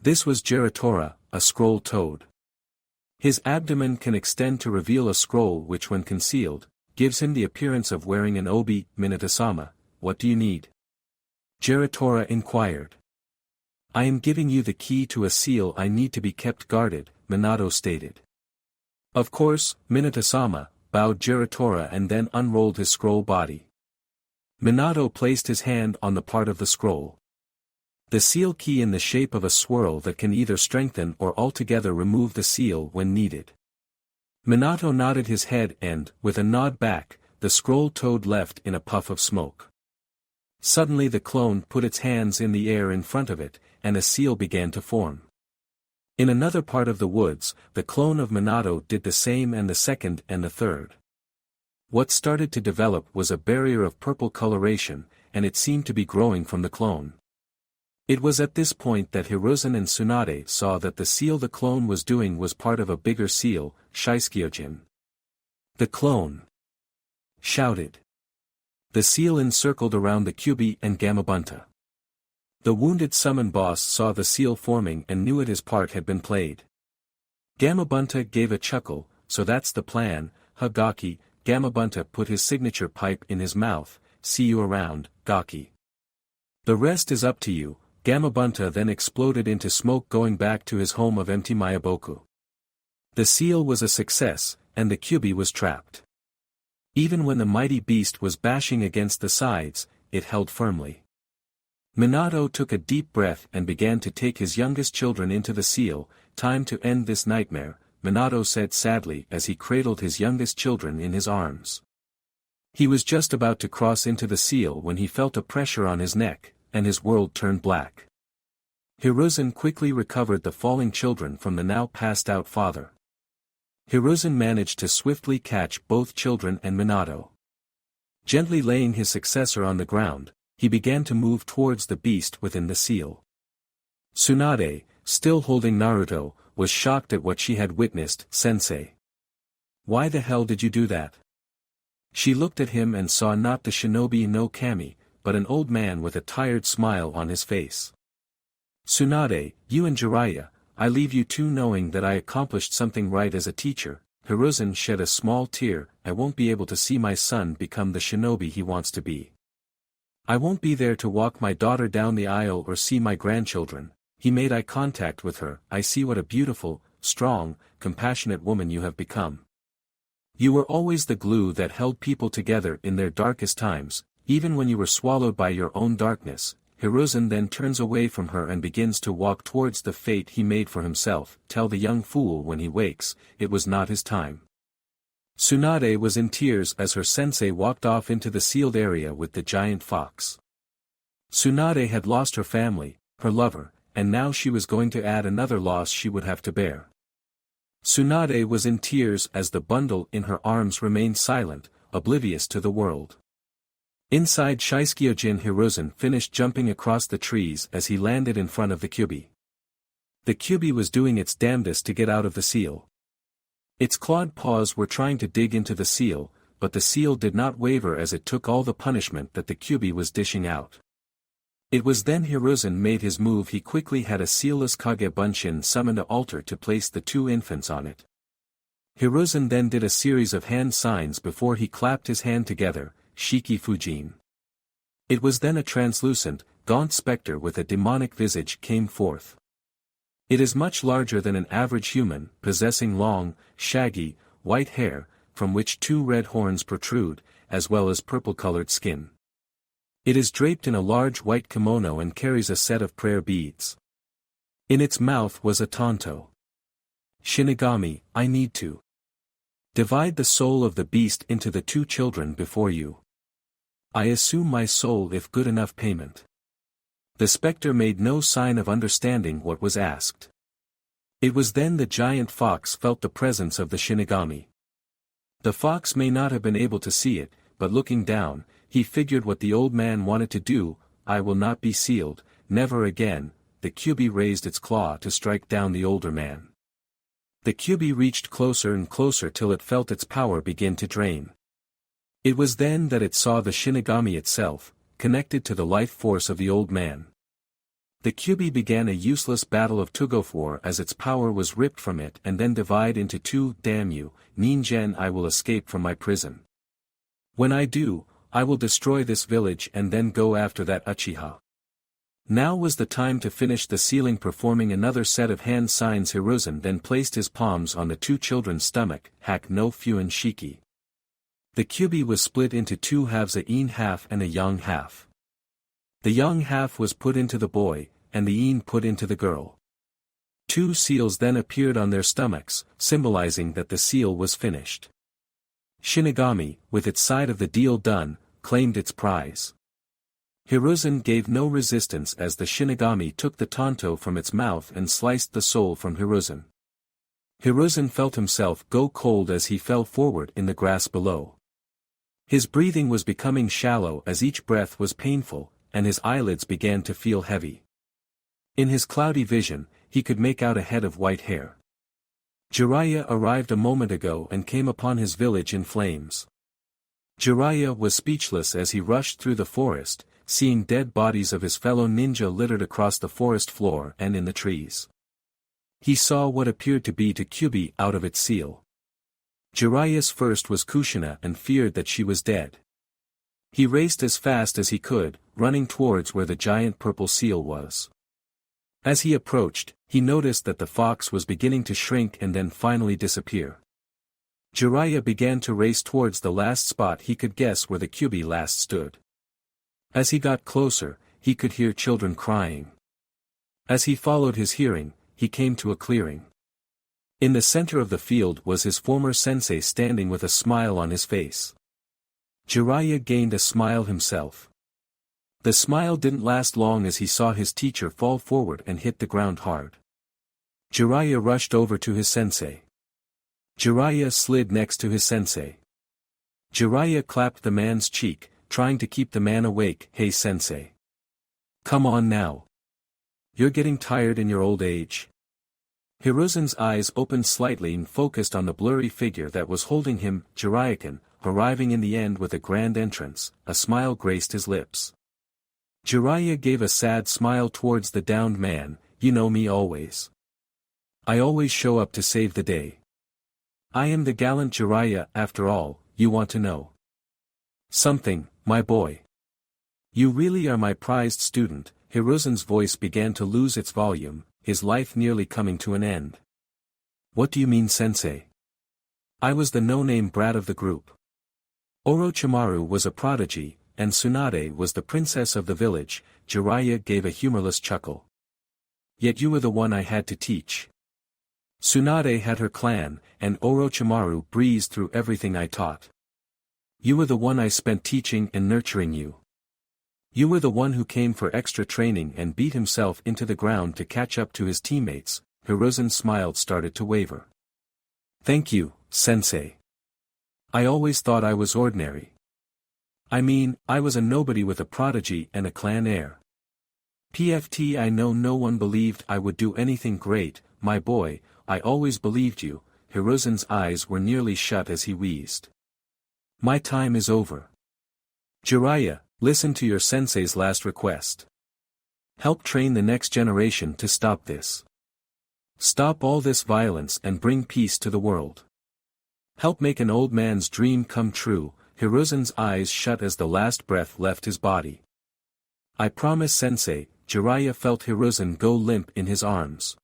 This was Geratora, a scroll toad. His abdomen can extend to reveal a scroll which when concealed, gives him the appearance of wearing an obi. "Minato-sama, what do you need?" Geratora inquired. "I am giving you the key to a seal I need to be kept guarded," Minato stated. "Of course, Minato-sama," bowed Geratora and then unrolled his scroll body. Minato placed his hand on the part of the scroll. The seal key in the shape of a swirl that can either strengthen or altogether remove the seal when needed. Minato nodded his head and, with a nod back, the scroll toad left in a puff of smoke. Suddenly the clone put its hands in the air in front of it, and a seal began to form. In another part of the woods, the clone of Minato did the same and the second and the third. What started to develop was a barrier of purple coloration, and it seemed to be growing from the clone. It was at this point that Hiruzen and Tsunade saw that the seal the clone was doing was part of a bigger seal, Shisekyojin. The clone shouted. The seal encircled around the Kyubi and Gamabunta. The wounded summon boss saw the seal forming and knew it his part had been played. Gamabunta gave a chuckle. "So that's the plan, huh Gaki?" Gamabunta put his signature pipe in his mouth. "See you around, Gaki. The rest is up to you." Gamabunta then exploded into smoke going back to his home of empty Mayaboku. The seal was a success, and the Kyubi was trapped. Even when the mighty beast was bashing against the sides, it held firmly. Minato took a deep breath and began to take his youngest children into the seal. "Time to end this nightmare." Minato said sadly as he cradled his youngest children in his arms. He was just about to cross into the seal when he felt a pressure on his neck, and his world turned black. Hiruzen quickly recovered the falling children from the now passed-out father. Hiruzen managed to swiftly catch both children and Minato. Gently laying his successor on the ground, he began to move towards the beast within the seal. Tsunade, still holding Naruto, was shocked at what she had witnessed. "Sensei. Why the hell did you do that?" She looked at him and saw not the shinobi no kami, but an old man with a tired smile on his face. "Tsunade, you and Jiraiya, I leave you two knowing that I accomplished something right as a teacher." Hiruzen shed a small tear. "I won't be able to see my son become the shinobi he wants to be. I won't be there to walk my daughter down the aisle or see my grandchildren." He made eye contact with her. "I see what a beautiful, strong, compassionate woman you have become. You were always the glue that held people together in their darkest times, even when you were swallowed by your own darkness." Hiruzen then turns away from her and begins to walk towards the fate he made for himself. "Tell the young fool when he wakes, it was not his time." Tsunade was in tears as her sensei walked off into the sealed area with the giant fox. Tsunade had lost her family, her lover, and now she was going to add another loss she would have to bear. Tsunade was in tears as the bundle in her arms remained silent, oblivious to the world. Inside Shisekyojin, Hiruzen finished jumping across the trees as he landed in front of the Kyubi. The Kyubi was doing its damnedest to get out of the seal. Its clawed paws were trying to dig into the seal, but the seal did not waver as it took all the punishment that the Kyubi was dishing out. It was then Hiruzen made his move. He quickly had a sealless Kage Bunshin summoned an altar to place the two infants on it. Hiruzen then did a series of hand signs before he clapped his hand together, Shiki Fujin. It was then a translucent, gaunt specter with a demonic visage came forth. It is much larger than an average human, possessing long, shaggy, white hair, from which two red horns protrude, as well as purple-colored skin. It is draped in a large white kimono and carries a set of prayer beads. In its mouth was a tanto. "Shinigami, I need to divide the soul of the beast into the two children before you. I assume my soul if good enough payment." The specter made no sign of understanding what was asked. It was then the giant fox felt the presence of the Shinigami. The fox may not have been able to see it, but looking down, he figured what the old man wanted to do. "I will not be sealed, never again." The Kyubi raised its claw to strike down the older man. The Kyubi reached closer and closer till it felt its power begin to drain. It was then that it saw the Shinigami itself, connected to the life force of the old man. The Kyubi began a useless battle of tug-of-war as its power was ripped from it and then divided into two. "Damn you, Ningen, I will escape from my prison. When I do, I will destroy this village and then go after that Uchiha." Now was the time to finish the sealing. Performing another set of hand signs, Hiruzen then placed his palms on the two children's stomach. "Hak no Fuin Shiki." The Kyubi was split into two halves, a yin half and a yang half. The yang half was put into the boy, and the yin put into the girl. Two seals then appeared on their stomachs, symbolizing that the seal was finished. Shinigami, with its side of the deal done, claimed its prize. Hiruzen gave no resistance as the Shinigami took the tanto from its mouth and sliced the soul from Hiruzen. Hiruzen felt himself go cold as he fell forward in the grass below. His breathing was becoming shallow as each breath was painful, and his eyelids began to feel heavy. In his cloudy vision, he could make out a head of white hair. Jiraiya arrived a moment ago and came upon his village in flames. Jiraiya was speechless as he rushed through the forest, seeing dead bodies of his fellow ninja littered across the forest floor and in the trees. He saw what appeared to be to Kyubi out of its seal. Jiraiya's first was Kushina and feared that she was dead. He raced as fast as he could, running towards where the giant purple seal was. As he approached, he noticed that the fox was beginning to shrink and then finally disappear. Jiraiya began to race towards the last spot he could guess where the Kyubi last stood. As he got closer, he could hear children crying. As he followed his hearing, he came to a clearing. In the center of the field was his former sensei standing with a smile on his face. Jiraiya gained a smile himself. The smile didn't last long as he saw his teacher fall forward and hit the ground hard. Jiraiya rushed over to his sensei. Jiraiya slid next to his sensei. Jiraiya clapped the man's cheek, trying to keep the man awake. Hey sensei. Come on now. You're getting tired in your old age. Hiruzen's eyes opened slightly and focused on the blurry figure that was holding him. Jiraiya, arriving in the end with a grand entrance, a smile graced his lips. Jiraiya gave a sad smile towards the downed man. You know me always. I always show up to save the day. I am the gallant Jiraiya. After all, you want to know something, my boy. You really are my prized student. Hiruzen's voice began to lose its volume, his life nearly coming to an end. What do you mean, sensei? I was the no-name brat of the group. Orochimaru was a prodigy, and Tsunade was the princess of the village. Jiraiya gave a humorless chuckle. Yet you were the one I had to teach. Tsunade had her clan, and Orochimaru breezed through everything I taught. You were the one I spent teaching and nurturing you. You were the one who came for extra training and beat himself into the ground to catch up to his teammates. Hiruzen's smile started to waver. Thank you, sensei. I always thought I was ordinary. I mean, I was a nobody with a prodigy and a clan heir. PFT, I know no one believed I would do anything great, my boy. I always believed you. Hiruzen's eyes were nearly shut as he wheezed. My time is over. Jiraiya, listen to your sensei's last request. Help train the next generation to stop this. Stop all this violence and bring peace to the world. Help make an old man's dream come true. Hiruzen's eyes shut as the last breath left his body. I promise, sensei. Jiraiya felt Hiruzen go limp in his arms.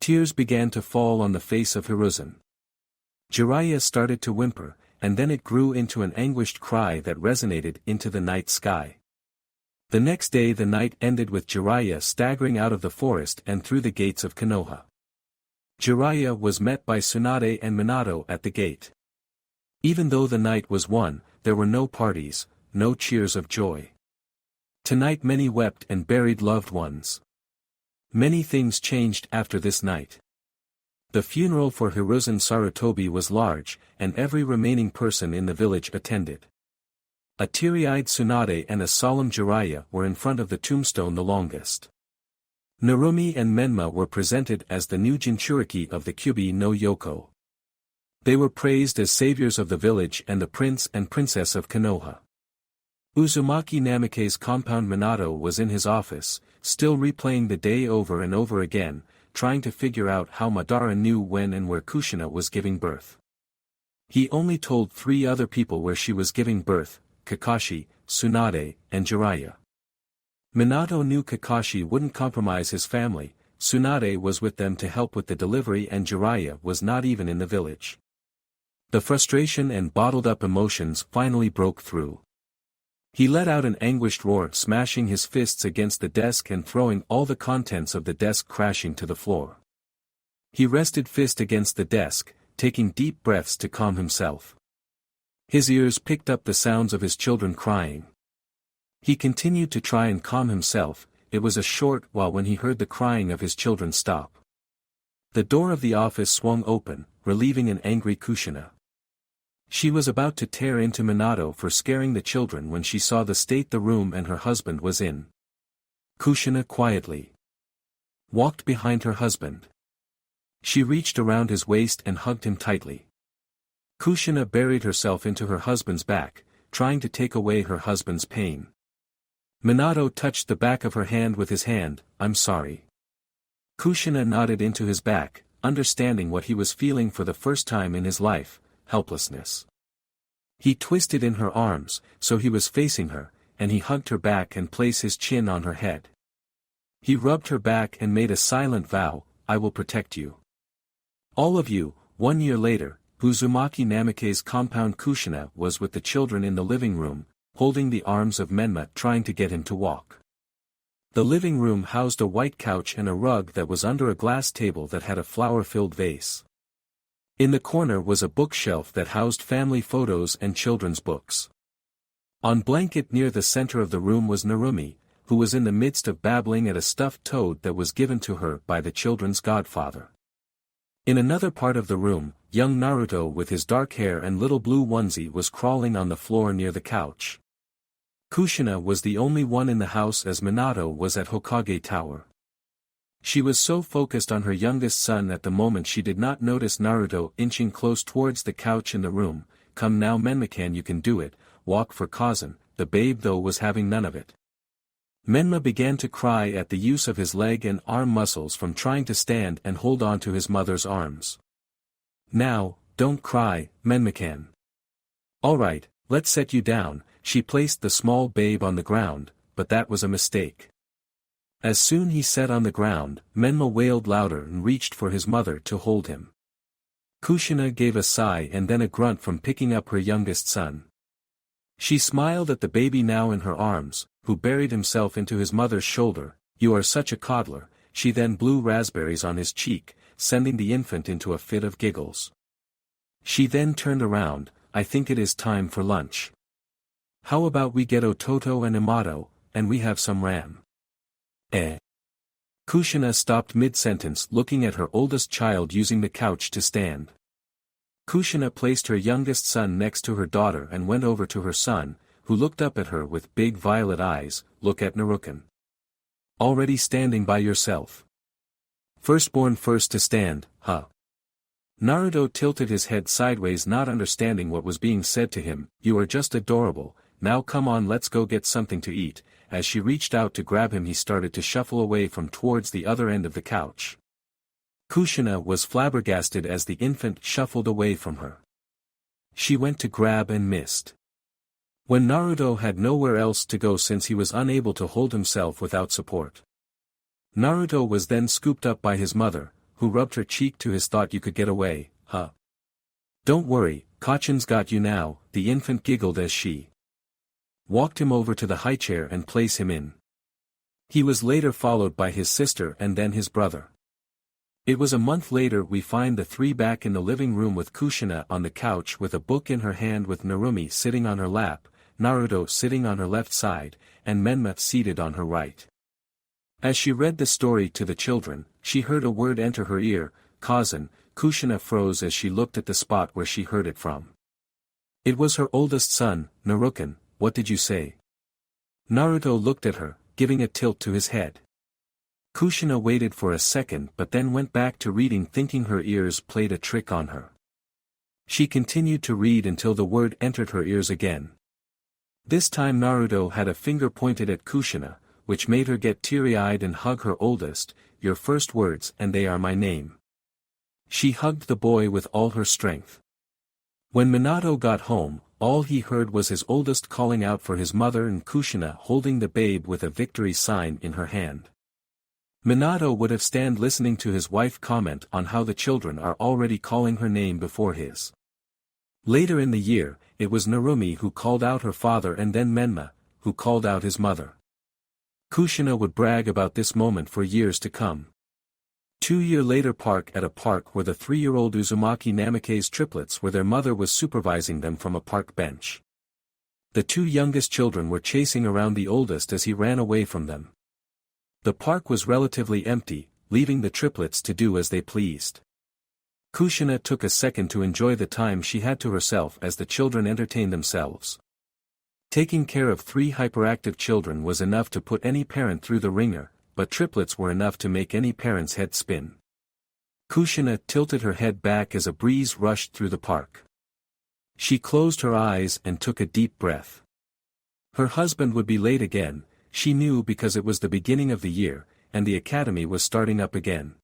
Tears began to fall on the face of Hiruzen. Jiraiya started to whimper, and then it grew into an anguished cry that resonated into the night sky. The next day the night ended with Jiraiya staggering out of the forest and through the gates of Konoha. Jiraiya was met by Tsunade and Minato at the gate. Even though the night was won, there were no parties, no cheers of joy. Tonight many wept and buried loved ones. Many things changed after this night. The funeral for Hiruzen Sarutobi was large, and every remaining person in the village attended. A teary-eyed Tsunade and a solemn Jiraiya were in front of the tombstone the longest. Narumi and Menma were presented as the new Jinchuriki of the Kyubi no Yoko. They were praised as saviors of the village and the prince and princess of Konoha. Uzumaki Namikaze's compound. Minato was in his office, still replaying the day over and over again, trying to figure out how Madara knew when and where Kushina was giving birth. He only told 3 other people where she was giving birth: Kakashi, Tsunade, and Jiraiya. Minato knew Kakashi wouldn't compromise his family. Tsunade was with them to help with the delivery, and Jiraiya was not even in the village. The frustration and bottled-up emotions finally broke through. He let out an anguished roar, smashing his fists against the desk and throwing all the contents of the desk crashing to the floor. He rested fist against the desk, taking deep breaths to calm himself. His ears picked up the sounds of his children crying. He continued to try and calm himself. It was a short while when he heard the crying of his children stop. The door of the office swung open, relieving an angry Kushina. She was about to tear into Minato for scaring the children when she saw the state the room and her husband was in. Kushina quietly walked behind her husband. She reached around his waist and hugged him tightly. Kushina buried herself into her husband's back, trying to take away her husband's pain. Minato touched the back of her hand with his hand. I'm sorry. Kushina nodded into his back, understanding what he was feeling for the first time in his life: helplessness. He twisted in her arms, so he was facing her, and he hugged her back and placed his chin on her head. He rubbed her back and made a silent vow: I will protect you. All of you. 1 year later, Uzumaki Namikaze's compound. Kushina was with the children in the living room, holding the arms of Menma, trying to get him to walk. The living room housed a white couch and a rug that was under a glass table that had a flower-filled vase. In the corner was a bookshelf that housed family photos and children's books. On blanket near the center of the room was Narumi, who was in the midst of babbling at a stuffed toad that was given to her by the children's godfather. In another part of the room, young Naruto with his dark hair and little blue onesie was crawling on the floor near the couch. Kushina was the only one in the house as Minato was at Hokage Tower. She was so focused on her youngest son at the moment she did not notice Naruto inching close towards the couch in the room. Come now Menma-can, you can do it, walk for Kazan. The babe though was having none of it. Menma began to cry at the use of his leg and arm muscles from trying to stand and hold on to his mother's arms. Now, don't cry, Menma-can. Alright, let's set you down. She placed the small babe on the ground, but that was a mistake. As soon he sat on the ground, Menma wailed louder and reached for his mother to hold him. Kushina gave a sigh and then a grunt from picking up her youngest son. She smiled at the baby now in her arms, who buried himself into his mother's shoulder. You are such a coddler. She then blew raspberries on his cheek, sending the infant into a fit of giggles. She then turned around. I think it is time for lunch. How about we get Ototo and Amato, and we have some ram? Kushina stopped mid-sentence looking at her oldest child using the couch to stand. Kushina placed her youngest son next to her daughter and went over to her son, who looked up at her with big violet eyes. Look at Naruto. Already standing by yourself. Firstborn first to stand, huh? Naruto tilted his head sideways not understanding what was being said to him. You are just adorable. Now come on, let's go get something to eat. As she reached out to grab him he started to shuffle away from towards the other end of the couch. Kushina was flabbergasted as the infant shuffled away from her. She went to grab and missed. When Naruto had nowhere else to go since he was unable to hold himself without support. Naruto was then scooped up by his mother, who rubbed her cheek to his thought you could get away, huh? Don't worry, Kachan's got you now, the infant giggled as she walked him over to the high chair and placed him in. He was later followed by his sister and then his brother. It was a month later we find the three back in the living room with Kushina on the couch with a book in her hand with Narumi sitting on her lap, Naruto sitting on her left side, and Menma seated on her right. As she read the story to the children, she heard a word enter her ear, Kazan. Kushina froze as she looked at the spot where she heard it from. It was her oldest son, Naruto. What did you say? Naruto looked at her, giving a tilt to his head. Kushina waited for a second but then went back to reading thinking her ears played a trick on her. She continued to read until the word entered her ears again. This time Naruto had a finger pointed at Kushina, which made her get teary-eyed and hug her oldest. Your first words and they are my name. She hugged the boy with all her strength. When Minato got home, all he heard was his oldest calling out for his mother and Kushina holding the babe with a victory sign in her hand. Minato would have stayed listening to his wife comment on how the children are already calling her name before his. Later in the year, it was Narumi who called out her father and then Menma, who called out his mother. Kushina would brag about this moment for years to come. 2 years later at a park where the 3-year-old Uzumaki Namikaze triplets where their mother was supervising them from a park bench. The 2 youngest children were chasing around the oldest as he ran away from them. The park was relatively empty, leaving the triplets to do as they pleased. Kushina took a second to enjoy the time she had to herself as the children entertained themselves. Taking care of 3 hyperactive children was enough to put any parent through the ringer, but triplets were enough to make any parent's head spin. Kushina tilted her head back as a breeze rushed through the park. She closed her eyes and took a deep breath. Her husband would be late again, she knew because it was the beginning of the year, and the academy was starting up again.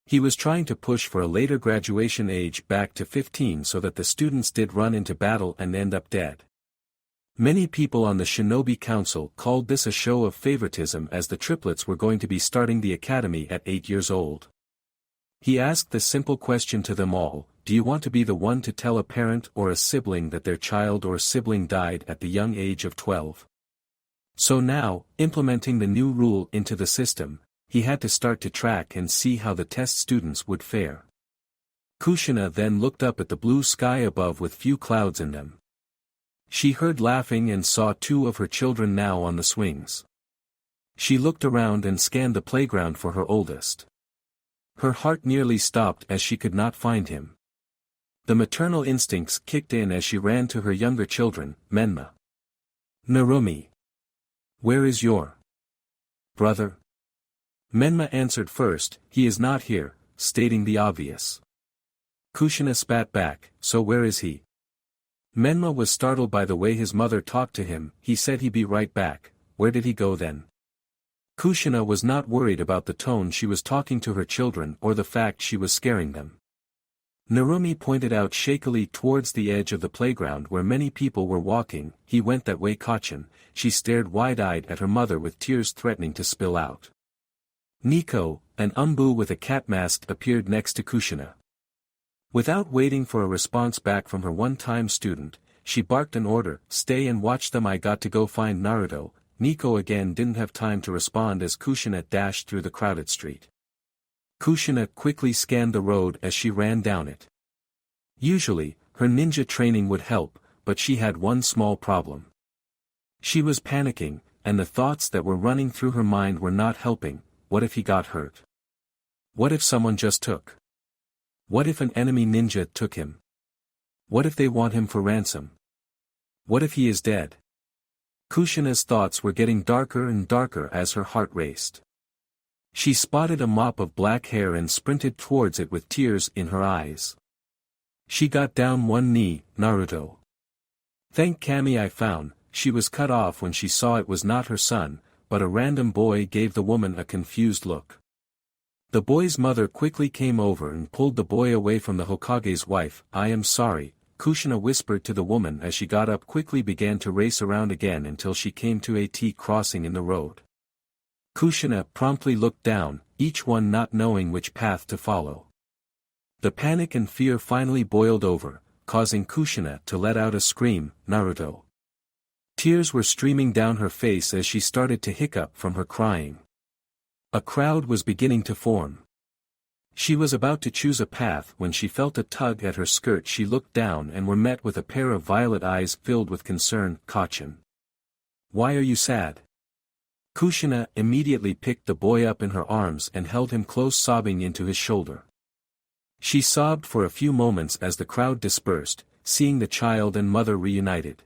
He was trying to push for a later graduation age back to 15 so that the students did run into battle and end up dead. Many people on the Shinobi Council called this a show of favoritism as the triplets were going to be starting the academy at 8 years old. He asked the simple question to them all, do you want to be the one to tell a parent or a sibling that their child or sibling died at the young age of 12? So now, implementing the new rule into the system, he had to start to track and see how the test students would fare. Kushina then looked up at the blue sky above with few clouds in them. She heard laughing and saw two of her children now on the swings. She looked around and scanned the playground for her oldest. Her heart nearly stopped as she could not find him. The maternal instincts kicked in as she ran to her younger children, Menma. Narumi. Where is your brother? Menma answered first, he is not here, stating the obvious. Kushina spat back, so where is he? Menma was startled by the way his mother talked to him, he said he'd be right back, where did he go then? Kushina was not worried about the tone she was talking to her children or the fact she was scaring them. Narumi pointed out shakily towards the edge of the playground where many people were walking, he went that way Kachin, she stared wide-eyed at her mother with tears threatening to spill out. Nico, an umbu with a cat mask appeared next to Kushina. Without waiting for a response back from her one-time student, she barked an order, stay and watch them I got to go find Naruto. Nico again didn't have time to respond as Kushina dashed through the crowded street. Kushina quickly scanned the road as she ran down it. Usually, her ninja training would help, but she had one small problem. She was panicking, and the thoughts that were running through her mind were not helping. What if he got hurt? What if someone just took? What if an enemy ninja took him? What if they want him for ransom? What if he is dead? Kushina's thoughts were getting darker and darker as her heart raced. She spotted a mop of black hair and sprinted towards it with tears in her eyes. She got down one knee, Naruto. Thank Kami I found, she was cut off when she saw it was not her son, but a random boy gave the woman a confused look. The boy's mother quickly came over and pulled the boy away from the Hokage's wife. I am sorry, Kushina whispered to the woman as she got up quickly began to race around again until she came to a T-crossing in the road. Kushina promptly looked down, each one not knowing which path to follow. The panic and fear finally boiled over, causing Kushina to let out a scream, Naruto. Tears were streaming down her face as she started to hiccup from her crying. A crowd was beginning to form. She was about to choose a path when she felt a tug at her skirt. She looked down and were met with a pair of violet eyes filled with concern. Kachin. Why are you sad? Kushina immediately picked the boy up in her arms and held him close, sobbing into his shoulder. She sobbed for a few moments as the crowd dispersed, seeing the child and mother reunited.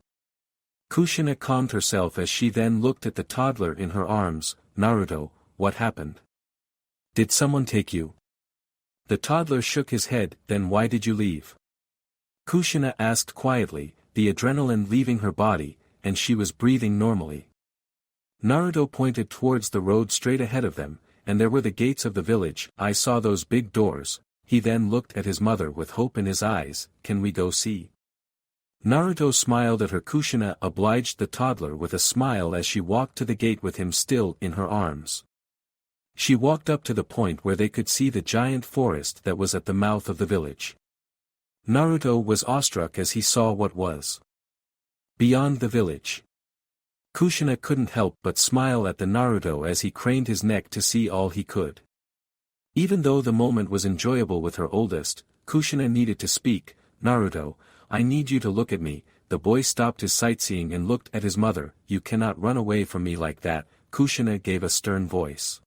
Kushina calmed herself as she then looked at the toddler in her arms. Naruto, what happened? Did someone take you? The toddler shook his head. Then why did you leave? Kushina asked quietly, the adrenaline leaving her body, and she was breathing normally. Naruto pointed towards the road straight ahead of them, and there were the gates of the village. I saw those big doors. He then looked at his mother with hope in his eyes. Can we go see? Naruto smiled at her. Kushina obliged the toddler with a smile as she walked to the gate with him still in her arms. She walked up to the point where they could see the giant forest that was at the mouth of the village. Naruto was awestruck as he saw what was beyond the village. Kushina couldn't help but smile at the Naruto as he craned his neck to see all he could. Even though the moment was enjoyable with her oldest, Kushina needed to speak. Naruto, I need you to look at me. The boy stopped his sightseeing and looked at his mother. You cannot run away from me like that, Kushina gave a stern voice.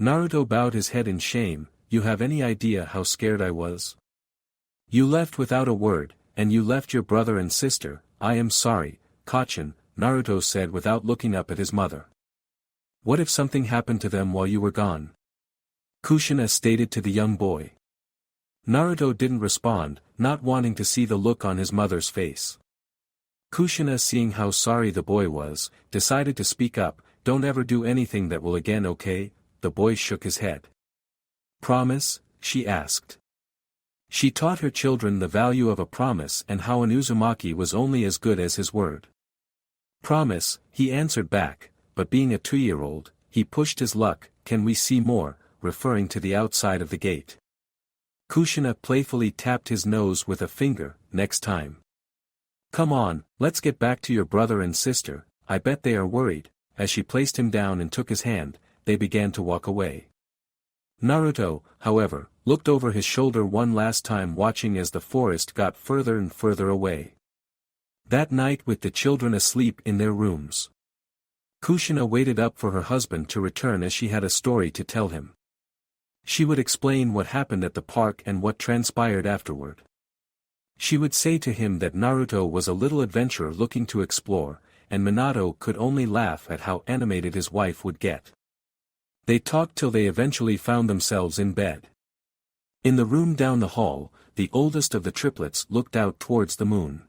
Naruto bowed his head in shame. You have any idea how scared I was? You left without a word, and you left your brother and sister. I am sorry, Kachin, Naruto said without looking up at his mother. What if something happened to them while you were gone? Kushina stated to the young boy. Naruto didn't respond, not wanting to see the look on his mother's face. Kushina, seeing how sorry the boy was, decided to speak up. Don't ever do anything that will again, okay? The boy shook his head. Promise? She asked. She taught her children the value of a promise and how an Uzumaki was only as good as his word. Promise, he answered back, but being a 2-year-old, he pushed his luck. Can we see more, referring to the outside of the gate. Kushina playfully tapped his nose with a finger. Next time. Come on, let's get back to your brother and sister, I bet they are worried." As she placed him down and took his hand, they began to walk away. Naruto, however, looked over his shoulder one last time, watching as the forest got further and further away. That night, with the children asleep in their rooms, Kushina waited up for her husband to return, as she had a story to tell him. She would explain what happened at the park and what transpired afterward. She would say to him that Naruto was a little adventurer looking to explore, and Minato could only laugh at how animated his wife would get. They talked till they eventually found themselves in bed. In the room down the hall, the oldest of the triplets looked out towards the moon.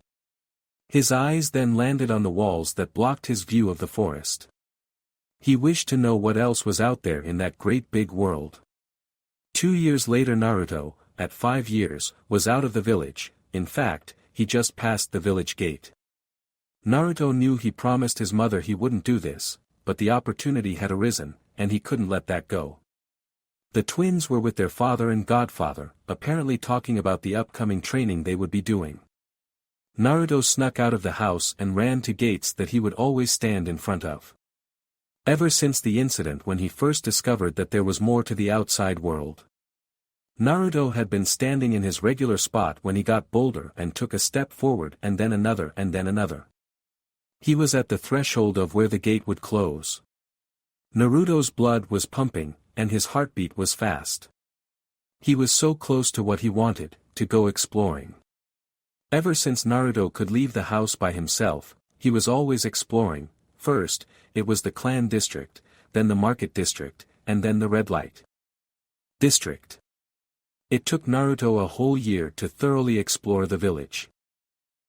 His eyes then landed on the walls that blocked his view of the forest. He wished to know what else was out there in that great big world. 2 years later, Naruto, at 5 years, was out of the village. In fact, he just passed the village gate. Naruto knew he promised his mother he wouldn't do this, but the opportunity had arisen, and he couldn't let that go. The twins were with their father and godfather, apparently talking about the upcoming training they would be doing. Naruto snuck out of the house and ran to gates that he would always stand in front of. Ever since the incident when he first discovered that there was more to the outside world, Naruto had been standing in his regular spot when he got bolder and took a step forward and then another and then another. He was at the threshold of where the gate would close. Naruto's blood was pumping, and his heartbeat was fast. He was so close to what he wanted, to go exploring. Ever since Naruto could leave the house by himself, he was always exploring. First, it was the clan district, then the market district, and then the red light district. It took Naruto a whole year to thoroughly explore the village.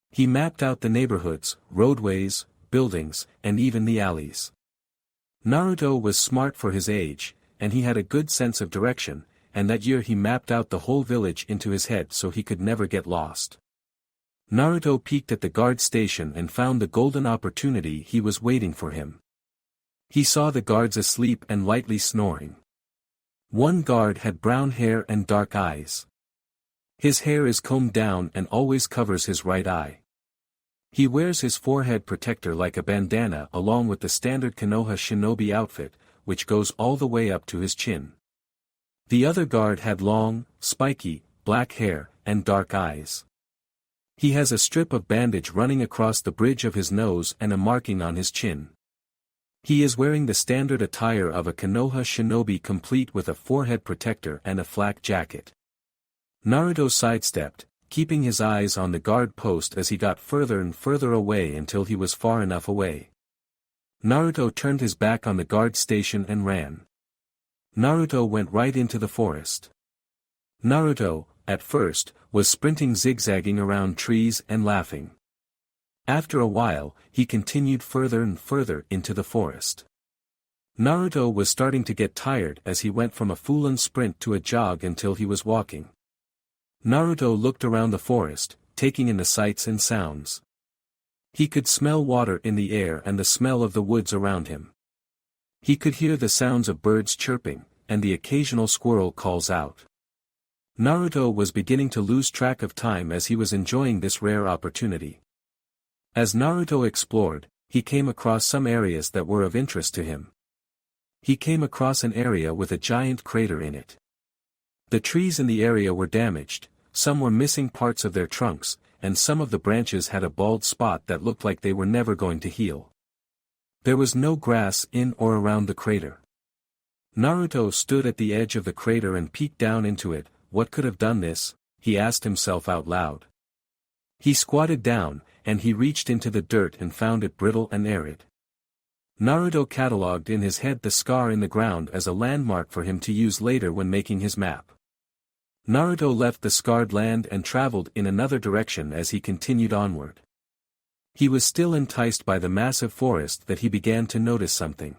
He mapped out the neighborhoods, roadways, buildings, and even the alleys. Naruto was smart for his age, and he had a good sense of direction, and that year he mapped out the whole village into his head so he could never get lost. Naruto peeked at the guard station and found the golden opportunity he was waiting for him. He saw the guards asleep and lightly snoring. One guard had brown hair and dark eyes. His hair is combed down and always covers his right eye. He wears his forehead protector like a bandana along with the standard Konoha shinobi outfit, which goes all the way up to his chin. The other guard had long, spiky, black hair, and dark eyes. He has a strip of bandage running across the bridge of his nose and a marking on his chin. He is wearing the standard attire of a Konoha shinobi, complete with a forehead protector and a flak jacket. Naruto sidestepped, keeping his eyes on the guard post as he got further and further away until he was far enough away. Naruto turned his back on the guard station and ran. Naruto went right into the forest. Naruto, at first, was sprinting, zigzagging around trees and laughing. After a while, he continued further and further into the forest. Naruto was starting to get tired as he went from a full-on sprint to a jog until he was walking. Naruto looked around the forest, taking in the sights and sounds. He could smell water in the air and the smell of the woods around him. He could hear the sounds of birds chirping, and the occasional squirrel calls out. Naruto was beginning to lose track of time as he was enjoying this rare opportunity. As Naruto explored, he came across some areas that were of interest to him. He came across an area with a giant crater in it. The trees in the area were damaged, some were missing parts of their trunks, and some of the branches had a bald spot that looked like they were never going to heal. There was no grass in or around the crater. Naruto stood at the edge of the crater and peeked down into it. What could have done this? He asked himself out loud. He squatted down, and he reached into the dirt and found it brittle and arid. Naruto catalogued in his head the scar in the ground as a landmark for him to use later when making his map. Naruto left the scarred land and traveled in another direction as he continued onward. He was still enticed by the massive forest that he began to notice something.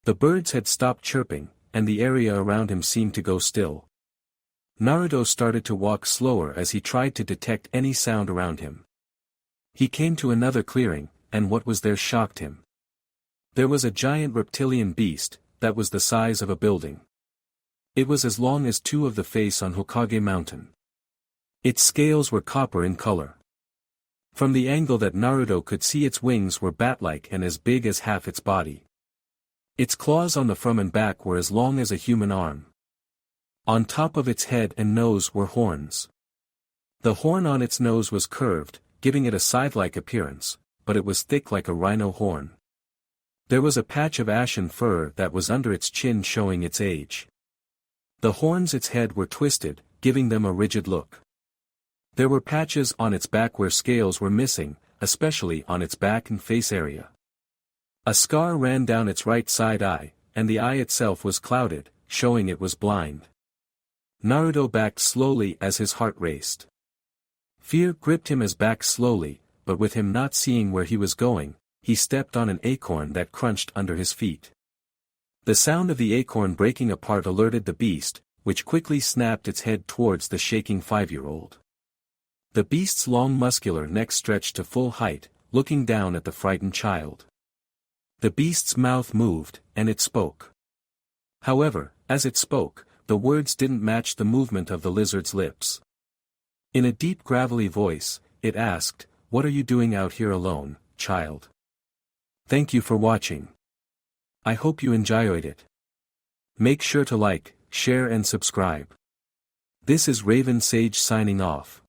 The birds had stopped chirping, and the area around him seemed to go still. Naruto started to walk slower as he tried to detect any sound around him. He came to another clearing, and what was there shocked him. There was a giant reptilian beast, that was the size of a building. It was as long as 2 of the face on Hokage Mountain. Its scales were copper in color. From the angle that Naruto could see, its wings were bat-like and as big as half its body. Its claws on the front and back were as long as a human arm. On top of its head and nose were horns. The horn on its nose was curved, giving it a scythe-like appearance, but it was thick like a rhino horn. There was a patch of ashen fur that was under its chin, showing its age. The horns its head were twisted, giving them a rigid look. There were patches on its back where scales were missing, especially on its back and face area. A scar ran down its right side eye, and the eye itself was clouded, showing it was blind. Naruto backed slowly as his heart raced. Fear gripped him as back slowly, but with him not seeing where he was going, he stepped on an acorn that crunched under his feet. The sound of the acorn breaking apart alerted the beast, which quickly snapped its head towards the shaking 5-year-old. The beast's long muscular neck stretched to full height, looking down at the frightened child. The beast's mouth moved, and it spoke. However, as it spoke, the words didn't match the movement of the lizard's lips. In a deep gravelly voice, it asked, "What are you doing out here alone, child?" Thank you for watching. I hope you enjoyed it. Make sure to like, share and subscribe. This is Raven Sage signing off.